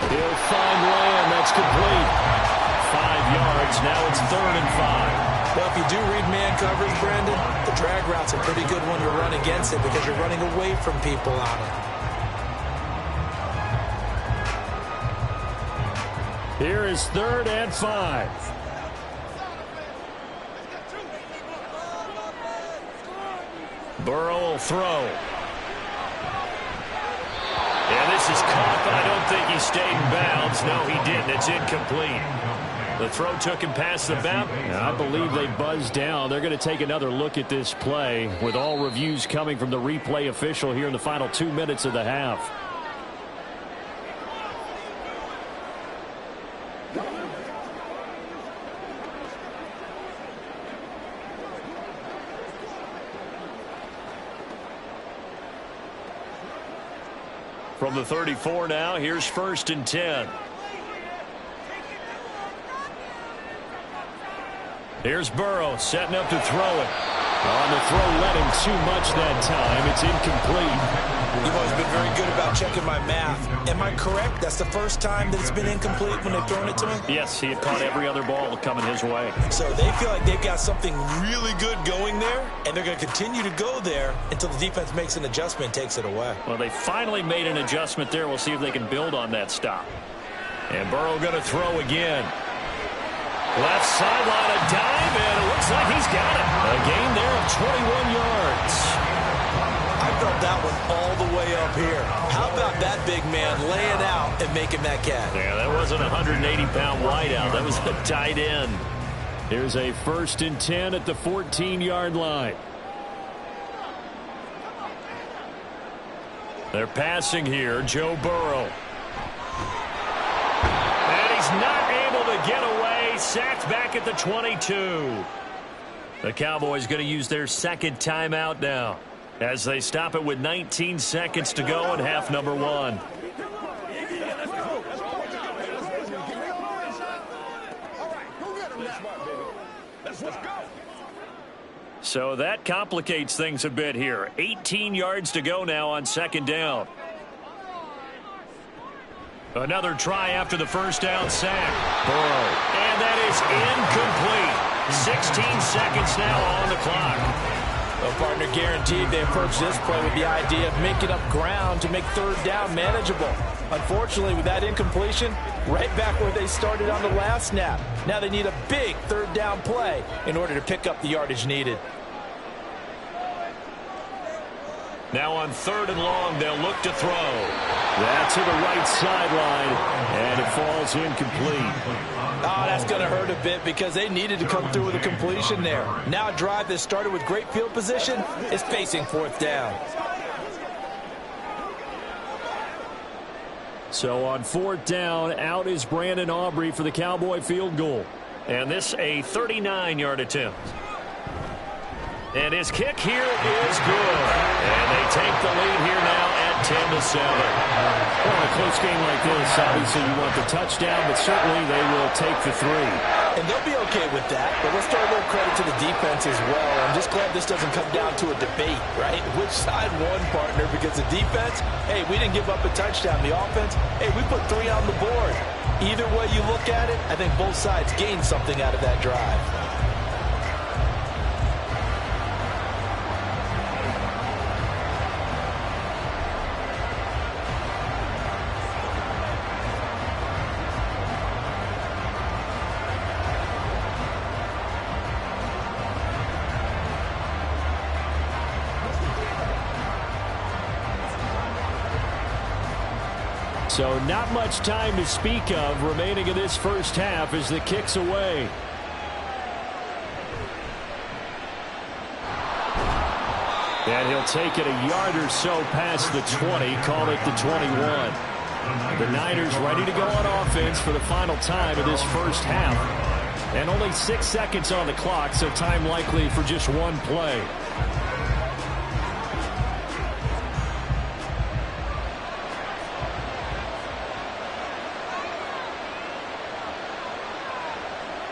He'll find Lamb. That's complete. 5 yards. Now it's 3rd and 5. Well, if you do read man coverage, Brandon, the drag route's a pretty good one to run against it because you're running away from people on it. Here is 3rd and 5. Burrow will throw. Yeah, this is caught, but I don't think he stayed in bounds. No, he didn't. It's incomplete. The throw took him past the bound. I believe they buzzed down. They're going to take another look at this play with all reviews coming from the replay official here in the final 2 minutes of the half. From the 34 now, here's 1st and 10. Here's Burrow setting up to throw it. On the throw, let him too much that time. It's incomplete. You've always been very good about checking my math. Am I correct? That's the first time that it's been incomplete when they've thrown it to him? Yes, he had caught every other ball coming his way. So they feel like they've got something really good going there, and they're going to continue to go there until the defense makes an adjustment and takes it away. Well, they finally made an adjustment there. We'll see if they can build on that stop. And Burrow going to throw again. Left sideline, a dive, and it looks like he's got it. A gain there of 21 yards. I felt that one all the way up here. How about that big man laying out and making that catch? Yeah, that wasn't a 180-pound wideout. That was a tight end. Here's a 1st and 10 at the 14-yard line. They're passing here, Joe Burrow. And he's not able to get away. Sacked back at the 22. The Cowboys going to use their 2nd timeout now as they stop it with 19 seconds to go in half number 1. So that complicates things a bit here. 18 yards to go now on 2nd down. Another try after the first down sack. Burrow. And that is incomplete. 16 seconds now on the clock. Well, partner, guaranteed they approach this play with the idea of making up ground to make 3rd down manageable. Unfortunately, with that incompletion, right back where they started on the last snap. Now they need a big 3rd down play in order to pick up the yardage needed. Now on 3rd and long, they'll look to throw. That's to the right sideline, and it falls incomplete. Oh, that's going to hurt a bit because they needed to come through with a completion there. Now a drive that started with great field position is facing 4th down. So on 4th down, out is Brandon Aubrey for the Cowboy field goal. And this a 39-yard attempt. And his kick here is good. And they take the lead here now at 10-7. Well, in a close game like this, obviously you want the touchdown, but certainly they will take the 3. And they'll be okay with that, but let's throw a little credit to the defense as well. I'm just glad this doesn't come down to a debate, right? Which side won, partner? Because the defense, hey, we didn't give up a touchdown. The offense, hey, we put 3 on the board. Either way you look at it, I think both sides gained something out of that drive. So not much time to speak of remaining in this first half as the kick's away. And he'll take it a yard or so past the 20, call it the 21. The Niners ready to go on offense for the final time of this first half. And only 6 seconds on the clock, so time likely for just one play.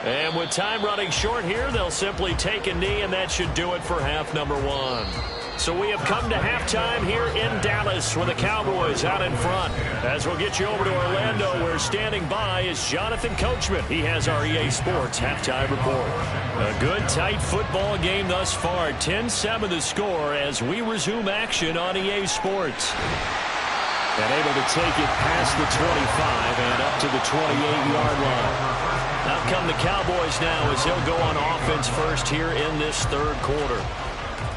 And with time running short here, they'll simply take a knee, and that should do it for half number 1. So we have come to halftime here in Dallas with the Cowboys out in front. As we'll get you over to Orlando, where standing by is Jonathan Coachman. He has our EA Sports halftime report. A good, tight football game thus far. 10-7 the score as we resume action on EA Sports. And able to take it past the 25 and up to the 28-yard line. Out come the Cowboys now as they'll go on offense first here in this 3rd quarter.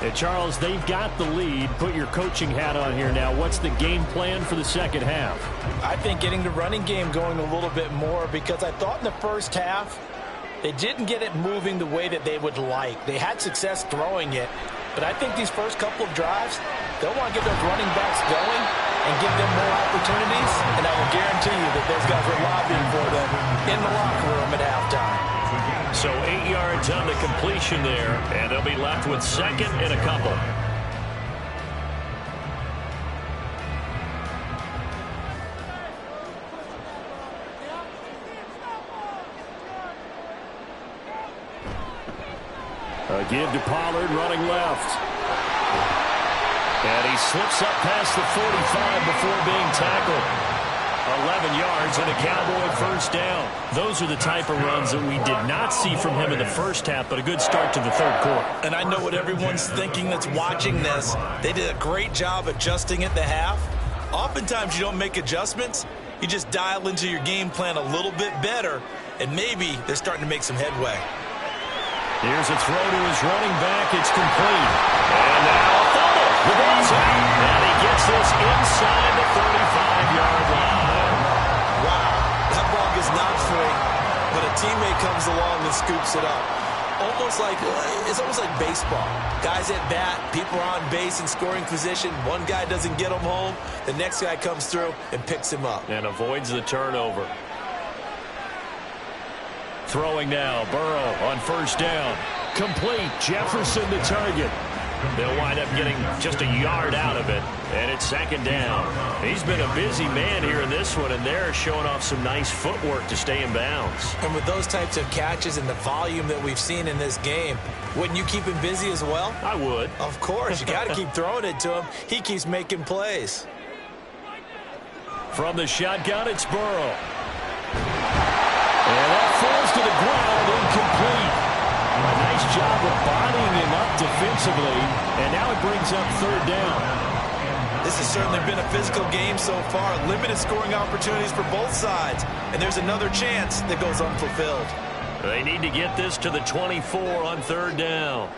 And Charles, they've got the lead. Put your coaching hat on here now. What's the game plan for the second half? I think getting the running game going a little bit more, because I thought in the first half they didn't get it moving the way that they would like. They had success throwing it, but I think these first couple of drives, they'll want to get those running backs going and give them more opportunities, and I will guarantee you that those guys are lobbying for them in the locker room at halftime. So 8 yards on the completion there, and they'll be left with 2nd and a couple. A give to Pollard running left. And he slips up past the 45 before being tackled. 11 yards and a Cowboy first down. Those are the type of runs that we did not see from him in the first half, but a good start to the 3rd quarter. And I know what everyone's thinking that's watching this. They did a great job adjusting at the half. Oftentimes you don't make adjustments. You just dial into your game plan a little bit better, and maybe they're starting to make some headway. Here's a throw to his running back. It's complete. And now a fumble. The ball's out. And he gets this inside the 35-yard line. Wow, that ball is not free, but a teammate comes along and scoops it up. It's almost like baseball. Guys at bat, people are on base in scoring position. One guy doesn't get him home. The next guy comes through and picks him up. And avoids the turnover. Throwing now, Burrow on first down. Complete, Jefferson the target. They'll wind up getting just a yard out of it, and it's 2nd down. He's been a busy man here in this one, and they're showing off some nice footwork to stay in bounds. And with those types of catches and the volume that we've seen in this game, wouldn't you keep him busy as well? I would. Of course, you got to keep throwing it to him. He keeps making plays. From the shotgun, it's Burrow. And that falls to the ground, incomplete. A nice job of bodying him up defensively, and now it brings up 3rd down. This has certainly been a physical game so far. Limited scoring opportunities for both sides, and there's another chance that goes unfulfilled. They need to get this to the 24 on 3rd down.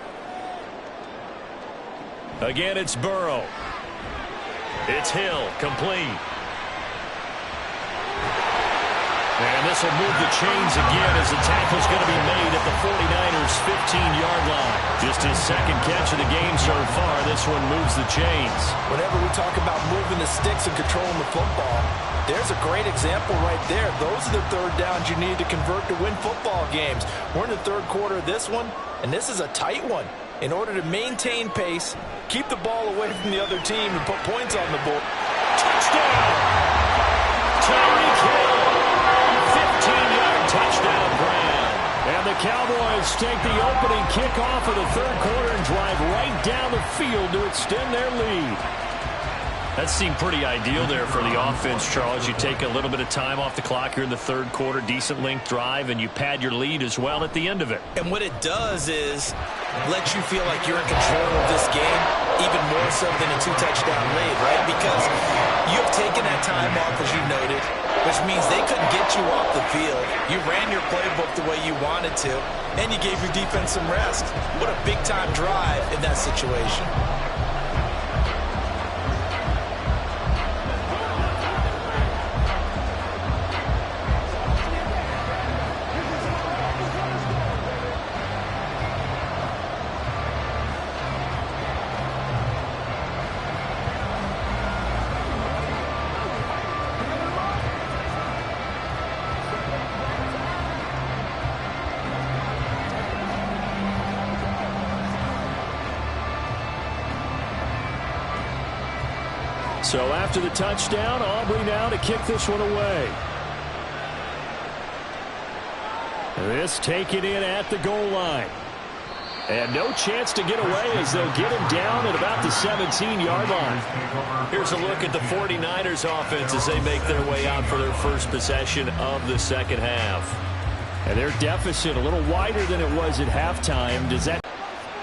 Again, it's Burrow. It's Hill, complete. And this will move the chains again as the tackle's going to be made at the 49ers' 15-yard line. Just his second catch of the game so far. This one moves the chains. Whenever we talk about moving the sticks and controlling the football, there's a great example right there. Those are the third downs you need to convert to win football games. We're in the third quarter of this one, and this is a tight one. In order to maintain pace, keep the ball away from the other team, and put points on the board. Touchdown! Tyreek Hill! 15-yard touchdown grab. And the Cowboys take the opening kickoff of the third quarter and drive right down the field to extend their lead. That seemed pretty ideal there for the offense, Charles. You take a little bit of time off the clock here in the third quarter, decent length drive, and you pad your lead as well at the end of it. And what it does is let you feel like you're in control of this game, even more so than a two-touchdown lead, right? Because you've taken that time off, as you noted, which means they couldn't get you off the field. You ran your playbook the way you wanted to, and you gave your defense some rest. What a big-time drive in that situation. So after the touchdown, Aubrey now to kick this one away. This taken in at the goal line. And no chance to get away as they'll get him down at about the 17-yard line. Here's a look at the 49ers offense as they make their way out for their first possession of the second half. And their deficit a little wider than it was at halftime. Does that...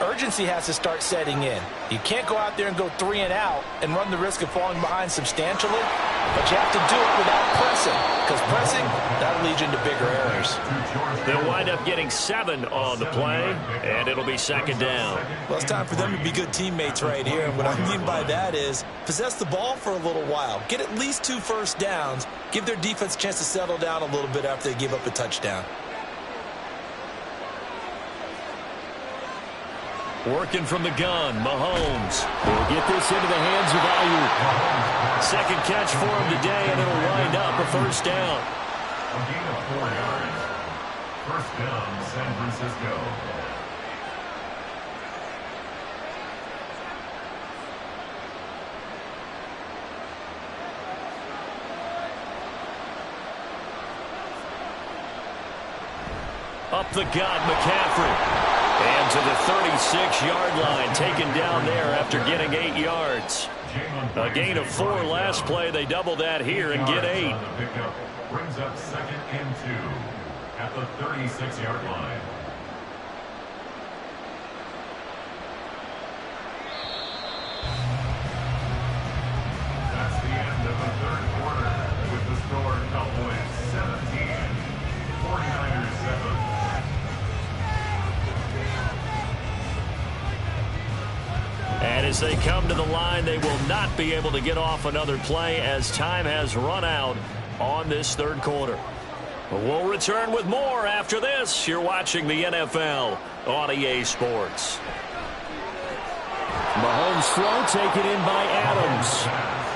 Urgency has to start setting in. You can't go out there and go 3 and out and run the risk of falling behind substantially, but you have to do it without pressing, because pressing, that'll lead you into bigger errors. They'll wind up getting 7 on the play, and it'll be second down. Well, it's time for them to be good teammates right here, and what I mean by that is possess the ball for a little while, get at least 2 first downs, give their defense a chance to settle down a little bit after they give up a touchdown. Working from the gun, Mahomes. Will get this into the hands of Ayuk. Second catch for him today, and it'll wind up a first down. A gain of 4 yards. First down, San Francisco. Up the gut, McCaffrey. And to the 36-yard line, taken down there after getting 8 yards. A gain of 4 last play. They double that here and get 8. Brings up second and 2 at the 36-yard line. That's the end of the third quarter with the score Cowboys 17, 49ers 7. And as they come to the line, they will not be able to get off another play as time has run out on this third quarter. We'll return with more after this. You're watching the NFL on EA Sports. Mahomes' throw taken in by Adams.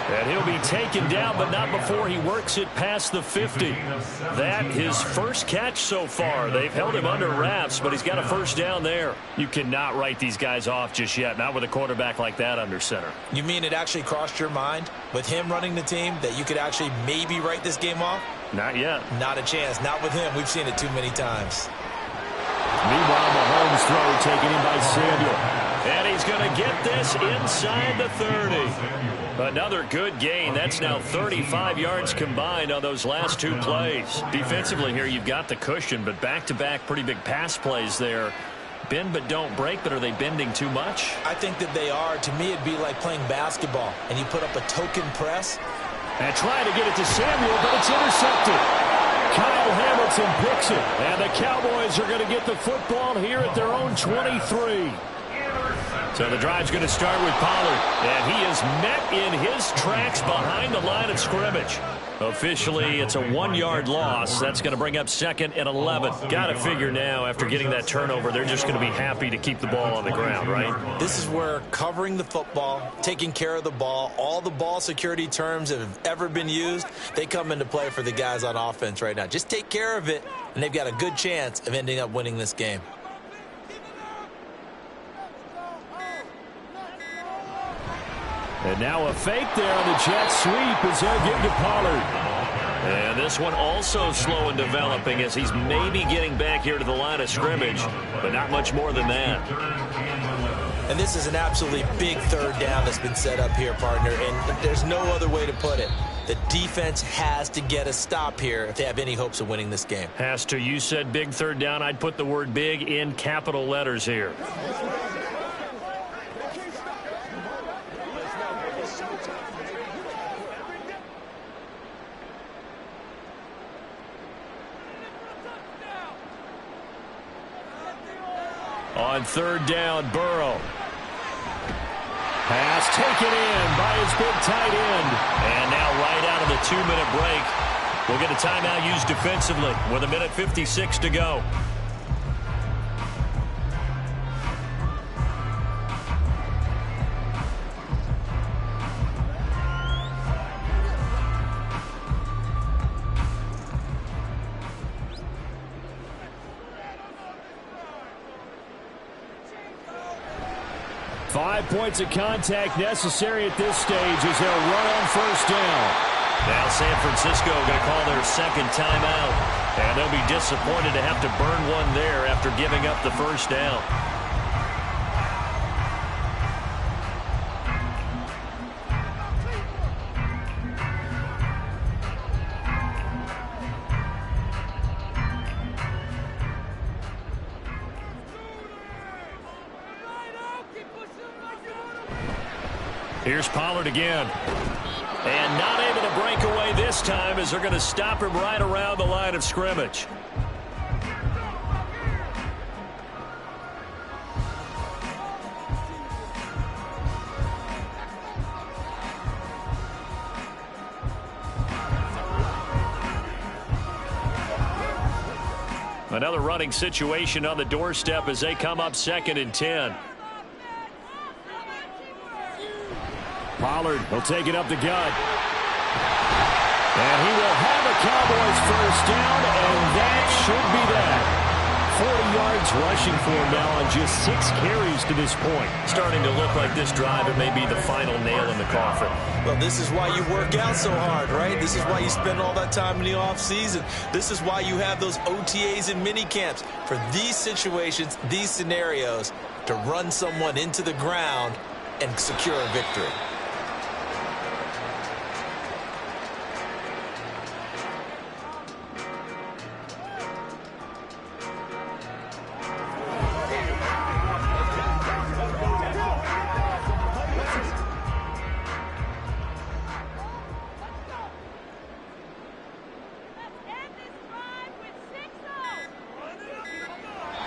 And he'll be taken down, but not before he works it past the 50. That his first catch so far. They've held him under wraps, but he's got a first down there. You cannot write these guys off just yet, not with a quarterback like that under center. You mean it actually crossed your mind with him running the team that you could actually maybe write this game off? Not yet. Not a chance. Not with him. We've seen it too many times. Meanwhile, Mahomes' throw taken in by Samuel. And he's going to get this inside the 30. Another good gain. That's now 35 yards combined on those last 2 plays. Defensively here, you've got the cushion, but back-to-back pretty big pass plays there. Bend but don't break, but are they bending too much? I think that they are. To me, it'd be like playing basketball, and you put up a token press. And trying to get it to Samuel, but it's intercepted. Kyle Hamilton picks it, and the Cowboys are going to get the football here at their own 23. Intercepted. So the drive's going to start with Pollard, and he is met in his tracks behind the line of scrimmage. Officially, it's a 1-yard loss. That's going to bring up 2nd and 11. Got to figure now, after getting that turnover, they're just going to be happy to keep the ball on the ground, right? This is where covering the football, taking care of the ball, all the ball security terms that have ever been used, they come into play for the guys on offense right now. Just take care of it, and they've got a good chance of ending up winning this game. And now a fake there on the jet sweep as they'll give to Pollard. And this one also slow in developing as he's maybe getting back here to the line of scrimmage, but not much more than that. And this is an absolutely big 3rd down that's been set up here, partner, and there's no other way to put it. The defense has to get a stop here if they have any hopes of winning this game. Has to. You said big 3rd down. I'd put the word big in capital letters here. On 3rd down, Burrow. Pass taken in by his big tight end. And now right out of the 2-minute break, we'll get a timeout used defensively with 1:56 to go. Five points of contact necessary at this stage as they'll run on 1st down. Now San Francisco going to call their 2nd timeout. And they'll be disappointed to have to burn one there after giving up the 1st down. Here's Pollard again. And not able to break away this time as they're going to stop him right around the line of scrimmage. Another running situation on the doorstep as they come up 2nd and 10. Pollard will take it up the gut. And he will have a Cowboys 1st down, and that should be that. 40 yards rushing for him now on just 6 carries to this point. Starting to look like this drive, it may be the final nail in the coffin. Well, this is why you work out so hard, right? This is why you spend all that time in the offseason. This is why you have those OTAs and mini camps. For these situations, these scenarios, to run someone into the ground and secure a victory.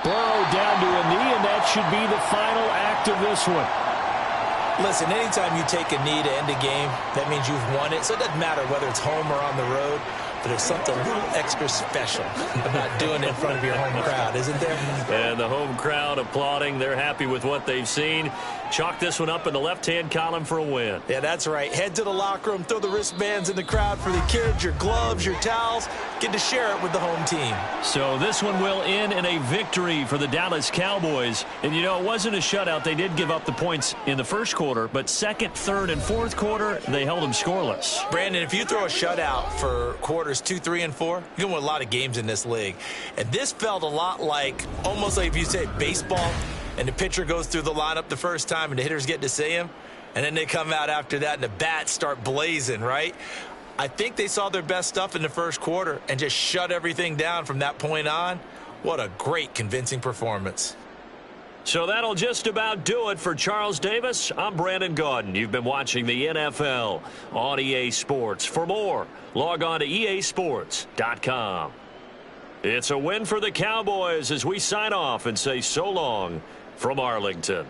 Burrow down to a knee, and that should be the final act of this one. Listen, anytime you take a knee to end a game, that means you've won it. So it doesn't matter whether it's home or on the road, but there's something a little extra special about doing it in front of your home crowd, isn't there? And the home crowd applauding. They're happy with what they've seen. Chalk this one up in the left-hand column for a win. Yeah, that's right. Head to the locker room, throw the wristbands in the crowd for the kids, your gloves, your towels. Get to share it with the home team. So this one will end in a victory for the Dallas Cowboys. And, you know, it wasn't a shutout. They did give up the points in the first quarter, but 2nd, 3rd, and 4th quarter, they held them scoreless. Brandon, if you throw a shutout for quarters 2, 3, and 4, you're going to win a lot of games in this league. And this felt a lot like, almost like if you say baseball, and the pitcher goes through the lineup the first time and the hitters get to see him, and then they come out after that and the bats start blazing, right? I think they saw their best stuff in the first quarter and just shut everything down from that point on. What a great, convincing performance. So that'll just about do it for Charles Davis. I'm Brandon Gaudin. You've been watching the NFL on EA Sports. For more, log on to easports.com. It's a win for the Cowboys as we sign off and say so long from Arlington.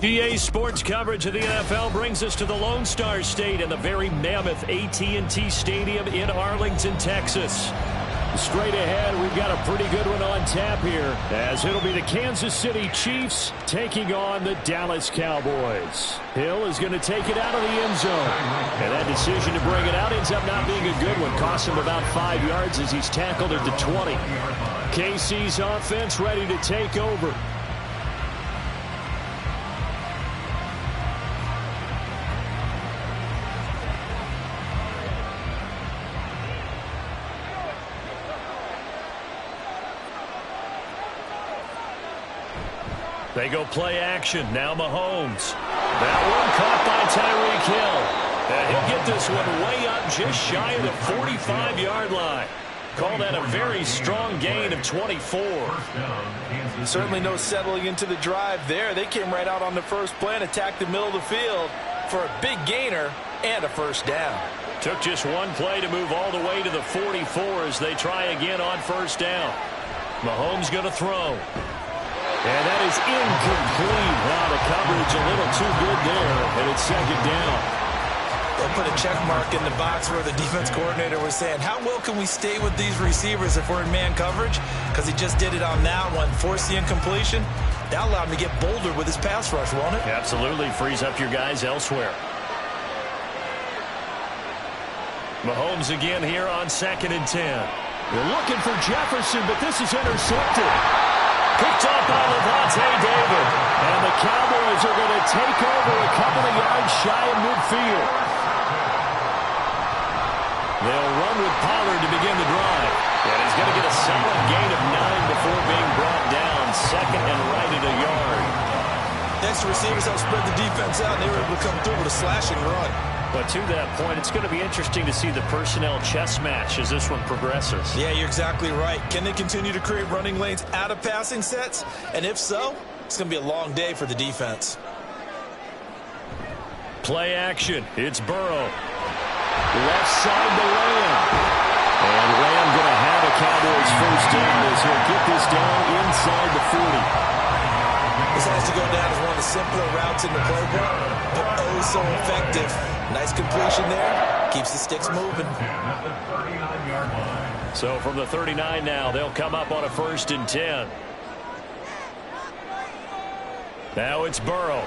EA Sports coverage of the NFL brings us to the Lone Star State and the very mammoth AT&T Stadium in Arlington, Texas. Straight ahead, we've got a pretty good one on tap here, as it'll be the Kansas City Chiefs taking on the Dallas Cowboys. Hill is going to take it out of the end zone, and that decision to bring it out ends up not being a good one. Costs him about 5 yards as he's tackled at the 20. KC's offense ready to take over. They go play action. Now Mahomes. That one caught by Tyreek Hill. And he'll get this one way up just shy of the 45-yard line. Call that a very strong gain of 24. Certainly no settling into the drive there. They came right out on the first play and attacked the middle of the field for a big gainer and a first down. Took just one play to move all the way to the 44 as they try again on first down. Mahomes going to throw. And that is incomplete. Wow, the coverage a little too good there, and it's second down. They'll put a check mark in the box where the defense coordinator was saying, how well can we stay with these receivers if we're in man coverage? Because he just did it on that one, forced the incompletion. That allowed him to get bolder with his pass rush, won't it? Absolutely, frees up your guys elsewhere. Mahomes again here on 2nd and 10. They're looking for Jefferson, but this is intercepted. Picked up by Lavonte David. And the Cowboys are going to take over a couple of yards shy of midfield. They'll run with Pollard to begin the drive. And he's going to get a solid gain of 9 before being brought down. Second and right at a yard. Next receivers help spread the defense out, and they were able to come through with a slashing run. But to that point, it's going to be interesting to see the personnel chess match as this one progresses. Yeah, you're exactly right. Can they continue to create running lanes out of passing sets? And if so, it's going to be a long day for the defense. Play action. It's Burrow. Left side to Lamb. And Lamb going to have a Cowboys first down as he'll get this down inside the 40. This has to go down as one of the simpler routes in the playbook, but oh so effective. Nice completion there. Keeps the sticks moving. So from the 39 now, they'll come up on a 1st and 10. Now it's Burrow.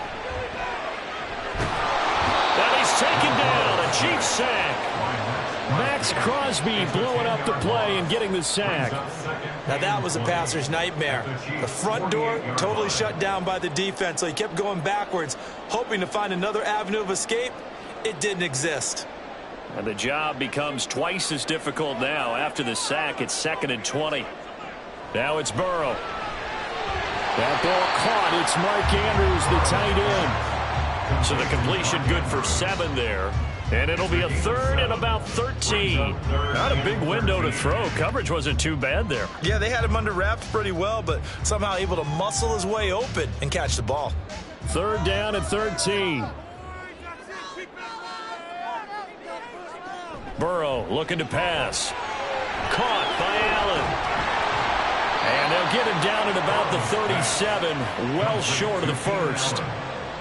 And he's taken down. A Chiefs sack. Max Crosby blowing up the play and getting the sack. Now that was a passer's nightmare. The front door totally shut down by the defense, so he kept going backwards, hoping to find another avenue of escape. It didn't exist. And the job becomes twice as difficult now. After the sack, it's 2nd and 20. Now it's Burrow. That ball caught. It's Mark Andrews, the tight end. So the completion good for 7 there. And it'll be a 3rd and about 13. Not a big window to throw. Coverage wasn't too bad there. Yeah, they had him under wraps pretty well, but somehow able to muscle his way open and catch the ball. 3rd down and 13. Burrow looking to pass. Caught by Allen. And they'll get him down at about the 37, well short of the 1st.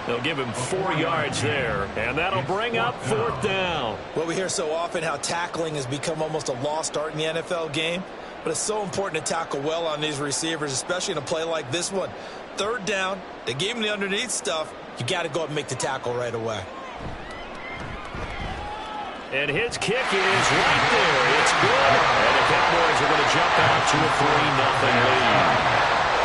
They'll give him 4 yards there, and that'll bring up 4th down. Well, we hear so often how tackling has become almost a lost art in the NFL game, but it's so important to tackle well on these receivers, especially in a play like this one. 3rd down, they gave him the underneath stuff. You got to go up and make the tackle right away. And his kick is right there. It's good. And the Cowboys are going to jump out to a 3-0 lead.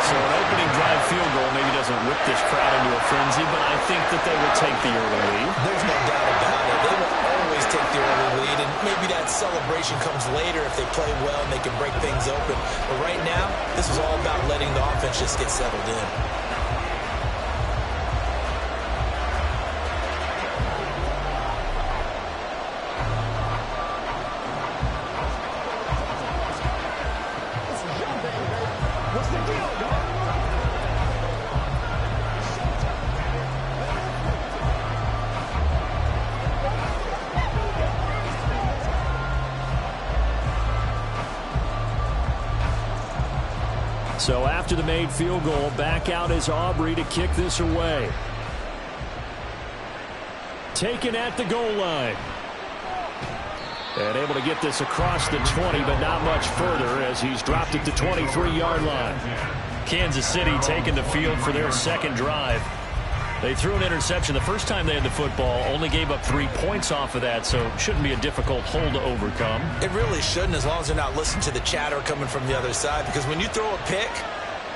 So an opening drive field goal maybe doesn't whip this crowd into a frenzy, but I think that they will take the early lead. There's no doubt about it. They will always take the early lead, and maybe that celebration comes later if they play well and they can break things open. But right now, this is all about letting the offense just get settled in. So after the made field goal, back out is Aubrey to kick this away. Taken at the goal line. And able to get this across the 20, but not much further as he's dropped it to 23-yard line. Kansas City taking the field for their second drive. They threw an interception the first time they had the football, only gave up 3 points off of that, so shouldn't be a difficult hole to overcome. It really shouldn't, as long as they're not listening to the chatter coming from the other side, because when you throw a pick,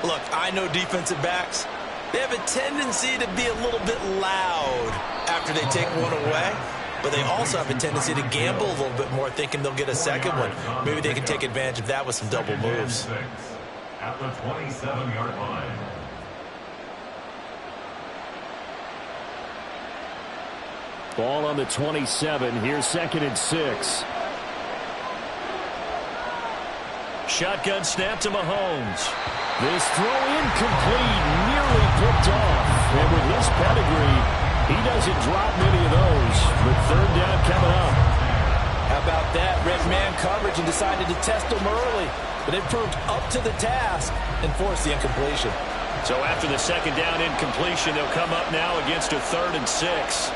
look, I know defensive backs, they have a tendency to be a little bit loud after they take one away, but they also have a tendency to gamble a little bit more, thinking they'll get a second one. Maybe they can take advantage of that with some double moves. At the 27-yard line. Ball on the 27. Here's 2nd and 6. Shotgun snap to Mahomes. This throw incomplete, nearly picked off. And with his pedigree, he doesn't drop many of those. But 3rd down coming up. How about that? Red man coverage and decided to test him early. But it proved up to the task and forced the incompletion. So after the 2nd down incompletion, they'll come up now against a 3rd and 6.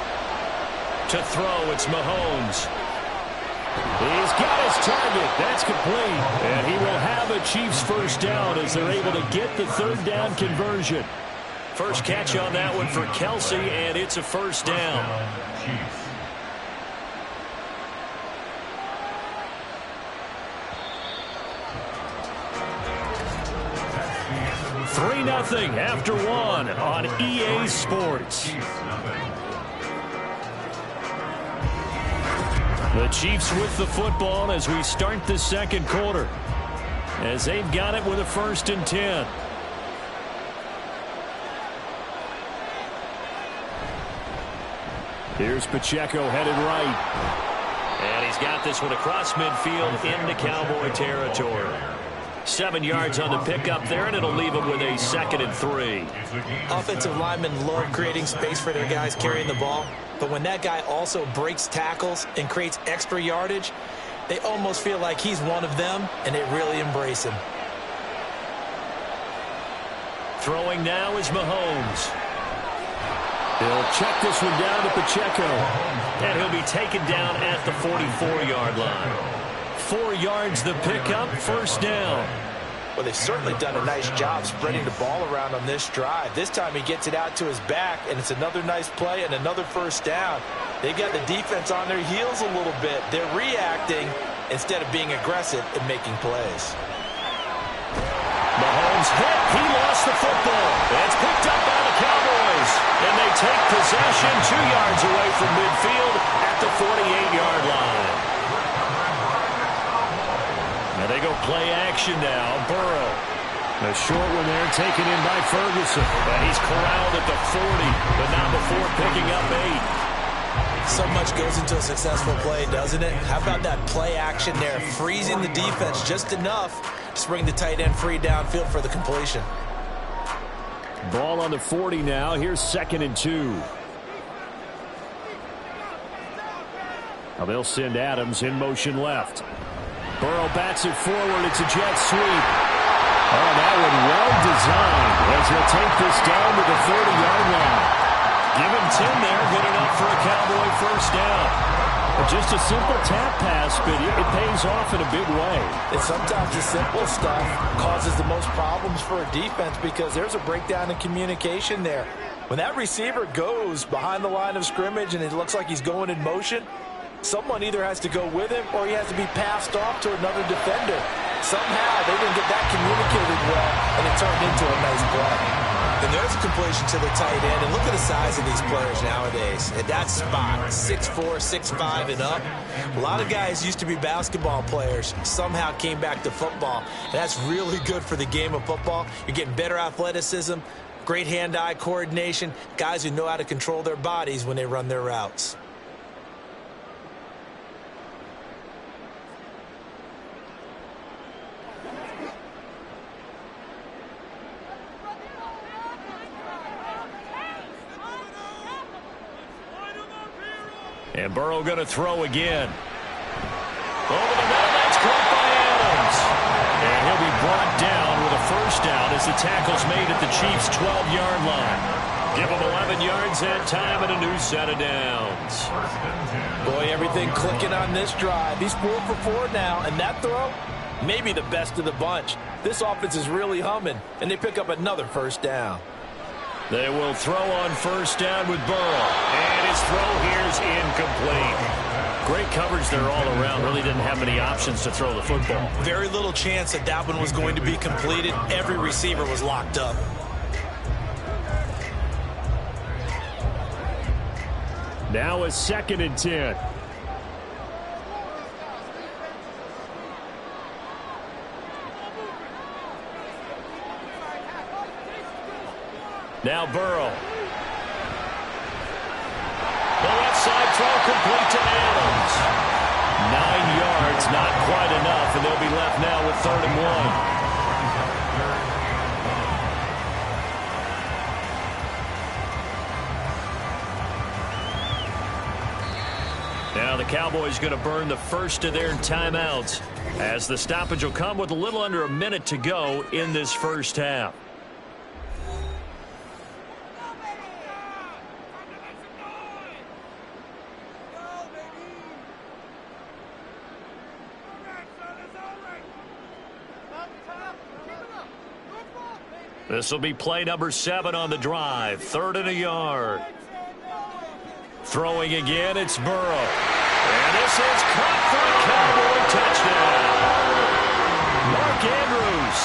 To throw, it's Mahomes. He's got his target. That's complete. And he will have a Chiefs first down as they're able to get the 3rd down conversion. First catch on that one for Kelsey, and it's a first down. Chiefs. 3-0 after 1 on EA Sports. The Chiefs with the football as we start the second quarter, as they've got it with a 1st and 10. Here's Pacheco headed right. And he's got this one across midfield into Cowboy territory. 7 yards on the pickup there, and it'll leave him with a 2nd and 3. Offensive linemen love creating space for their guys carrying the ball. But when that guy also breaks tackles and creates extra yardage, they almost feel like he's one of them, and they really embrace him. Throwing now is Mahomes. He'll check this one down to Pacheco. And he'll be taken down at the 44-yard line. 4 yards the pickup, first down. Well, they've certainly done a nice job spreading the ball around on this drive. This time he gets it out to his back, and it's another nice play and another first down. They've got the defense on their heels a little bit. They're reacting instead of being aggressive and making plays. Mahomes hit. He lost the football. It's picked up by the Cowboys. And they take possession 2 yards away from midfield at the 48-yard line. Now they go play action now. Burrow. A short one there taken in by Ferguson. And he's corralled at the 40, but not before picking up 8. So much goes into a successful play, doesn't it? How about that play action there? Freezing the defense just enough to bring the tight end free downfield for the completion. Ball on the 40 now. Here's 2nd and 2. Now they'll send Adams in motion left. Burrow bats it forward. It's a jet sweep. Oh, that one well designed as he'll take this down to the 30-yard line. Give him 10 there. Good enough for a Cowboy first down. Just a simple tap pass, but it pays off in a big way. And sometimes the simple stuff causes the most problems for a defense because there's a breakdown in communication there. When that receiver goes behind the line of scrimmage and it looks like he's going in motion, someone either has to go with him or he has to be passed off to another defender. Somehow they didn't get that communicated well, and it turned into a nice play. And there's a completion to the tight end. And look at the size of these players nowadays. At that spot, 6'4", 6'5", and up. A lot of guys used to be basketball players, somehow came back to football. And that's really good for the game of football. You're getting better athleticism, great hand-eye coordination, guys who know how to control their bodies when they run their routes. And Burrow going to throw again. Over the middle, that's caught by Adams. And he'll be brought down with a first down as the tackle's made at the Chiefs' 12-yard line. Give them 11 yards that time and a new set of downs. Boy, everything clicking on this drive. He's 4 for 4 now, and that throw, maybe the best of the bunch. This offense is really humming, and they pick up another first down. They will throw on first down with Burrow. And his throw here is incomplete. Great coverage there all around. Really didn't have many options to throw the football. Very little chance that that one was going to be completed. Every receiver was locked up. Now a 2nd and 10. Now Burrow. The left side throw complete to Adams. 9 yards, not quite enough, and they'll be left now with 3rd and 1. Now the Cowboys going to burn the first of their timeouts as the stoppage will come with a little under a minute to go in this first half. This will be play number 7 on the drive. 3rd and a yard. Throwing again, it's Burrow. And this is caught for a Cowboy touchdown. Mark Andrews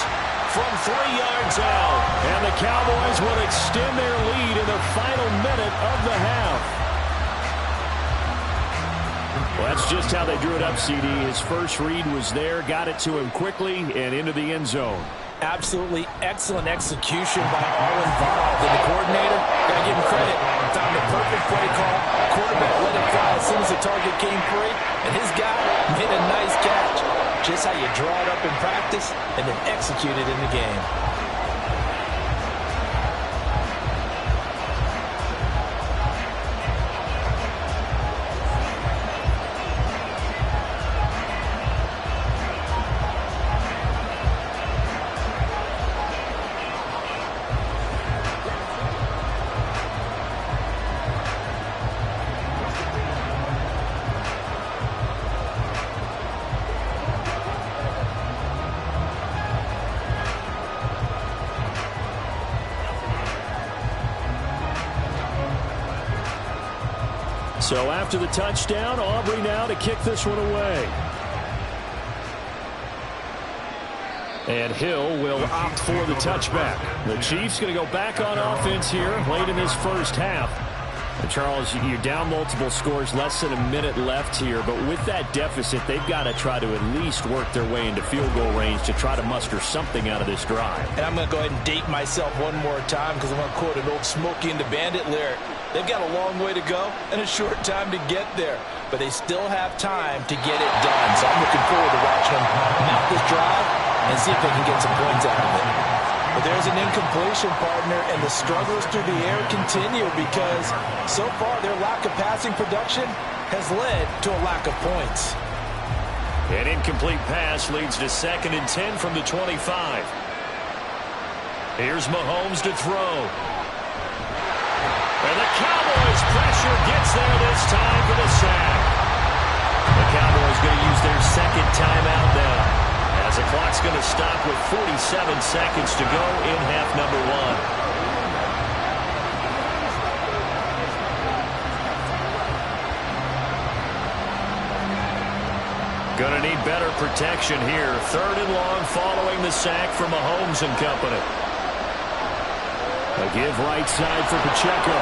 from 3 yards out. And the Cowboys will extend their lead in the final minute of the half. Well, that's just how they drew it up, CD. His first read was there, got it to him quickly, and into the end zone. Absolutely excellent execution by all involved. And the coordinator, got to give him credit, found the perfect play call. Quarterback let it fly as soon as the target came free. And his guy made a nice catch. Just how you draw it up in practice and then execute it in the game. So after the touchdown, Aubrey now to kick this one away. And Hill will opt for the touchback. The Chiefs going to go back on offense here late in this first half. And Charles, you're down multiple scores, less than a minute left here. But with that deficit, they've got to try to at least work their way into field goal range to try to muster something out of this drive. And I'm going to go ahead and date myself one more time because I'm going to quote an old Smokey and the Bandit lyric. They've got a long way to go and a short time to get there. But they still have time to get it done. So I'm looking forward to watching them mount this drive and see if they can get some points out of it. But there's an incompletion, partner, and the struggles through the air continue because so far their lack of passing production has led to a lack of points. An incomplete pass leads to 2nd and 10 from the 25. Here's Mahomes to throw. And the Cowboys' pressure gets there this time for the sack. The Cowboys going to use their 2nd timeout now, as the clock's going to stop with 47 seconds to go in half number 1. Going to need better protection here. 3rd and long following the sack from Mahomes and company. A give right side for Pacheco.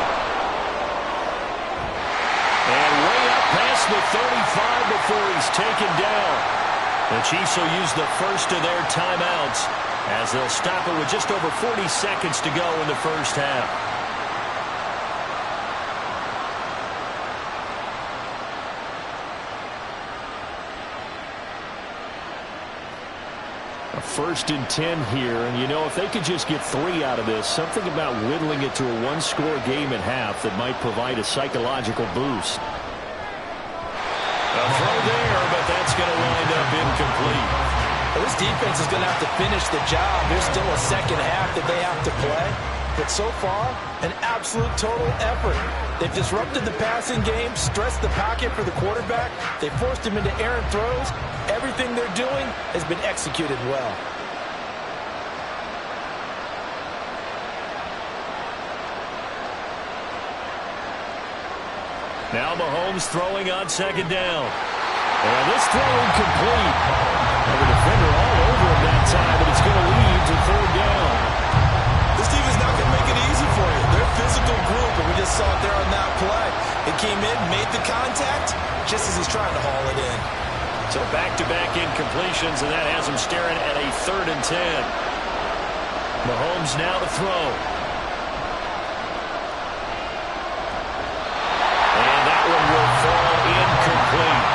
And way up past the 35 before he's taken down. The Chiefs will use the first of their timeouts as they'll stop it with just over 40 seconds to go in the first half. A 1st and 10 here, and you know, if they could just get 3 out of this, something about whittling it to a 1-score game at half that might provide a psychological boost. A throw there, but that's going to wind up incomplete. Well, this defense is going to have to finish the job. There's still a second half that they have to play. But so far, an absolute total effort. They've disrupted the passing game, stressed the pocket for the quarterback. They forced him into errant throws. Everything they're doing has been executed well. Now Mahomes throwing on second down. And this throw incomplete. And the defender all over him that time, but it's going to lead to third down. This team is not going to make it easy for you. They're a physical group, and we just saw it there on that play. It came in, made the contact, just as he's trying to haul it in. So back-to-back incompletions, and that has him staring at a 3rd and 10. Mahomes now to throw. And that one will fall incomplete.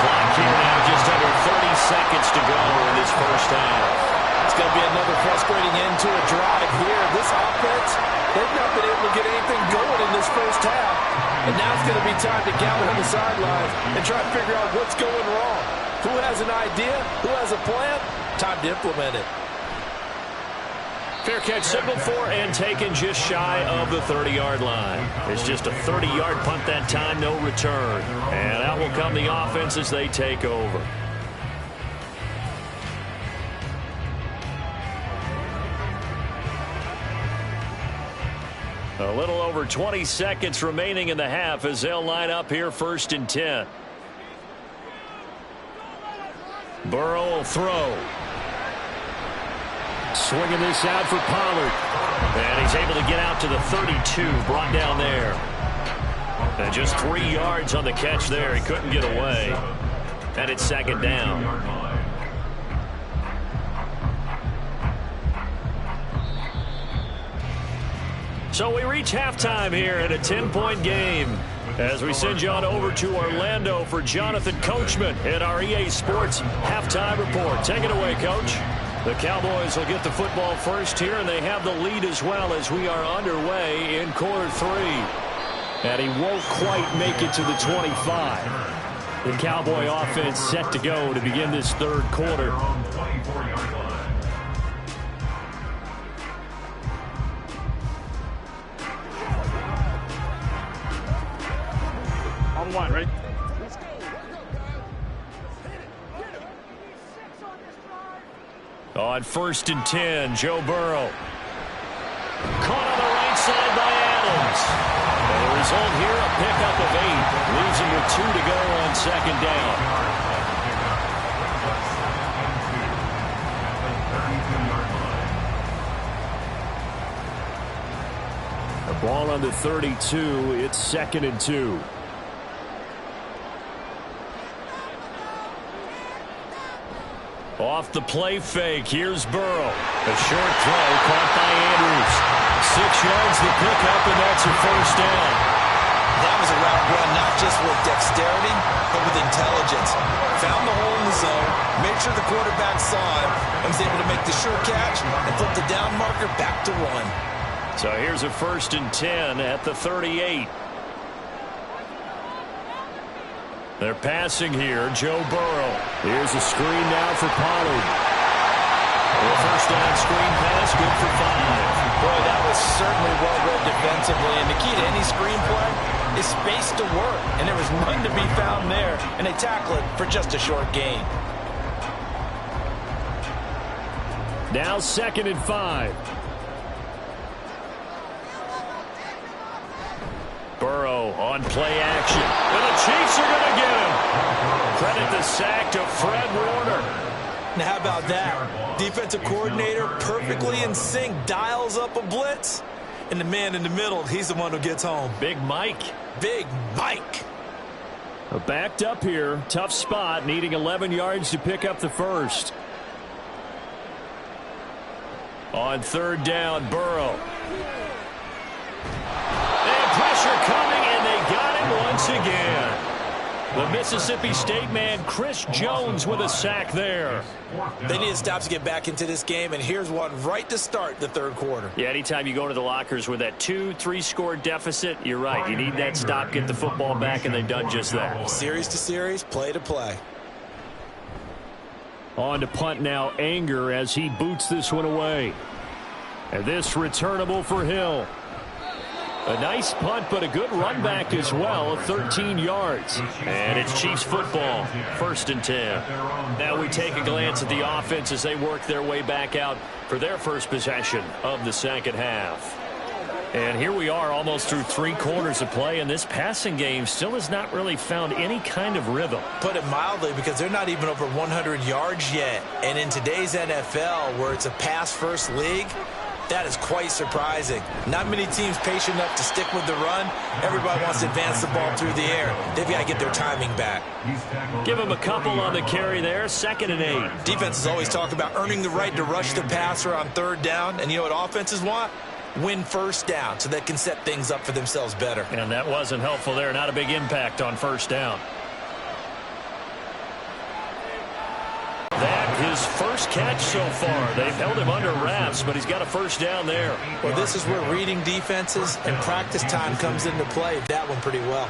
Clock here now, just under 30 seconds to go in this first half. It's going to be another frustrating end to a drive here. This offense, they've not been able to get anything going in this first half. And now it's going to be time to gather on the sidelines and try to figure out what's going wrong. Who has an idea? Who has a plan? Time to implement it. Fair catch signaled for and taken just shy of the 30-yard line. It's just a 30-yard punt that time, no return. And out will come the offense as they take over. A little over 20 seconds remaining in the half as they'll line up here 1st and 10. Burrow will throw. Swinging this out for Pollard. And he's able to get out to the 32, brought down there. And just 3 yards on the catch there. He couldn't get away. And it's 2nd down. So we reach halftime here in a 10-point game as we send you on over to Orlando for Jonathan Coachman in our EA Sports Halftime Report. Take it away, Coach. The Cowboys will get the football first here, and they have the lead as well as we are underway in quarter 3. And he won't quite make it to the 25. The Cowboy offense set to go to begin this 3rd quarter. On 1, ready? On 1st and 10, Joe Burrow. Caught on the right side by Adams. And the result here, a pickup of 8. Leaves him with 2 to go on 2nd down. The ball on the 32. It's 2nd and 2. Off the play fake, here's Burrow. A short throw caught by Andrews. 6 yards the pickup, and that's a 1st down. That was a route run, not just with dexterity, but with intelligence. Found the hole in the zone, made sure the quarterback saw him, and was able to make the sure catch and flip the down marker back to 1. So here's a 1st and 10 at the 38. They're passing here, Joe Burrow. Here's a screen now for Pollard. The 1st down screen pass, good for 5. Boy, that was certainly well read defensively. And the key to any screenplay is space to work. And there was none to be found there. And they tackle it for just a short gain. Now 2nd and 5. Burrow on play action. And the Chiefs are going to get him. Credit the sack to Fred Warner. Now, how about that? Defensive coordinator perfectly in sync, dials up a blitz. And the man in the middle, he's the one who gets home. Big Mike. Big Mike. Backed up here. Tough spot, needing 11 yards to pick up the 1st. On 3rd down, Burrow. And pressure coming, and they got him once again. The Mississippi State man, Chris Jones, with a sack there. They need to stop to get back into this game, and here's one right to start the third quarter. Yeah, anytime you go to the lockers with that 2-3 score deficit, you're right. You need that stop, get the football back, and they've done just that. Series to series, play to play. On to punt now, Anger, as he boots this one away. And this returnable for Hill. A nice punt, but a good run back as well, 13 yards. And it's Chiefs football, 1st and 10. Now we take a glance at the offense as they work their way back out for their first possession of the second half. And here we are almost through 3 quarters of play, and this passing game still has not really found any kind of rhythm. Put it mildly, because they're not even over 100 yards yet. And in today's NFL, where it's a pass-first league, that is quite surprising. Not many teams patient enough to stick with the run. Everybody wants to advance the ball through the air. They've got to get their timing back. Give them a couple on the carry there, 2nd and 8. Defenses always talk about earning the right to rush the passer on 3rd down. And you know what offenses want? Win 1st down so they can set things up for themselves better. And that wasn't helpful there. Not a big impact on 1st down. That his first catch so far. They've held him under wraps, but he's got a 1st down there. Well, this is where reading defenses and practice time comes into play. That one pretty well.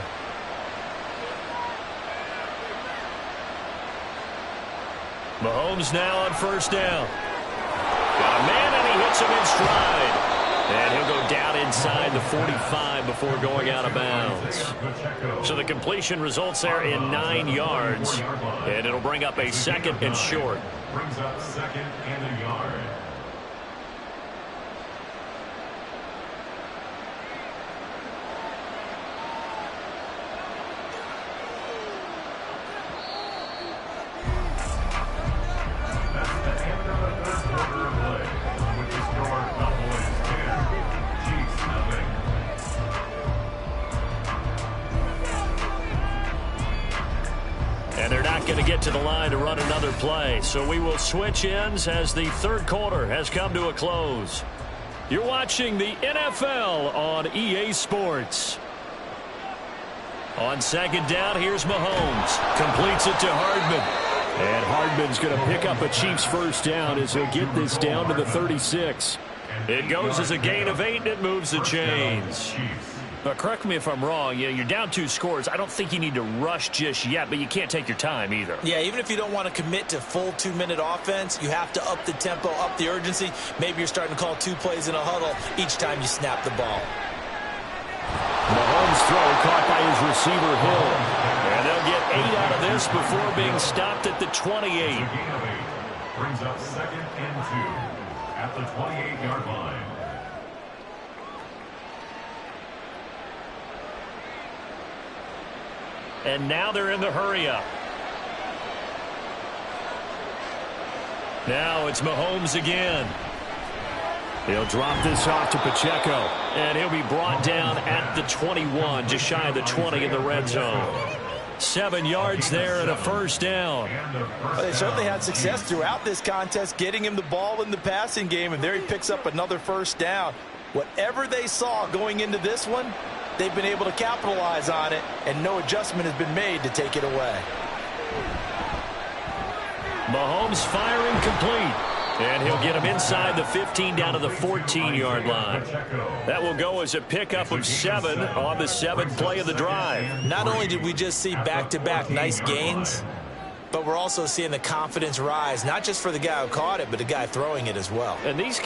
Mahomes now on 1st down. Got a man, and he hits him in stride. And he'll go down inside the 45 before going out of bounds. So the completion results there in 9 yards. And it'll bring up a 2nd and short. Brings up 2nd and a yard. And they're not going to get to the line to run another play. So we will switch ends as the 3rd quarter has come to a close. You're watching the NFL on EA Sports. On 2nd down, here's Mahomes. Completes it to Hardman. And Hardman's going to pick up a Chiefs 1st down as he'll get this down to the 36. It goes as a gain of 8, and it moves the chains. Correct me if I'm wrong. You're down 2 scores. I don't think you need to rush just yet, but you can't take your time either. Yeah, even if you don't want to commit to full 2-minute offense, you have to up the tempo, up the urgency. Maybe you're starting to call 2 plays in a huddle each time you snap the ball. Mahomes' throw caught by his receiver, Hill. And they'll get 8 out of this before being stopped at the 28. Brings up 2nd and 2 at the 28-yard line. And now they're in the hurry-up. Now it's Mahomes again. He'll drop this off to Pacheco. And he'll be brought down at the 21, just shy of the 20 in the red zone. 7 yards there and a 1st down. Well, they certainly had success throughout this contest, getting him the ball in the passing game, and there he picks up another 1st down. Whatever they saw going into this one, they've been able to capitalize on it, and no adjustment has been made to take it away. Mahomes firing complete. And he'll get him inside the 15 down to the 14-yard line. That will go as a pickup of 7 on the 7th play of the drive. Not only did we just see back-to-back nice gains, but we're also seeing the confidence rise, not just for the guy who caught it, but the guy throwing it as well. And these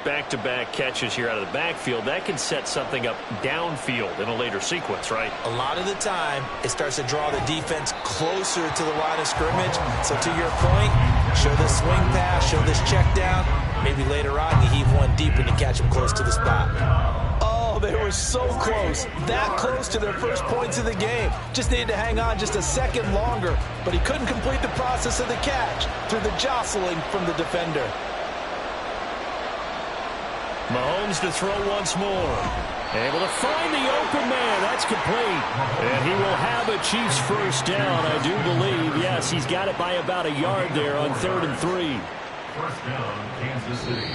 back-to-back catches here out of the backfield, that can set something up downfield in a later sequence, right? A lot of the time, it starts to draw the defense closer to the line of scrimmage. So to your point, show this swing pass, show this check down. Maybe later on you heave one deep and you catch him close to the spot. Oh, they were so close. That close to their first points of the game. Just needed to hang on just a second longer. But he couldn't complete the process of the catch through the jostling from the defender. Mahomes to throw once more. Able to find the open man. That's complete. And he will have a Chiefs 1st down, I do believe. Yes, he's got it by about a yard there on 3rd and 3. 1st down, Kansas City.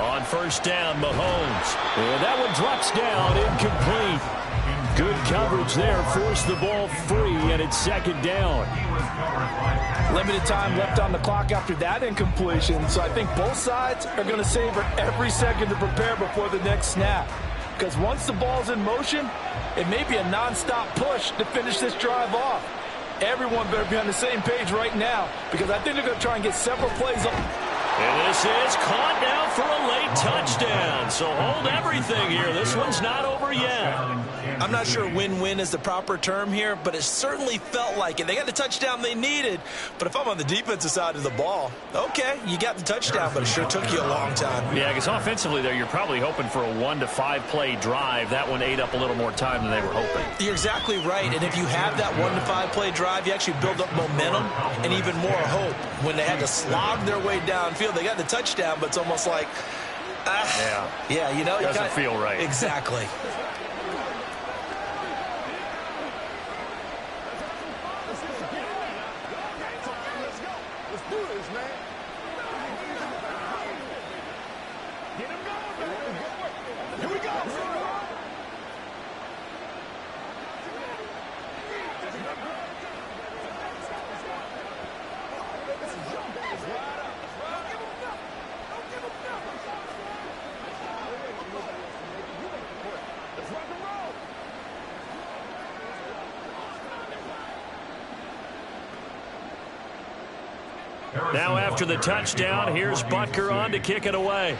On first down, Mahomes. And that one drops down, incomplete. Good coverage there, forced the ball free, and it's second down. Limited time left on the clock after that incompletion, so I think both sides are going to savor every second to prepare before the next snap. Because once the ball's in motion, it may be a nonstop push to finish this drive off. Everyone better be on the same page right now, because I think they're going to try and get several plays up. And this is caught now for a late touchdown. So hold everything here. This one's not over yet. I'm not sure win-win is the proper term here, but it certainly felt like it. They got the touchdown they needed, but if I'm on the defensive side of the ball, okay, you got the touchdown, but it sure took you a long time. Yeah, because offensively there, you're probably hoping for a 1 to 5 play drive. That one ate up a little more time than they were hoping. You're exactly right, and if you have that 1 to 5 play drive, you actually build up momentum and even more hope. When they had to slog their way downfield, they got the touchdown, but it's almost like, yeah, you know, doesn't feel right. Exactly. Now after the touchdown, here's Butker on to kick it away.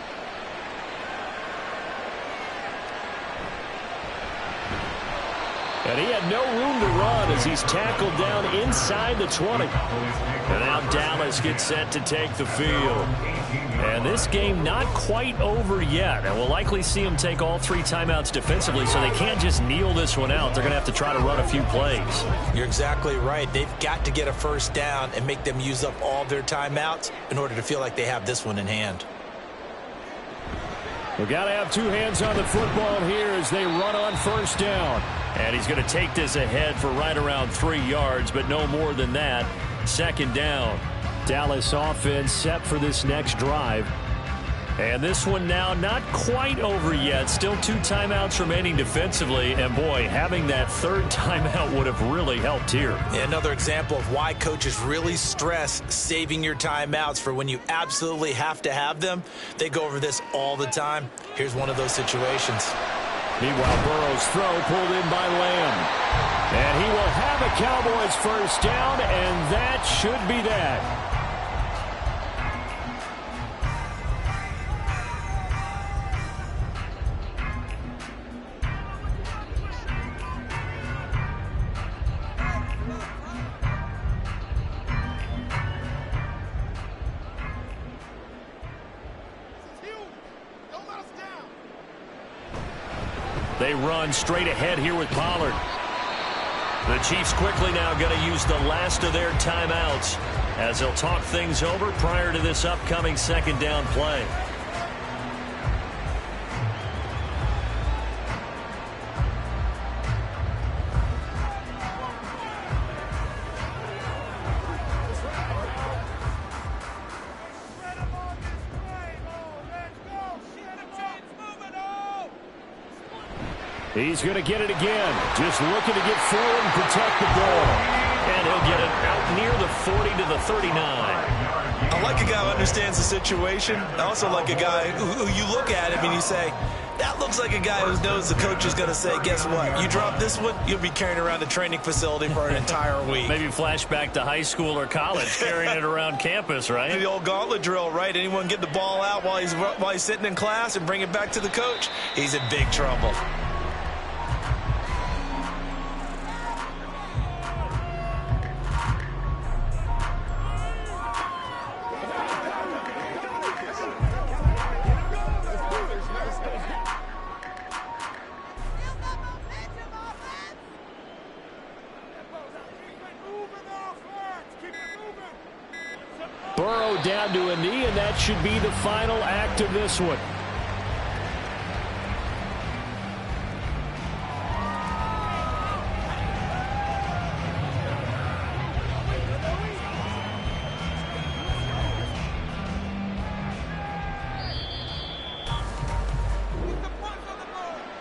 And he had no room to run as he's tackled down inside the 20. And now Dallas gets set to take the field. And this game not quite over yet. And we'll likely see them take all 3 timeouts defensively, so they can't just kneel this one out. They're going to have to try to run a few plays. You're exactly right. They've got to get a first down and make them use up all their timeouts in order to feel like they have this one in hand. We've got to have 2 hands on the football here as they run on first down. And he's going to take this ahead for right around 3 yards, but no more than that. Second down. Dallas offense set for this next drive. And this one now not quite over yet. Still 2 timeouts remaining defensively. And, boy, having that 3rd timeout would have really helped here. Another example of why coaches really stress saving your timeouts for when you absolutely have to have them. They go over this all the time. Here's one of those situations. Meanwhile, Burrow's throw pulled in by Lamb. And he will have a Cowboys first down, and that should be that. They run straight ahead here with Pollard. The Chiefs quickly now going to use the last of their timeouts as they'll talk things over prior to this upcoming second down play. He's going to get it again. Just looking to get forward and protect the ball. And he'll get it out near the 40 to the 39. I like a guy who understands the situation. I also like a guy who you look at him and you say, that looks like a guy who knows the coach is going to say, guess what? You drop this one, you'll be carrying around the training facility for an entire week. Maybe flashback to high school or college, carrying it around campus, right? The old gauntlet drill, right? Anyone get the ball out while he's sitting in class and bring it back to the coach? He's in big trouble. Burrow down to a knee, and that should be the final act of this one.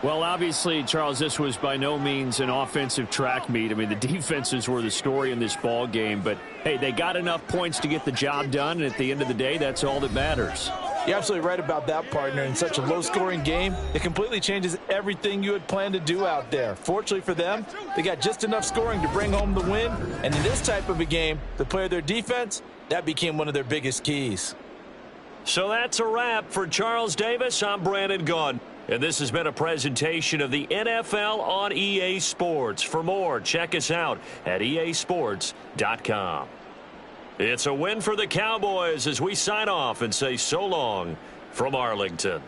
Well, obviously, Charles, this was by no means an offensive track meet. I mean, the defenses were the story in this ball game. But, hey, they got enough points to get the job done, and at the end of the day, that's all that matters. You're absolutely right about that, partner. In such a low-scoring game, it completely changes everything you had planned to do out there. Fortunately for them, they got just enough scoring to bring home the win. And in this type of a game, to play their defense, that became one of their biggest keys. So that's a wrap for Charles Davis. I'm Brandon Gaudin. And this has been a presentation of the NFL on EA Sports. For more, check us out at easports.com. It's a win for the Cowboys as we sign off and say so long from Arlington.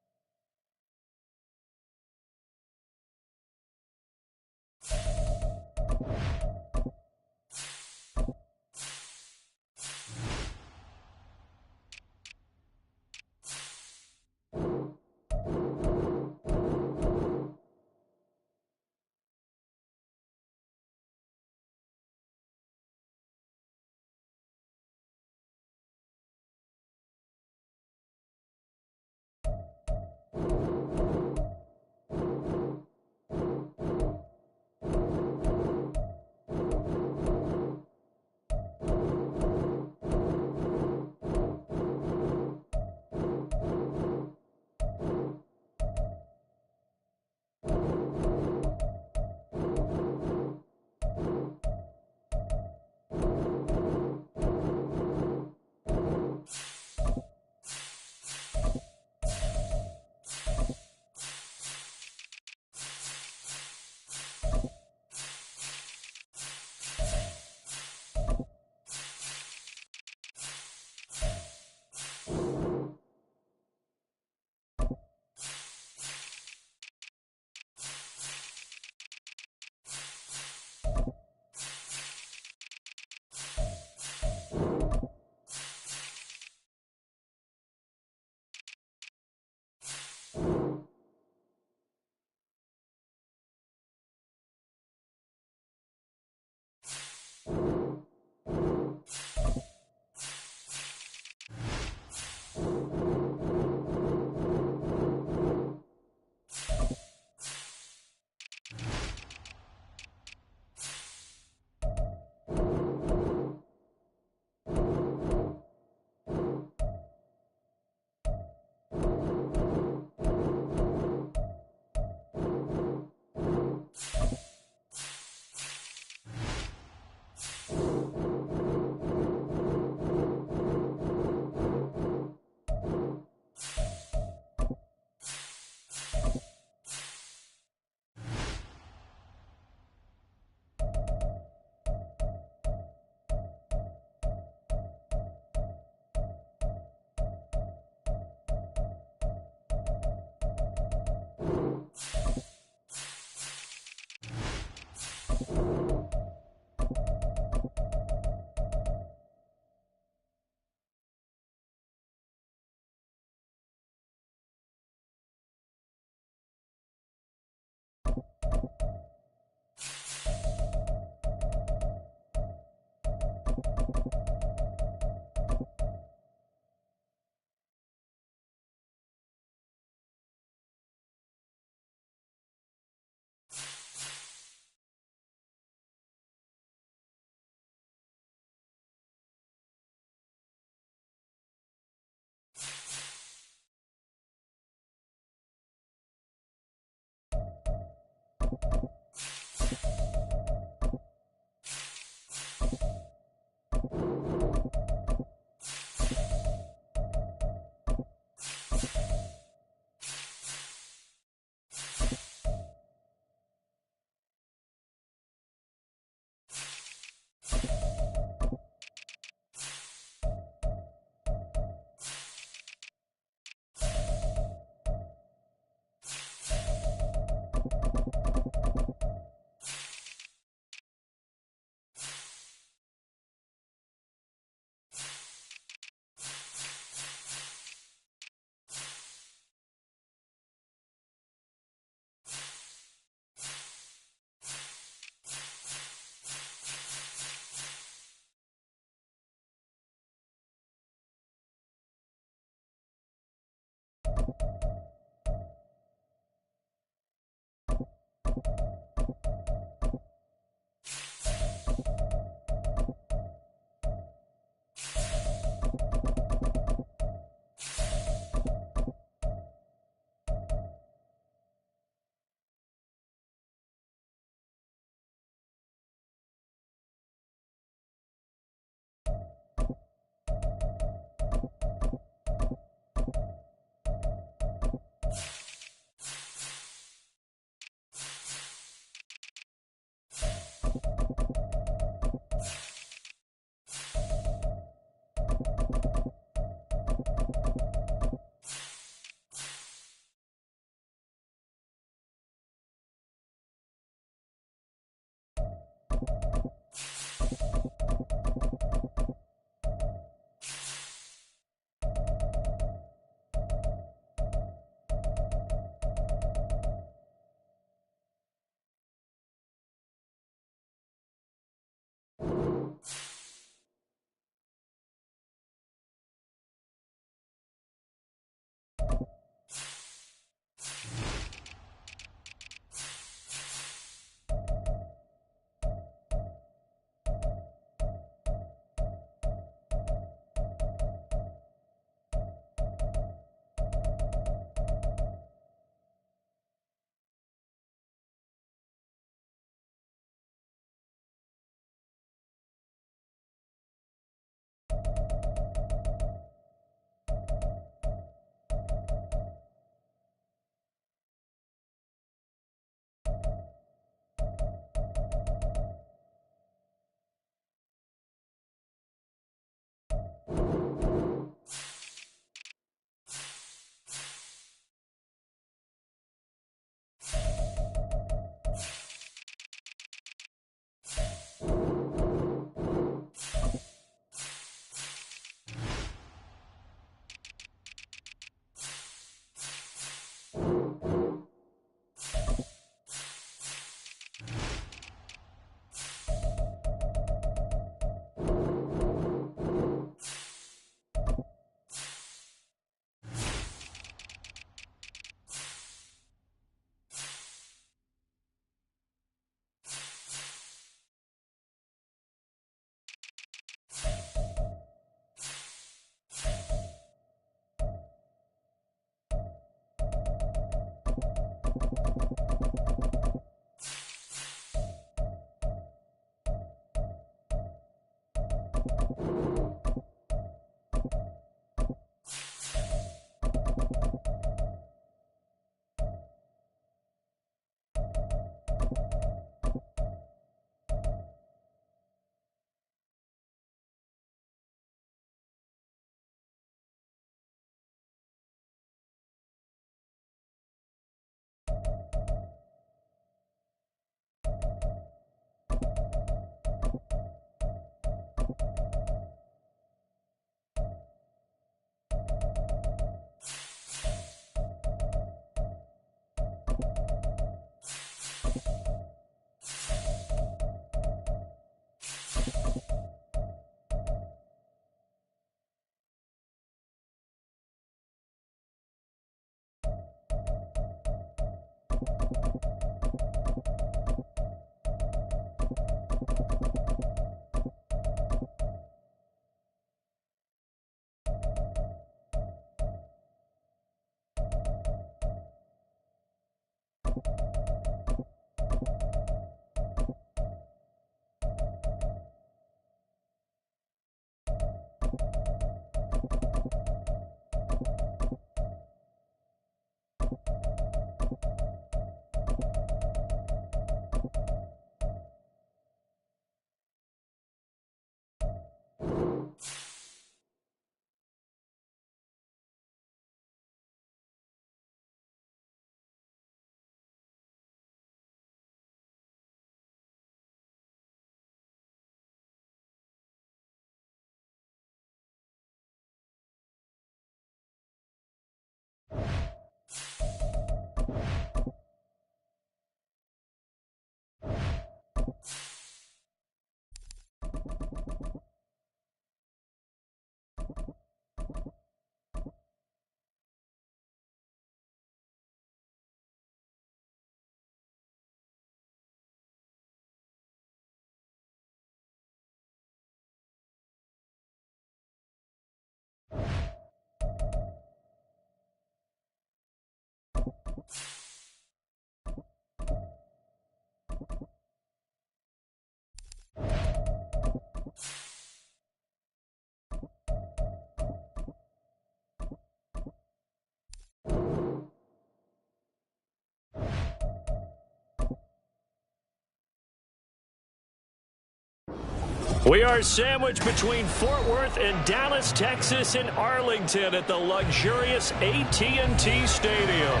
We are sandwiched between Fort Worth and Dallas, Texas, and Arlington at the luxurious AT&T Stadium.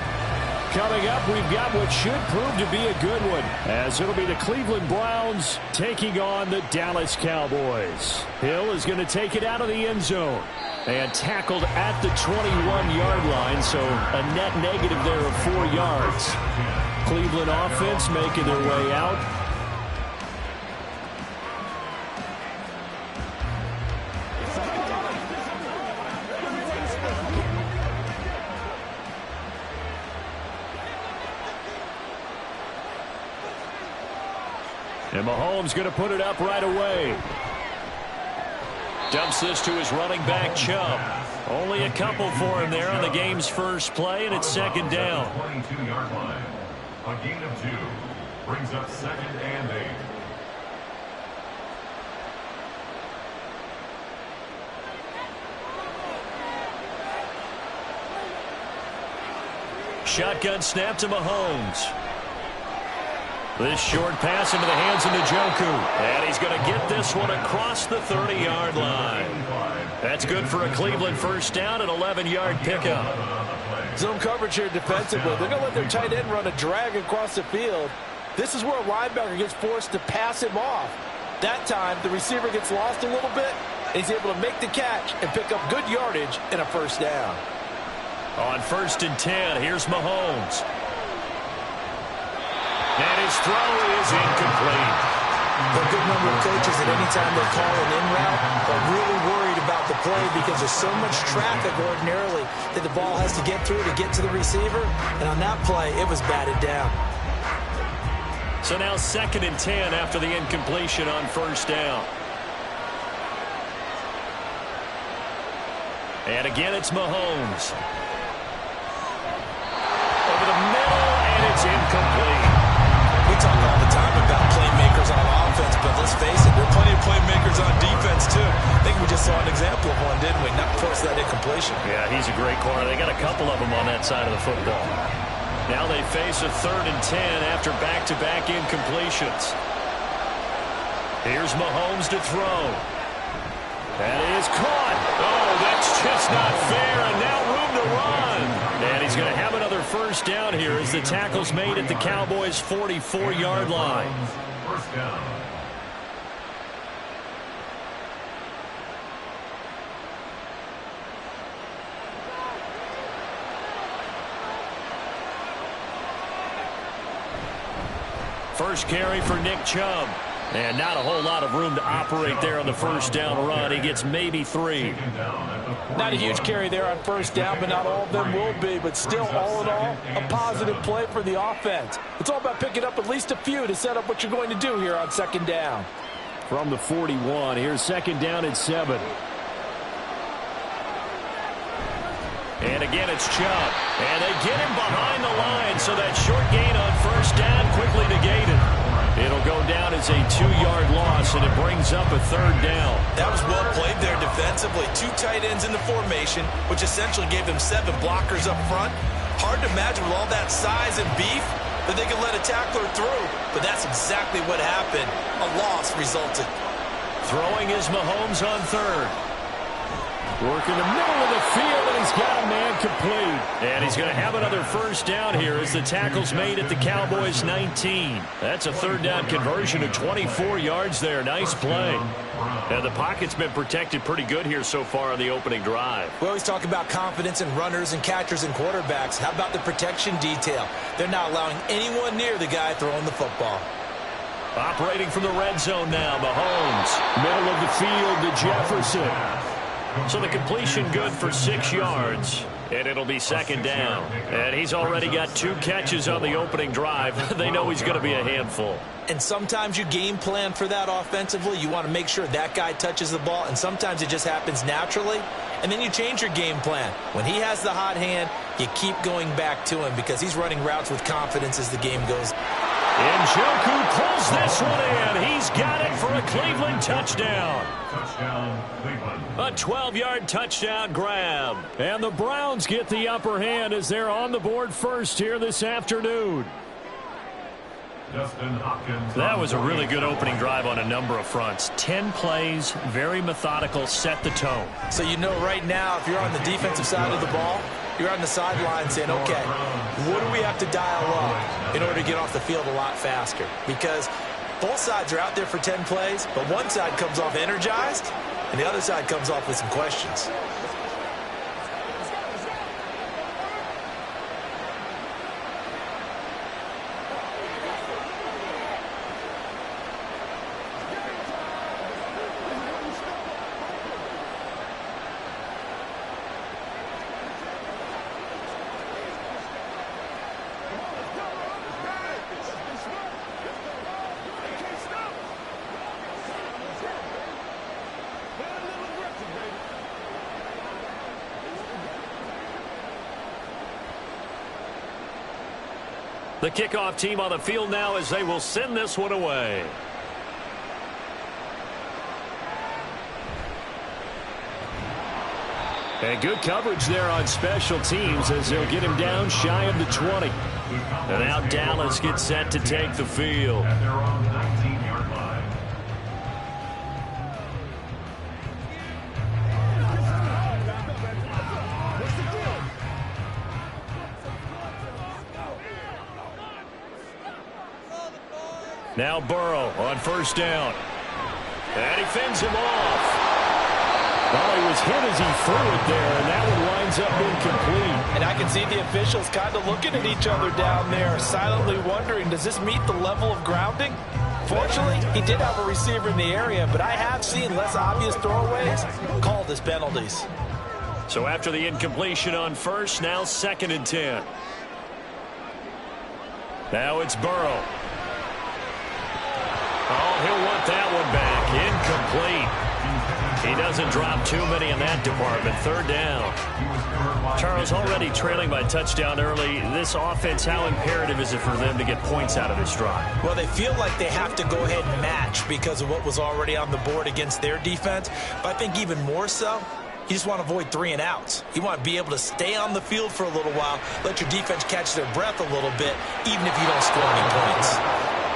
Coming up, we've got what should prove to be a good one, as it'll be the Cleveland Browns taking on the Dallas Cowboys. Hill is going to take it out of the end zone and tackled at the 21-yard line, so a net negative there of 4 yards. Cleveland offense making their way out. And Mahomes going to put it up right away. Dumps this to his running back, Chubb. Only a couple for him there on the game's first play, and it's second down. 22-yard line. A gain of 2 brings up 2nd and 8. Shotgun snap to Mahomes. This short pass into the hands of Njoku. And he's going to get this one across the 30-yard line. That's good for a Cleveland first down, an 11-yard pickup. Zone coverage here defensively. They're going to let their tight end run a drag across the field. This is where a linebacker gets forced to pass him off. That time, the receiver gets lost a little bit, and he's able to make the catch and pick up good yardage in a first down. On 1st and 10, here's Mahomes. And his throw is incomplete. A good number of coaches at any time they call an in route are really worried about the play because there's so much traffic ordinarily that the ball has to get through to get to the receiver. And on that play, it was batted down. So now 2nd and 10 after the incompletion on first down. And again, it's Mahomes. Over the middle, and it's incomplete. We talk all the time about playmakers on offense, but let's face it, there are plenty of playmakers on defense, too. I think we just saw an example of one, didn't we? Not force that incompletion. Yeah, he's a great corner. They got a couple of them on that side of the football. Now they face a 3rd and 10 after back-to-back incompletions. Here's Mahomes to throw. That is caught. Oh, that's just not fair, and now room to run. And he's going to have another first down here as the tackle's made at the Cowboys' 44-yard line. First down. First carry for Nick Chubb. And not a whole lot of room to operate there on the first down run. He gets maybe 3. Not a huge carry there on first down, but not all of them will be. But still, all in all, a positive play for the offense. It's all about picking up at least a few to set up what you're going to do here on second down. From the 41, here's 2nd down and 7. And again, it's Chubb. And they get him behind the line, so that short gain on first down quickly negated. It'll go down as a 2-yard loss, and it brings up a 3rd down. That was well played there defensively. 2 tight ends in the formation, which essentially gave them 7 blockers up front. Hard to imagine with all that size and beef that they could let a tackler through. But that's exactly what happened. A loss resulted. Throwing is Mahomes on 3rd. Working the middle of the field, and he's got a man complete. And he's going to have another first down here as the tackle's made at the Cowboys' 19. That's a 3rd down conversion of 24 yards there. Nice play. And the pocket's been protected pretty good here so far on the opening drive. We always talk about confidence in runners and catchers and quarterbacks. How about the protection detail? They're not allowing anyone near the guy throwing the football. Operating from the red zone now, Mahomes. Middle of the field to Jefferson. So the completion good for 6 yards, and it'll be 2nd down. And he's already got 2 catches on the opening drive. They know he's going to be a handful. And sometimes you game plan for that offensively. You want to make sure that guy touches the ball, and sometimes it just happens naturally. And then you change your game plan. When he has the hot hand, you keep going back to him because he's running routes with confidence as the game goes. Njoku pulls this one in. He's got it for a Cleveland touchdown. Touchdown, Cleveland. A 12-yard touchdown grab. And the Browns get the upper hand as they're on the board first here this afternoon. Justin Hopkins. That was a really good opening drive on a number of fronts. 10 plays, very methodical, set the tone. So you know right now if you're on the defensive side of the ball, you're on the sideline saying, okay, what do we have to dial up in order to get off the field a lot faster? Because both sides are out there for 10 plays, but one side comes off energized, and the other side comes off with some questions. The kickoff team on the field now as they will send this one away. And good coverage there on special teams as they'll get him down shy of the 20. And now Dallas gets set to take the field. At their own 19-yard line. Now Burrow on first down. And he fends him off. Well, he was hit as he threw it there, and that one winds up incomplete. And I can see the officials kind of looking at each other down there, silently wondering, does this meet the level of grounding? Fortunately, he did have a receiver in the area, but I have seen less obvious throwaways called as penalties. So after the incompletion on first, now 2nd and 10. Now it's Burrow. Oh, he'll want that one back. Incomplete. He doesn't drop too many in that department. 3rd down. Charles, already trailing by touchdown early. This offense, how imperative is it for them to get points out of this drive? Well, they feel like they have to go ahead and match because of what was already on the board against their defense. But I think even more so, you just want to avoid 3 and outs. You want to be able to stay on the field for a little while, let your defense catch their breath a little bit, even if you don't score any points.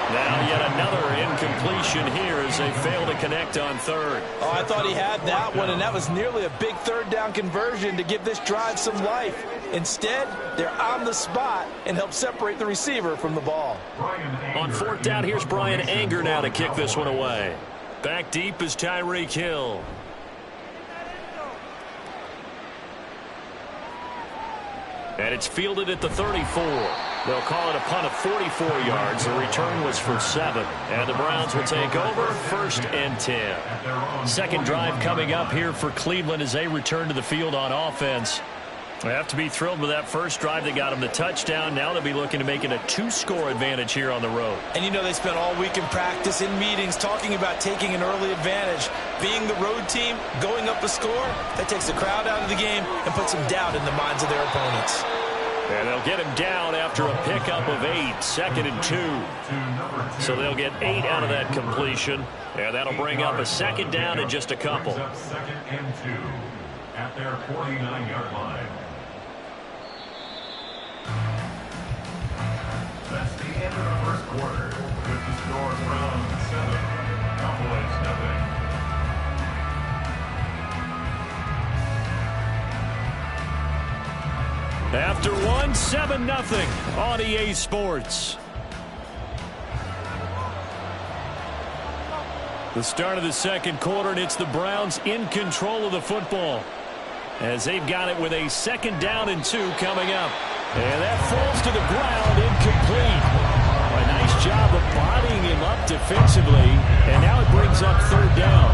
Now yet another incompletion here as they fail to connect on 3rd. Oh, I thought he had that one, and that was nearly a big 3rd down conversion to give this drive some life. Instead, they're on the spot and help separate the receiver from the ball. On 4th down, here's Brian Anger now to kick this one away. Back deep is Tyreek Hill. And it's fielded at the 34. They'll call it a punt of 44 yards. The return was for 7. And the Browns will take over 1st and 10. Second drive coming up here for Cleveland as they return to the field on offense. They have to be thrilled with that first drive that got them the touchdown. Now they'll be looking to make it a 2-score advantage here on the road. And you know they spent all week in practice, in meetings, talking about taking an early advantage. Being the road team, going up a score, that takes the crowd out of the game and puts some doubt in the minds of their opponents. And they'll get him down after a pickup of 8, 2nd and 2. So they'll get 8 out of that completion. And that'll bring up a 2nd down in just a couple. 2nd and 2 at their 49-yard line. That's the end of the first quarter with the score Browns 7, Cowboys nothing. After 1, 7-0 on EA Sports. The start of the second quarter, and it's the Browns in control of the football as they've got it with a 2nd down and 2 coming up. And that falls to the ground, incomplete. A nice job of bodying him up defensively, and now it brings up 3rd down.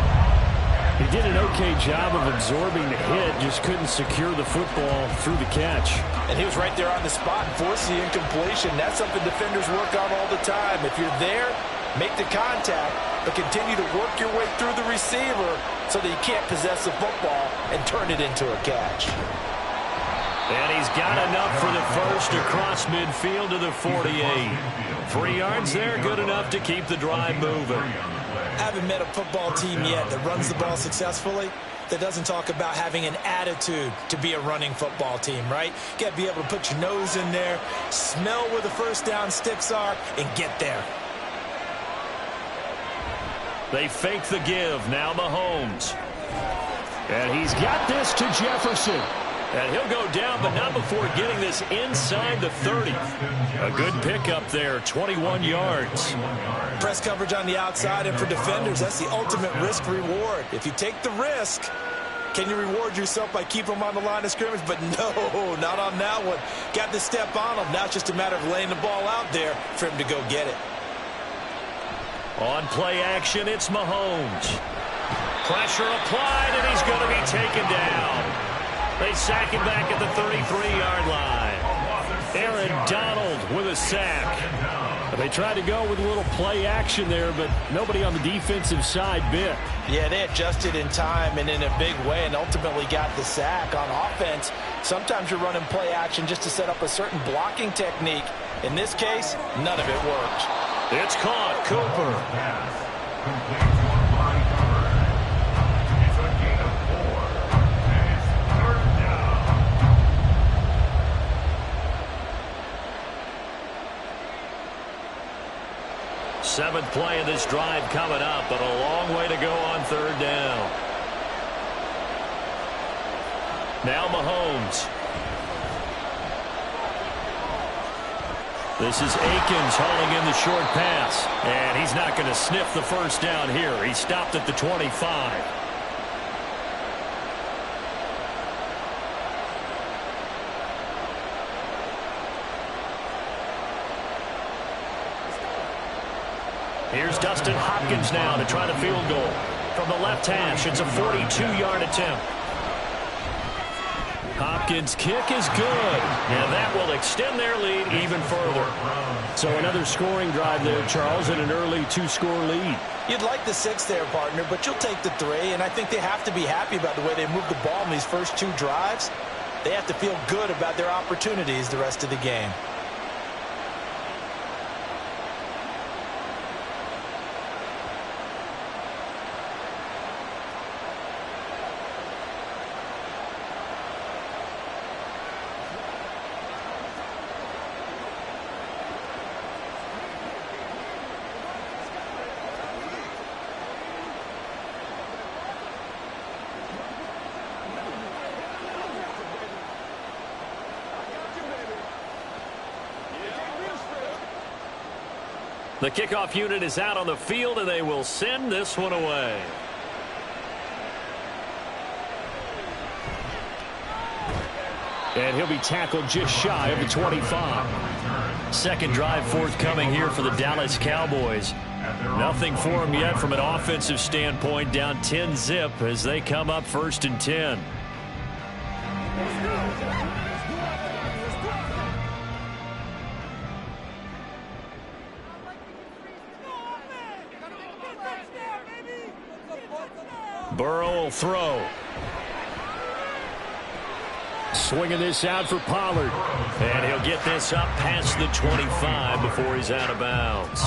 He did an okay job of absorbing the hit, just couldn't secure the football through the catch. And he was right there on the spot and forced the incompletion. That's something defenders work on all the time. If you're there, make the contact, but continue to work your way through the receiver so that you can't possess the football and turn it into a catch. And he's got enough for the first across midfield to the 48. 3 yards there, good enough to keep the drive moving. I haven't met a football team yet that runs the ball successfully that doesn't talk about having an attitude to be a running football team, right? You got to be able to put your nose in there, smell where the first down sticks are, and get there. They fake the give. Now Mahomes. And he's got this to Jefferson. And he'll go down, but not before getting this inside the 30. A good pickup there, 21 yards. Press coverage on the outside, and for defenders, that's the ultimate risk-reward. If you take the risk, can you reward yourself by keeping them on the line of scrimmage? But no, not on that one. Got the step on him. Now it's just a matter of laying the ball out there for him to go get it. On play action, it's Mahomes. Pressure applied, and he's going to be taken down. They sack him back at the 33-yard line. Aaron Donald with a sack. They tried to go with a little play action there, but nobody on the defensive side bit. Yeah, they adjusted in time and in a big way and ultimately got the sack. On offense, sometimes you're running play action just to set up a certain blocking technique. In this case, none of it worked. It's caught. Cooper. Complete to a body cover. It's a gain of 4. And it's 3rd down. Seventh play of this drive coming up, but a long way to go on 3rd down. Now Mahomes. This is Akins hauling in the short pass. And he's not going to sniff the first down here. He stopped at the 25. Here's Dustin Hopkins now to try the field goal. From the left hash, it's a 42-yard attempt. Hopkins' kick is good, and that will extend their lead even further. So another scoring drive there, Charles, and an early 2-score lead. You'd like the 6 there, partner, but you'll take the 3, and I think they have to be happy about the way they moved the ball in these first 2 drives. They have to feel good about their opportunities the rest of the game. The kickoff unit is out on the field, and they will send this one away. And he'll be tackled just shy of the 25. Second drive forthcoming here for the Dallas Cowboys. Nothing for them yet from an offensive standpoint, down 10-zip as they come up 1st and 10. Burrow will throw. Swinging this out for Pollard. And he'll get this up past the 25 before he's out of bounds.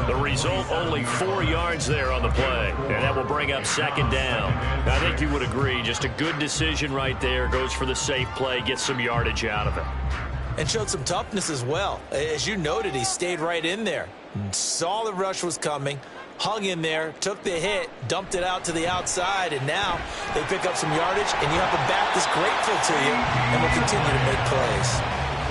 The result, only 4 yards there on the play. And that will bring up 2nd down. I think you would agree, just a good decision right there. Goes for the safe play, gets some yardage out of it. And showed some toughness as well. As you noted, he stayed right in there. Saw the rush was coming. Hung in there, took the hit, dumped it out to the outside, and now they pick up some yardage, and you have a back that's grateful to you and will continue to make plays.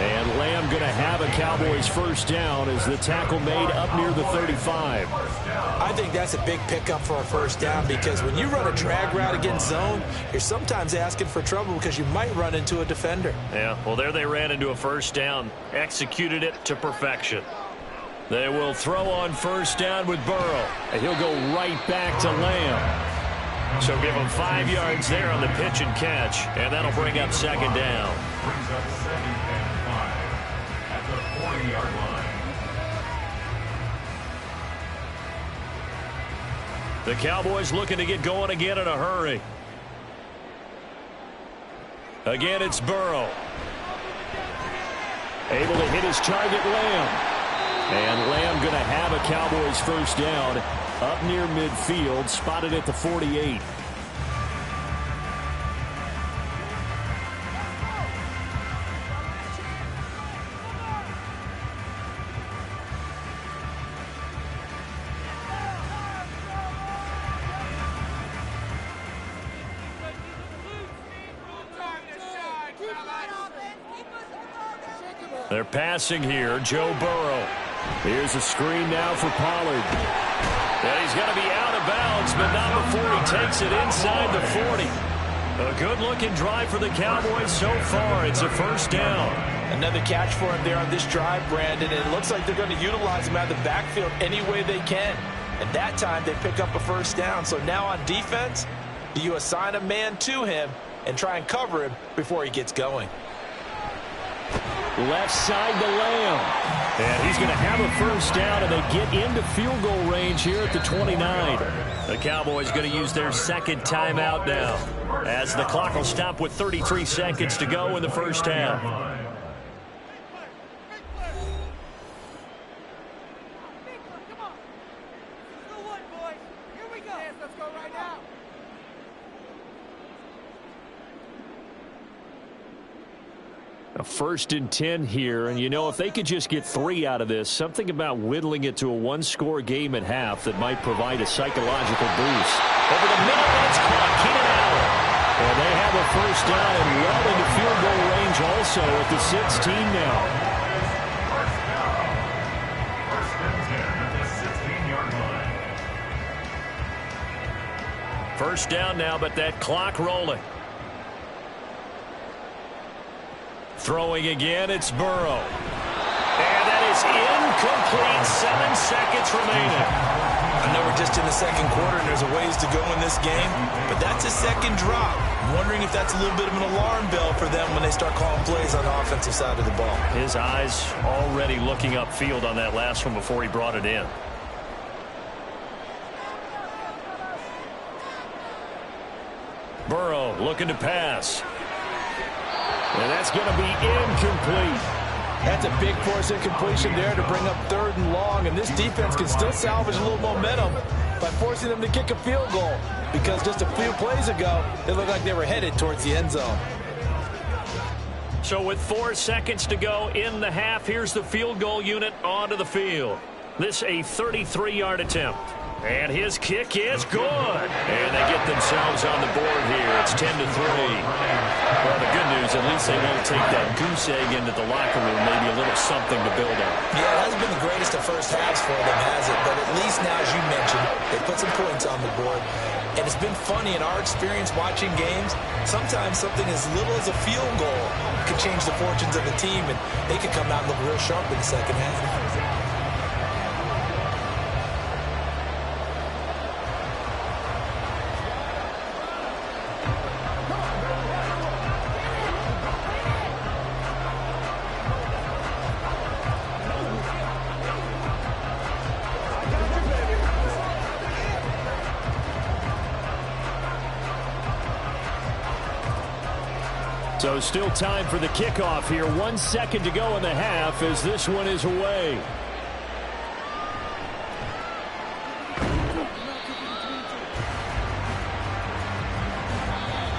And Lamb going to have a Cowboys 1st down as the tackle made up near the 35. I think that's a big pickup for a 1st down because when you run a drag route against zone, you're sometimes asking for trouble because you might run into a defender. Yeah, well, there they ran into a 1st down, executed it to perfection. They will throw on 1st down with Burrow. And he'll go right back to Lamb. So give him 5 yards there on the pitch and catch. And that'll bring up 2nd down. Brings up 2nd and 5 at the 40-yard line. The Cowboys looking to get going again in a hurry. Again, it's Burrow. Able to hit his target, Lamb. And Lamb going to have a Cowboys 1st down up near midfield, spotted at the 48. They're passing here. Joe Burrow. Here's a screen now for Pollard. And he's going to be out of bounds, but not before he takes it inside the 40. A good-looking drive for the Cowboys so far. It's a first down. Another catch for him there on this drive, Brandon. And it looks like they're going to utilize him out of the backfield any way they can. And that time they pick up a first down. So now on defense, you assign a man to him and try and cover him before he gets going. Left side to Lamb. And he's going to have a first down, and they get into field goal range here at the 29. The Cowboys going to use their second timeout now, as the clock will stop with 33 seconds to go in the first half. A 1st and 10 here, and you know, if they could just get 3 out of this, something about whittling it to a one-score game at half that might provide a psychological boost. Over the middle, and it's caught. Keenan Allen. And they have a first down and well into field goal range also at the 16 now. First and 10 at the 16-yard line. First down now, but that clock rolling. Throwing again, it's Burrow. And that is incomplete. 7 seconds remaining. I know we're just in the second quarter and there's a ways to go in this game, but that's a second drop. I'm wondering if that's a little bit of an alarm bell for them when they start calling plays on the offensive side of the ball. His eyes already looking upfield on that last one before he brought it in. Burrow looking to pass. And that's going to be incomplete. That's a big force incompletion there to bring up 3rd and long, and this defense can still salvage a little momentum by forcing them to kick a field goal, because just a few plays ago, they looked like they were headed towards the end zone. So with 4 seconds to go in the half, here's the field goal unit onto the field. This a 33-yard attempt. And his kick is good. And they get themselves on the board here. It's 10-3. Well, the good news, at least they won't take that goose egg into the locker room. Maybe a little something to build on. Yeah, it hasn't been the greatest of first halves for them, has it? But at least now, as you mentioned, they put some points on the board. And it's been funny in our experience watching games. Sometimes something as little as a field goal could change the fortunes of a team, and they could come out and look real sharp in the second half. So still time for the kickoff here. 1 second to go in the half as this one is away.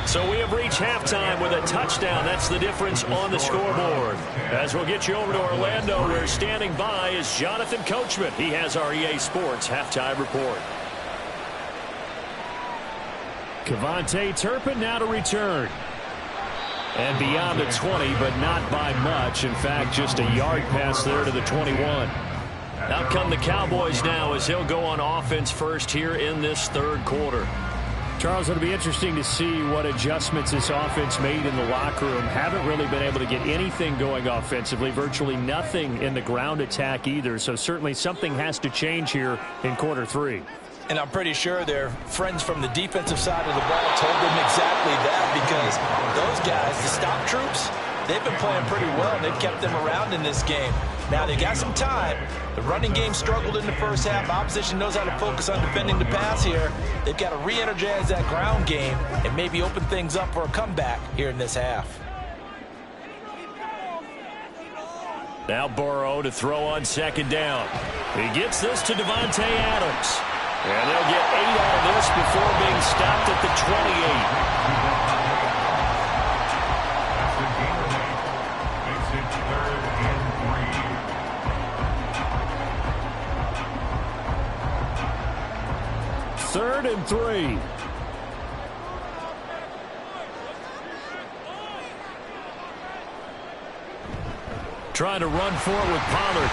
So we have reached halftime with a touchdown. That's the difference on the scoreboard. As we'll get you over to Orlando, where standing by is Jonathan Coachman. He has our EA Sports halftime report. KaVontae Turpin now to return. And beyond the 20, but not by much. In fact, just a yard pass there to the 21. Out come the Cowboys now as he'll go on offense first here in this 3rd quarter. Charles, it'll be interesting to see what adjustments this offense made in the locker room. Haven't really been able to get anything going offensively, virtually nothing in the ground attack either. So certainly something has to change here in quarter 3. And I'm pretty sure their friends from the defensive side of the ball told them exactly that, because those guys, the stop troops, they've been playing pretty well. They've kept them around in this game. Now, they got some time. The running game struggled in the first half. Opposition knows how to focus on defending the pass here. They've got to re-energize that ground game and maybe open things up for a comeback here in this half. Now Burrow to throw on 2nd down. He gets this to Davante Adams. And they'll get 8 out of this before being stopped at the 28. 3rd and 3. trying to run for it with Pollard.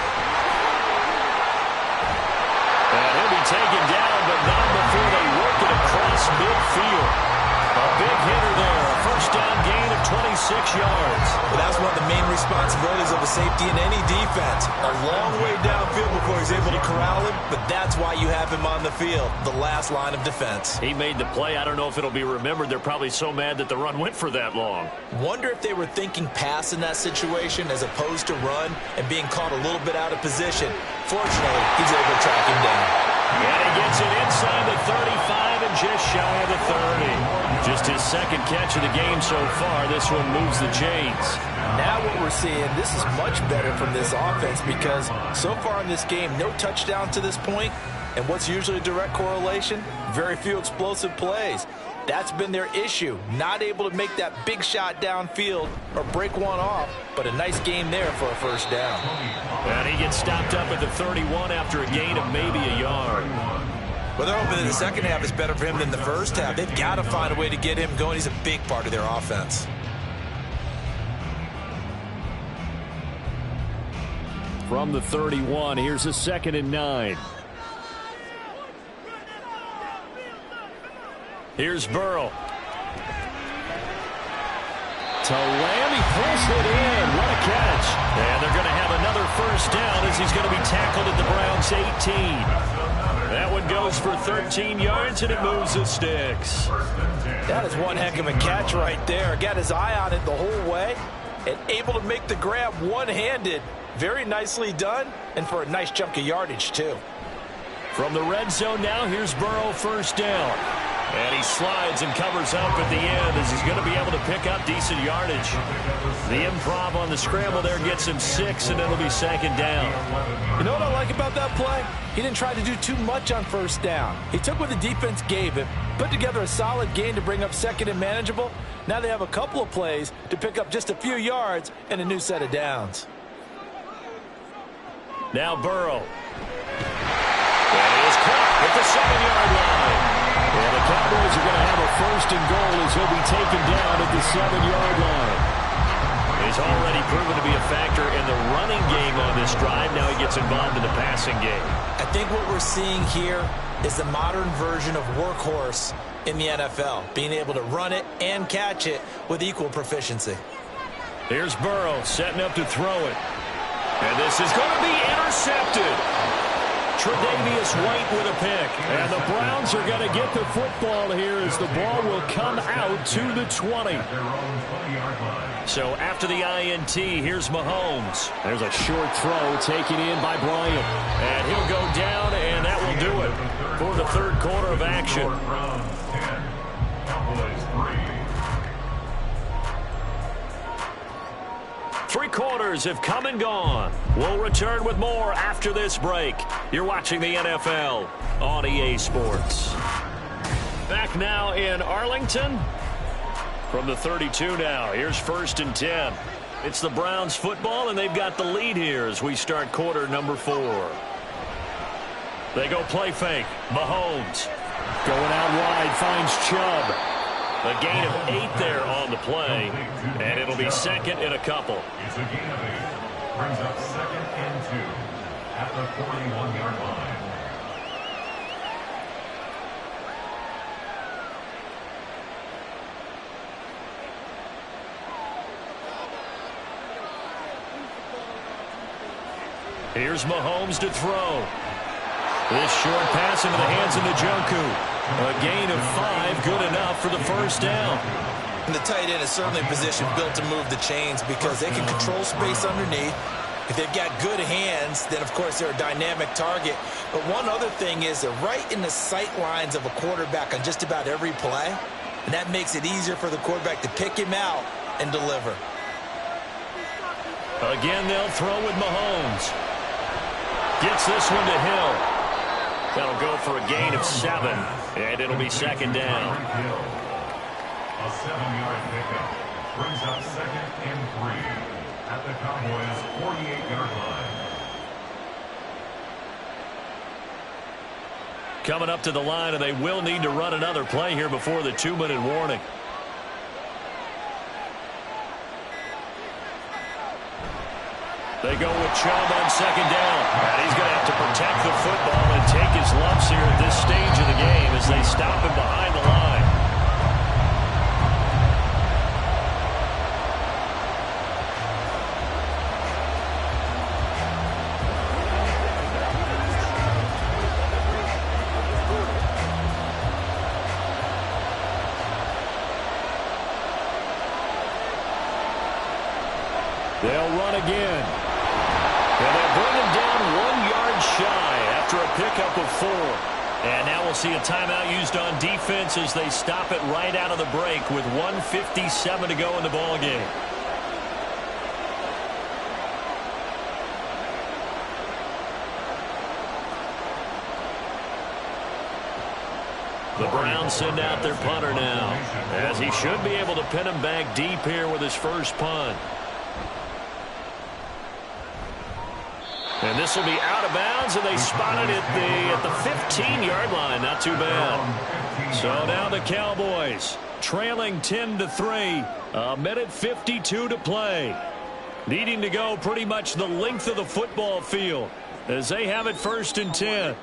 And he'll be taken down, but not before they work it across midfield. A big hitter there. A first down gain of 26 yards. Well, that's one of the main responsibilities of a safety in any defense. A long way downfield before he's able to corral him, but that's why you have him on the field, the last line of defense. He made the play. I don't know if it'll be remembered. They're probably so mad that the run went for that long. Wonder if they were thinking pass in that situation as opposed to run and being caught a little bit out of position. Fortunately, he's able to track him down. And he gets it inside the 35 and just shy of the 30. Just his second catch of the game so far. This one moves the chains. Now what we're seeing, this is much better from this offense because so far in this game, no touchdown to this point. And what's usually a direct correlation? Very few explosive plays. That's been their issue. Not able to make that big shot downfield or break one off. But a nice game there for a first down. And he gets stopped up at the 31 after a gain of maybe a yard. Well, they're hoping that the second half is better for him than the first half. They've got to find a way to get him going. He's a big part of their offense. From the 31, here's a 2nd and 9. Here's Burrow. To Lamb, he pulls it in. What a catch. And they're going to have another first down as he's going to be tackled at the Browns' 18. That one goes for 13 yards, and it moves the sticks. That is one heck of a catch right there. Got his eye on it the whole way and able to make the grab one-handed. Very nicely done, and for a nice chunk of yardage, too. From the red zone now, here's Burrow, first down. And he slides and covers up at the end as he's going to be able to pick up decent yardage. The improv on the scramble there gets him 6, and it'll be 2nd down. You know what I like about that play? He didn't try to do too much on first down. He took what the defense gave him, put together a solid gain to bring up 2nd and manageable. Now they have a couple of plays to pick up just a few yards and a new set of downs. Now Burrow. And he is caught at the 7-yard line. And the Cowboys are going to have a 1st and goal as he'll be taken down at the 7-yard line. He's already proven to be a factor in the running game on this drive. Now he gets involved in the passing game. I think what we're seeing here is the modern version of workhorse in the NFL, being able to run it and catch it with equal proficiency. Here's Burrow setting up to throw it. And this is going to be intercepted. Tre'Davious White with a pick. And the Browns are going to get the football here as the ball will come out to the 20. So after the INT, here's Mahomes. There's a short throw taken in by Bryant. And he'll go down, and that will do it for the 3rd quarter of action. Three quarters have come and gone. We'll return with more after this break. You're watching the NFL on EA Sports. Back now in Arlington. From the 32 now, here's 1st and 10. It's the Browns football, and they've got the lead here as we start quarter number 4. They go play fake. Mahomes going out wide, finds Chubb. A gain of 8 there on the play, and it'll be 2nd and a couple. It's a gain of 8. Brings up 2nd and 2 at the 41-yard line. Here's Mahomes to throw. This short pass into the hands of Njoku. A gain of 5, good enough for the first down. And the tight end is certainly a position built to move the chains because they can control space underneath. If they've got good hands, then of course they're a dynamic target. But one other thing is they're right in the sight lines of a quarterback on just about every play. And that makes it easier for the quarterback to pick him out and deliver. Again, they'll throw with Mahomes. Gets this one to Hill. That'll go for a gain of 7, and it'll be 2nd down. A 7-yard pickup brings up 2nd and 3 at the Cowboys' 48-yard line. Coming up to the line, and they will need to run another play here before the 2-minute warning. They go with Chubb on second down. And he's going to have to protect the football and take his lumps here at this stage of the game as they stop him behind the line. They'll run again. And they bring him down 1 yard shy after a pickup of 4. And now we'll see a timeout used on defense as they stop it right out of the break with 1:57 to go in the ballgame. The Browns send out their punter now, as he should be able to pin him back deep here with his first punt. And this will be out of bounds, and they spot it at the 15-yard line. Not too bad. So now the Cowboys trailing 10-3. 1:52 to play. Needing to go pretty much the length of the football field as they have it 1st and 10.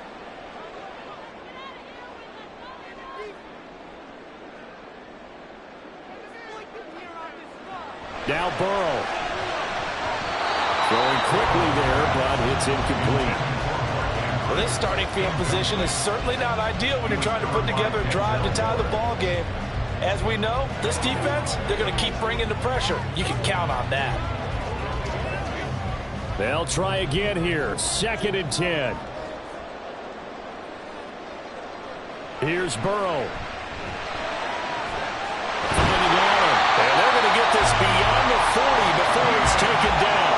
Now Burrow. Going quickly there, but it's incomplete. Well, this starting field position is certainly not ideal when you're trying to put together a drive to tie the ball game. As we know, this defense, they're going to keep bringing the pressure. You can count on that. They'll try again here. 2nd and 10. Here's Burrow. And they're going to get this beyond the 40 before it's taken down.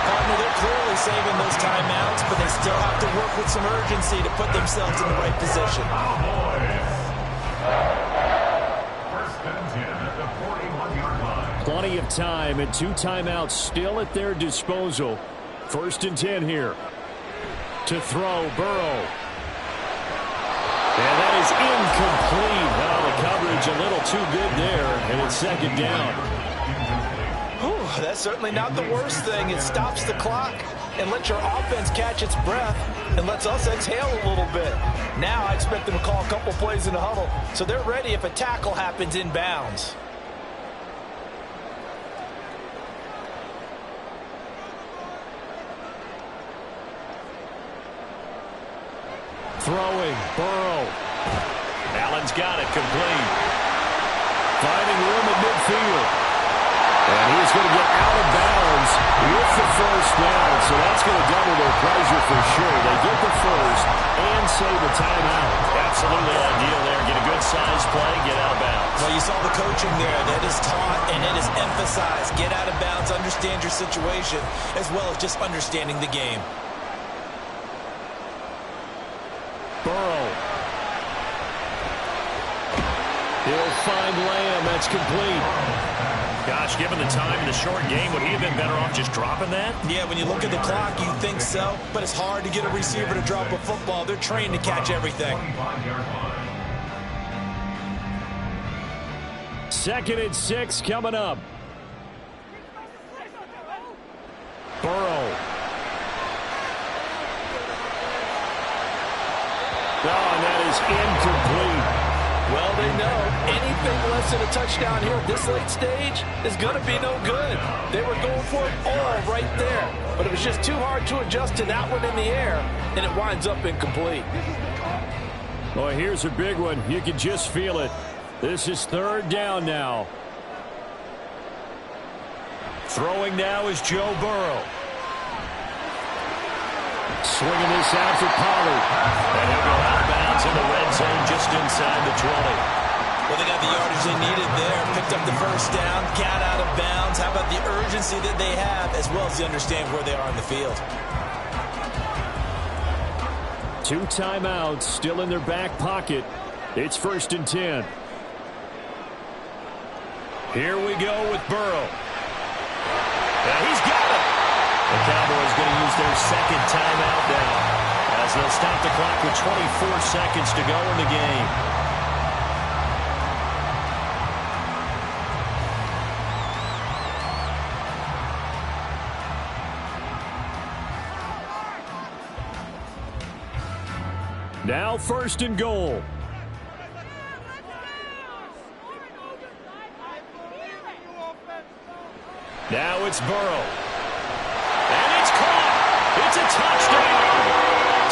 Partner, they're clearly saving those timeouts, but they still have to work with some urgency to put themselves in the right position. First and 10 at the 41-yard line. Plenty of time and 2 timeouts still at their disposal. 1st and 10 here. To throw, Burrow. And that is incomplete. Well, the coverage a little too good there, and it's 2nd down. Whew, that's certainly not the worst thing. It stops the clock and lets your offense catch its breath and lets us exhale a little bit. Now I expect them to call a couple plays in the huddle so they're ready if a tackle happens in bounds. Throwing, Burrow. Allen's got it complete. Finding room at midfield. And he's going to get out of bounds with the 1st down. So that's going to double their pleasure for sure. They get the 1st and save a timeout. Absolutely ideal there. Get a good size play, get out of bounds. Well, you saw the coaching there. That is taught and it is emphasized. Get out of bounds, understand your situation, as well as just understanding the game. Burrow. He'll find Lamb. That's complete. Gosh, given the time in the short game, would he have been better off just dropping that? Yeah, when you look at the clock, you think so, but it's hard to get a receiver to drop a football. They're trained to catch everything. 2nd and 6 coming up. Burrow. Oh, and that is incomplete. Well, they know anything less than a touchdown here at this late stage is going to be no good. They were going for it all right there, but it was just too hard to adjust to that one in the air, and it winds up incomplete. Well, here's a big one. You can just feel it. This is 3rd down now. Throwing now is Joe Burrow. Swinging this out for Pollard. And he'll go out of bounds in the red zone just inside the 20. Well, they got the yardage they needed there. Picked up the 1st down, got out of bounds. How about the urgency that they have, as well as they understand where they are on the field. 2 timeouts still in their back pocket. It's 1st and 10. Here we go with Burrow. And he's got it. The Cowboys going to use their 2nd timeout now as they'll stop the clock with 24 seconds to go in the game. Now 1st and goal. Now it's Burrow. And it's caught. It's a touchdown.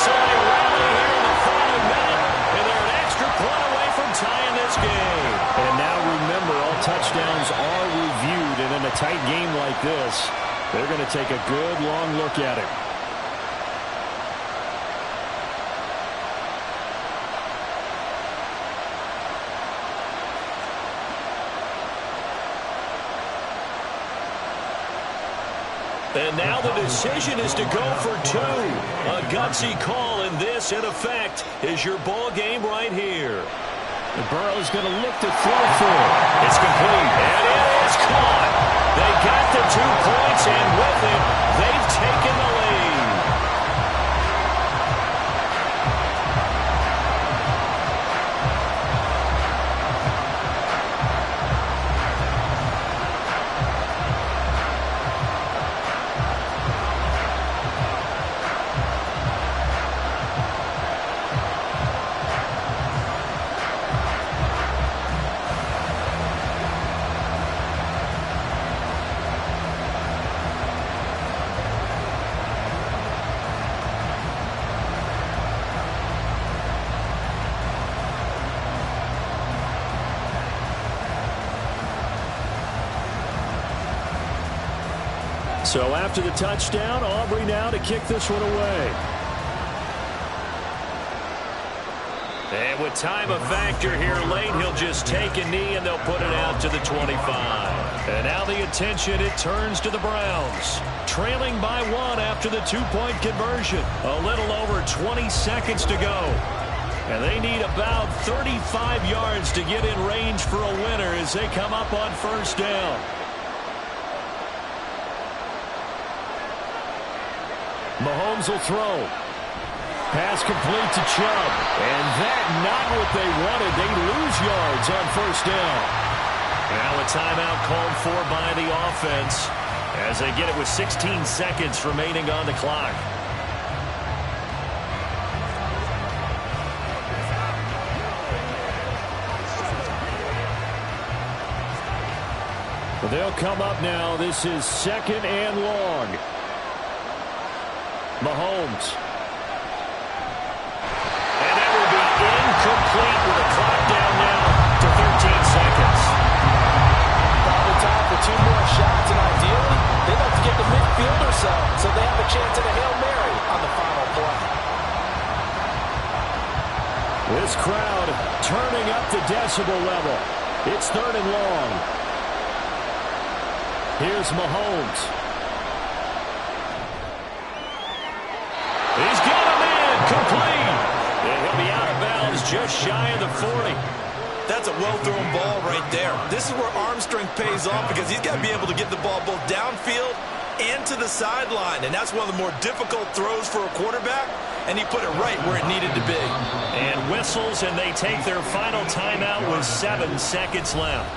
So they rally here in the final minute, and they're an extra point away from tying this game. And now remember, all touchdowns are reviewed, and in a tight game like this, they're going to take a good long look at it. And now the decision is to go for 2. A gutsy call, and this, in effect, is your ball game right here. And Burrow's going to look to throw for it. It's complete, and it is caught. They got the 2 points, and with it, they've taken the lead. So after the touchdown, Aubrey now to kick this one away. And with time a factor here late, he'll just take a knee and they'll put it out to the 25. And now the attention, it turns to the Browns. Trailing by 1 after the 2-point conversion. A little over 20 seconds to go. And they need about 35 yards to get in range for a winner as they come up on 1st down. Mahomes will throw. Pass complete to Chubb. And that not what they wanted. They lose yards on 1st down. Now a timeout called for by the offense as they get it with 16 seconds remaining on the clock. They'll come up now. This is 2nd and long. Mahomes. And that will be incomplete with the clock down now to 13 seconds. Probably time for 2 more shots, and ideally, they'd like to get the midfield or so they have a chance at a Hail Mary on the final play. This crowd turning up the decibel level. It's 3rd and long. Here's Mahomes. He's got him in, complete. And he'll be out of bounds just shy of the 40. That's a well-thrown ball right there. This is where arm strength pays off because he's got to be able to get the ball both downfield and to the sideline. And that's one of the more difficult throws for a quarterback, and he put it right where it needed to be. And whistles, and they take their final timeout with 7 seconds left.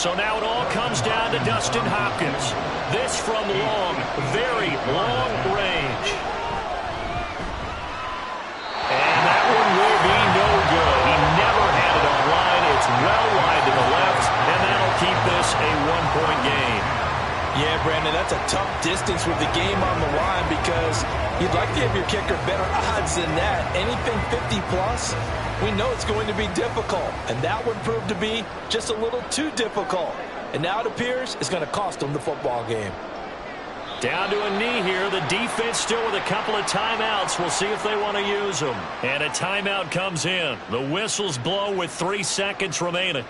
So now it all comes down to Dustin Hopkins. This from long, very long range. And that one will be no good. He never had it on line. It's well wide to the left, and that'll keep this a 1-point game. Yeah, Brandon, that's a tough distance with the game on the line because you'd like to give your kicker better odds than that. Anything 50-plus, we know it's going to be difficult. And that one proved to be just a little too difficult. And now it appears it's going to cost them the football game. Down to a knee here. The defense still with a couple of timeouts. We'll see if they want to use them. And a timeout comes in. The whistles blow with 3 seconds remaining.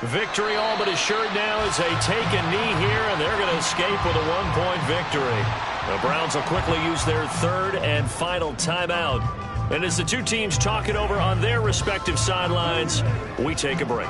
Victory all but assured now as they take a knee here, and they're going to escape with a 1-point victory. The Browns will quickly use their third and final timeout. And as the two teams talk it over on their respective sidelines, we take a break.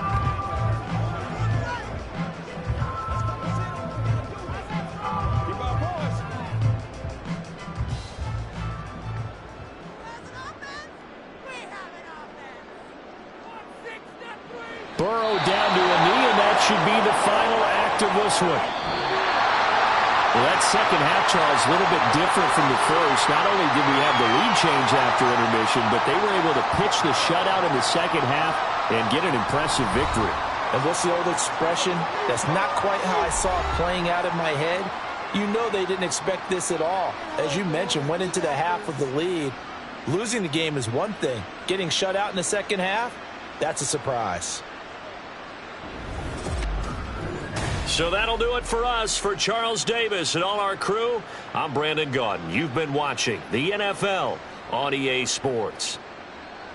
Burrow down to a knee, and that should be the final act of this one. Well, that second half, Charles, a little bit different from the first. Not only did we have the lead change after intermission, but they were able to pitch the shutout in the second half and get an impressive victory. And what's the old expression? That's not quite how I saw it playing out in my head. You know they didn't expect this at all. As you mentioned, went into the half with the lead. Losing the game is one thing. Getting shut out in the second half, that's a surprise. So that'll do it for us. For Charles Davis and all our crew, I'm Brandon Gaudin. You've been watching the NFL on EA Sports.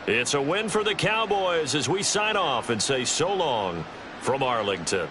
It's a win for the Cowboys as we sign off and say so long from Arlington.